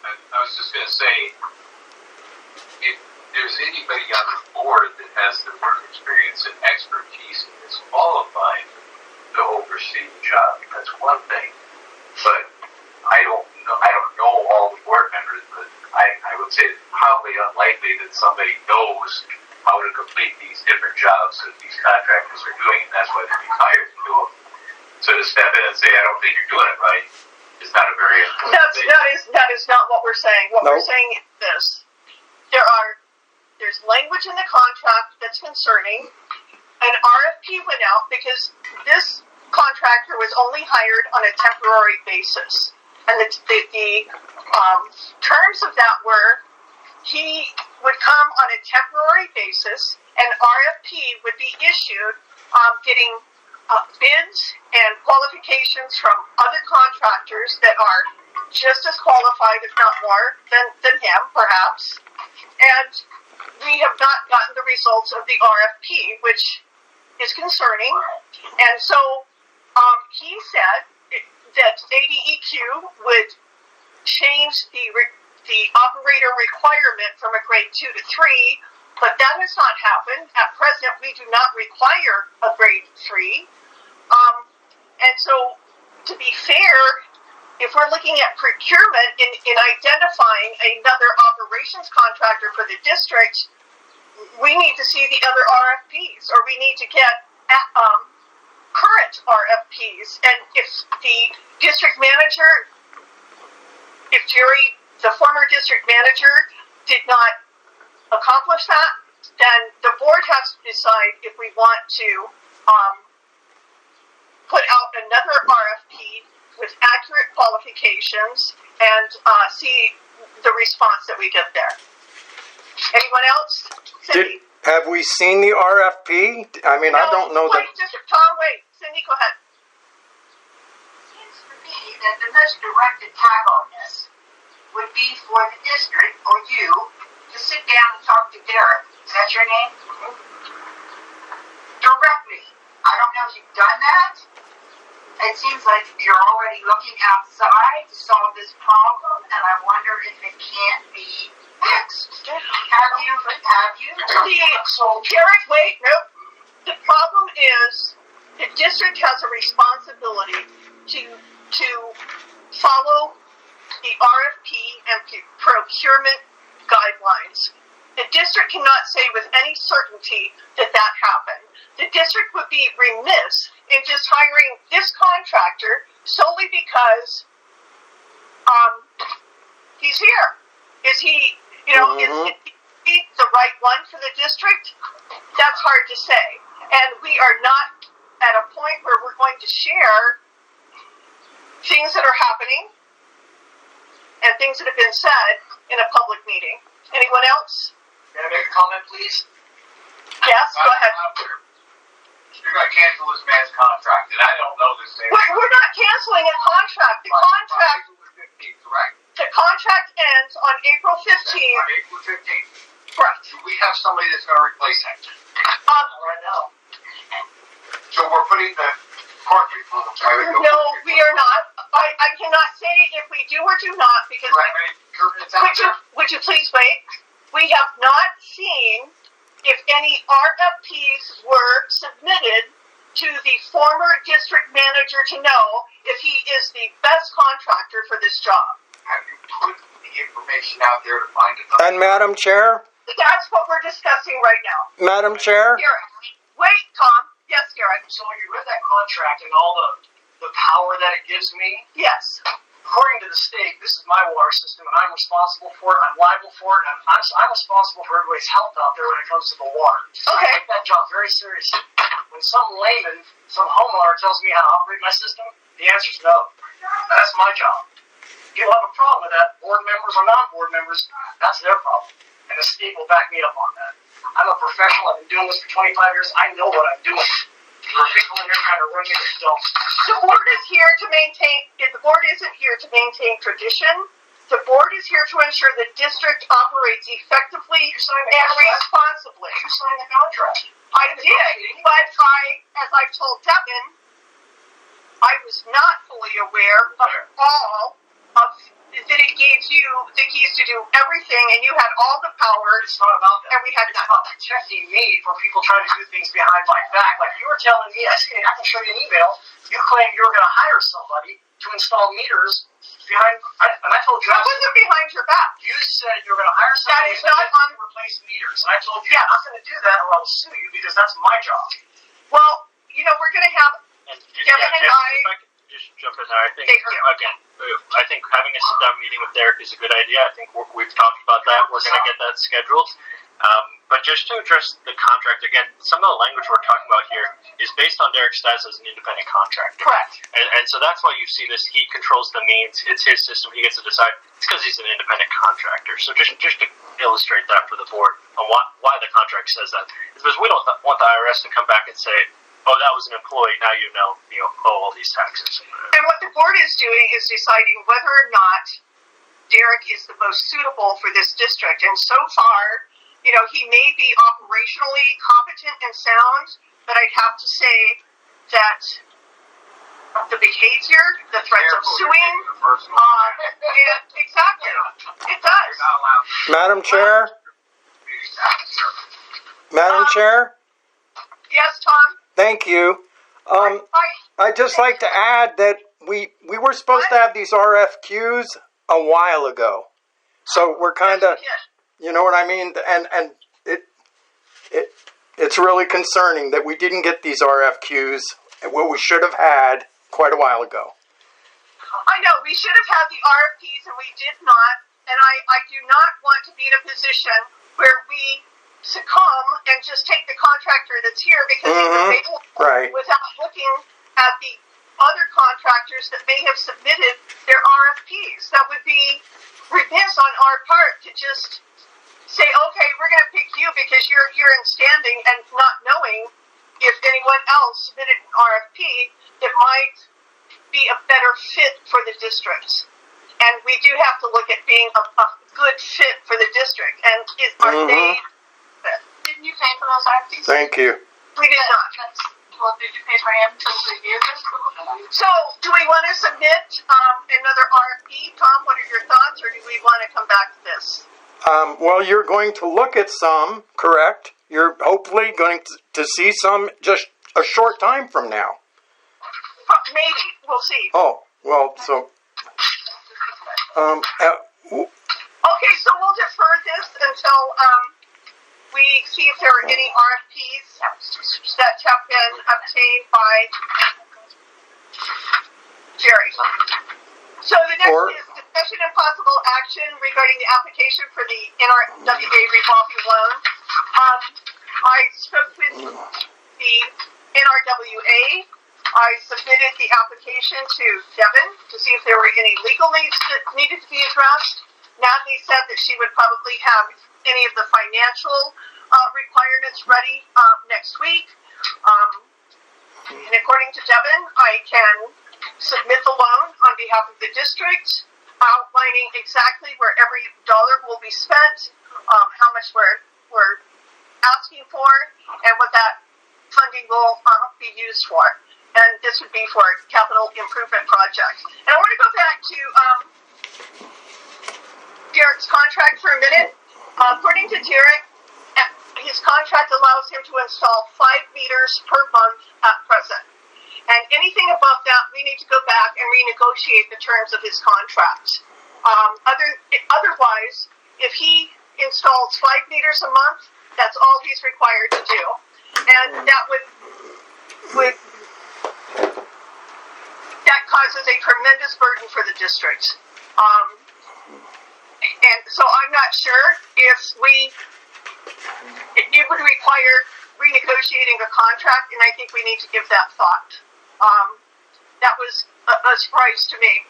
I was just going to say, if there's anybody on the board that has the work experience and expertise and is qualified to oversee the job, that's one thing. But I don't know all the board members, but I would say it's probably unlikely that somebody knows how to complete these different jobs that these contractors are doing, and that's why they're being hired to do them. So to step in and say, I don't think you're doing it right, is not a very That is not what we're saying. What Nope. we're saying is this: there's language in the contract that's concerning. An RFP went out because this contractor was only hired on a temporary basis, and the terms of that were he would come on a temporary basis. An RFP would be issued, getting bids and qualifications from other contractors that are just as qualified, if not more, than him, perhaps. And we have not gotten the results of the RFP, which is concerning. And so he said that ADEQ would change the operator requirement from a grade 2 to 3, but that has not happened. At present, we do not require a grade 3. And so, to be fair, if we're looking at procurement in identifying another operations contractor for the district, we need to see the other RFPs, or we need to get current RFPs. And if the district manager, if Jerry, the former district manager, did not accomplish that, then the board has to decide if we want to put out another RFP with accurate qualifications and see the response that we get there. Anyone else? Cindy? Have we seen the RFP? I mean, I don't know that. Wait, Tom, wait. Cindy, go ahead. Seems to me that the most direct attack on this would be for the district or you to sit down and talk to Derek. Is that your name? Directly. I don't know if you've done that. It seems like you're already looking outside to solve this problem, and I wonder if it can't be fixed. Have you? Derek, wait, nope. The problem is the district has a responsibility to follow the RFP and procurement guidelines. The district cannot say with any certainty that happened. The district would be remiss in just hiring this contractor solely because he's here. Is he, is he the right one for the district? That's hard to say. And we are not at a point where we're going to share things that are happening and things that have been said in a public meeting. Anyone else? Can I make a comment, please? Yes, go ahead. You're going to cancel this man's contract, and I don't know this man. We're not canceling a contract. The contract ends on April 15th. On April 15th. Correct. Do we have somebody that's going to replace him? Right now. So we're putting the court people. No, we are not. I cannot say if we do or do not because. Would you please wait? We have not seen if any RFPs were submitted to the former district manager to know if he is the best contractor for this job. Have you put the information out there to find another? And Madam Chair? That's what we're discussing right now. Madam Chair? Derek, wait, Tom. Yes, Derek. So when you read that contract and all the power that it gives me, Yes. according to the state, this is my water system, and I'm responsible for it. I'm liable for it, and I'm responsible for everybody's health out there when it comes to the water. So Okay. I take that job very seriously. When some layman, some homeowner tells me how to operate my system, the answer is no. That's my job. You'll have a problem with that, board members or non-board members, that's their problem. And the state will back me up on that. I'm a professional, I've been doing this for 25 years, I know what I'm doing. There are people in here trying to run me that don't. The board is here to maintain, the board isn't here to maintain tradition. The board is here to ensure the district operates effectively and responsibly. You signed the contract. I did, but as I've told Devin, I was not fully aware of all of that it gave you the keys to do everything, and you had all the power. It's not about that. And we had It's none. about protecting me from people trying to do things behind my back. Like you were telling me, I can show you an email. You claimed you were going to hire somebody to install meters behind, and I told you. That wasn't behind your back. You said you were going to hire somebody That is not on- to replace meters, and I told you I'm not going to do that, or I'll sue you because that's my job. Well, we're going to have Devin and I. If I could just jump in there, I think Thank you. again, I think having a sit-down meeting with Derek is a good idea. I think we've talked about that. We're going to get that scheduled. But just to address the contract again, some of the language we're talking about here is based on Derek's status as an independent contractor. Correct. And so that's why you see this. He controls the means. It's his system. He gets to decide. It's because he's an independent contractor. So just to illustrate that for the board on why the contract says that, is because we don't want the IRS to come back and say, oh, that was an employee. Now you owe all these taxes. And what the board is doing is deciding whether or not Derek is the most suitable for this district. And so far, he may be operationally competent and sound, but I'd have to say that the behavior, the threats of suing, exactly, it does. Madam Chair? Madam Chair? Yes, Tom? Thank you. I'd just like to add that we were supposed to have these RFQs a while ago. So we're kind of, you know what I mean? And it's really concerning that we didn't get these RFQs, what we should have had quite a while ago. I know, we should have had the RFPs and we did not. And I do not want to be in a position where we succumb and just take the contractor that's here because he's available Right. without looking at the other contractors that may have submitted their RFPs. That would be remiss on our part to just say, okay, we're going to pick you because you're in standing, and not knowing if anyone else submitted an RFP that might be a better fit for the district. And we do have to look at being a good fit for the district. And are they? Didn't you pay for those RFPs? Thank you. We did not. Well, did you pay for him to review this? So, do we want to submit another RFP, Tom? What are your thoughts, or do we want to come back to this? Well, you're going to look at some, correct? You're hopefully going to see some just a short time from now. Maybe. We'll see. Oh, well, so... Okay, so we'll defer this until we see if there are any RFPs that have been obtained by Jerry. So the next is discussion and possible action regarding the application for the NRWA revolving loan. I spoke with the NRWA. I submitted the application to Devin to see if there were any legal needs that needed to be addressed. Natalie said that she would probably have any of the financial requirements ready next week. And according to Devin, I can submit the loan on behalf of the district, outlining exactly where every dollar will be spent, how much we're asking for, and what that funding will be used for. And this would be for a capital improvement project. And I want to go back to Derek's contract for a minute. According to Derek, his contract allows him to install 5 meters per month at present. And anything above that, we need to go back and renegotiate the terms of his contract. Otherwise, if he installs 5 meters a month, that's all he's required to do. And that that causes a tremendous burden for the district. And so I'm not sure if it would require renegotiating a contract, and I think we need to give that thought. That was a surprise to me.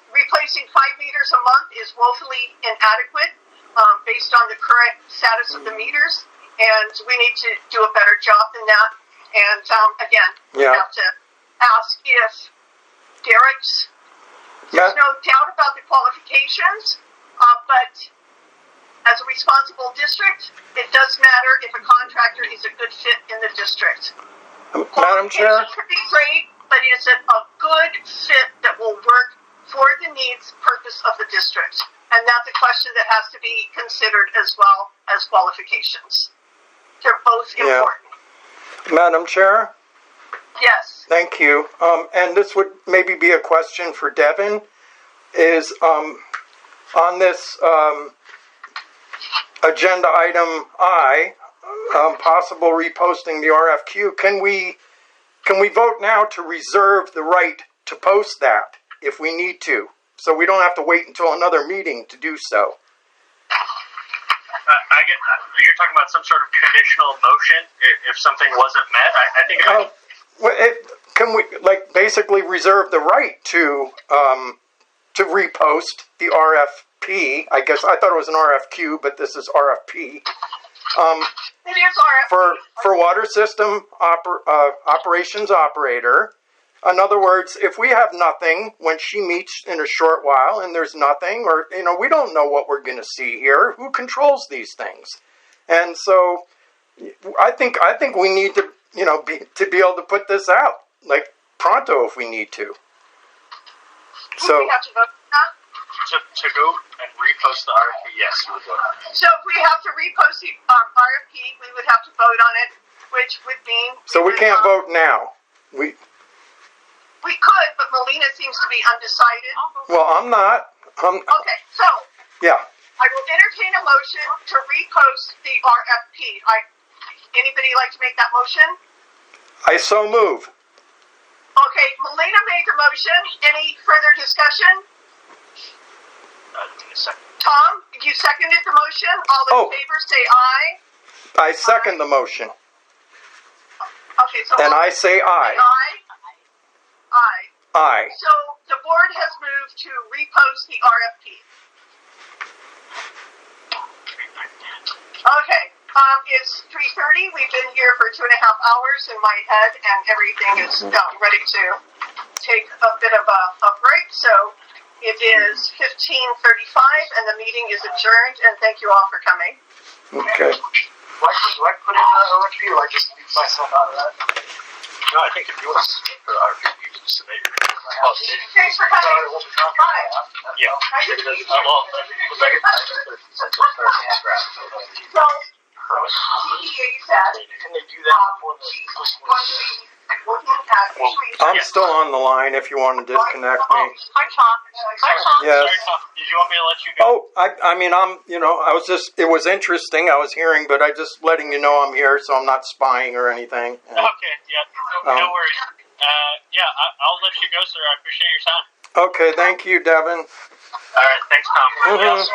Replacing 5 meters a month is woefully inadequate based on the current status of the meters, and we need to do a better job than that. And again, we have to ask if Derek's, there's no doubt about the qualifications, but as a responsible district, it does matter if a contractor is a good fit in the district. Madam Chair? It could be great, but it's a good fit that will work for the needs purpose of the district. And that's a question that has to be considered as well as qualifications. They're both important. Madam Chair? Yes. Thank you. And this would maybe be a question for Devin, is on this agenda item I, possible reposting the RFQ, can we vote now to reserve the right to post that if we need to, so we don't have to wait until another meeting to do so? I get you're talking about some sort of conditional motion if something wasn't met. I think. Can we basically reserve the right to repost the RFP? I guess I thought it was an RFQ, but this is RFP. It is RFP. For water system operations operator. In other words, if we have nothing when she meets in a short while and there's nothing, or we don't know what we're going to see here, who controls these things? And so I think we need to be able to put this out pronto if we need to. So we have to vote on that? To go and repost the RFP, yes, we would vote on it. So if we have to repost the RFP, we would have to vote on it, which would mean... So we can't vote now. We could, but Melina seems to be undecided. Well, I'm not. Okay, so... Yeah. I will entertain a motion to repost the RFP. Anybody like to make that motion? I so move. Okay, Melina made the motion. Any further discussion? Tom, you seconded the motion. All in favor say aye. I second the motion. Okay, so and I say aye. Aye. Aye. So the board has moved to repost the RFP. Okay, it's 3:30. We've been here for 2.5 hours in my head, and everything is ready to take a bit of a break. So it is 15:35, and the meeting is adjourned. And thank you all for coming. Okay. Do I put in the OSP or I just leave myself out of that? No, I think if you want to submit for RFP, you can submit your policy. Thanks for coming. Bye. Yeah. Nice to meet you. Well, looks like it's essential for a paragraph. So, you said, Can they do that before the she's going to be looking at issuing. I'm still on the line if you want to disconnect me. Hi, Tom. Hi, Tom. Yes. Sorry, Tom. Did you want me to let you go? Oh, I mean, it was interesting. I was hearing, but I just letting you know I'm here, so I'm not spying or anything. And, Okay, yeah. No worries. Yeah, I'll let you go, sir. I appreciate your time. okay, thank you, Devin. All right, thanks, Tom. Mhm. Anybody else?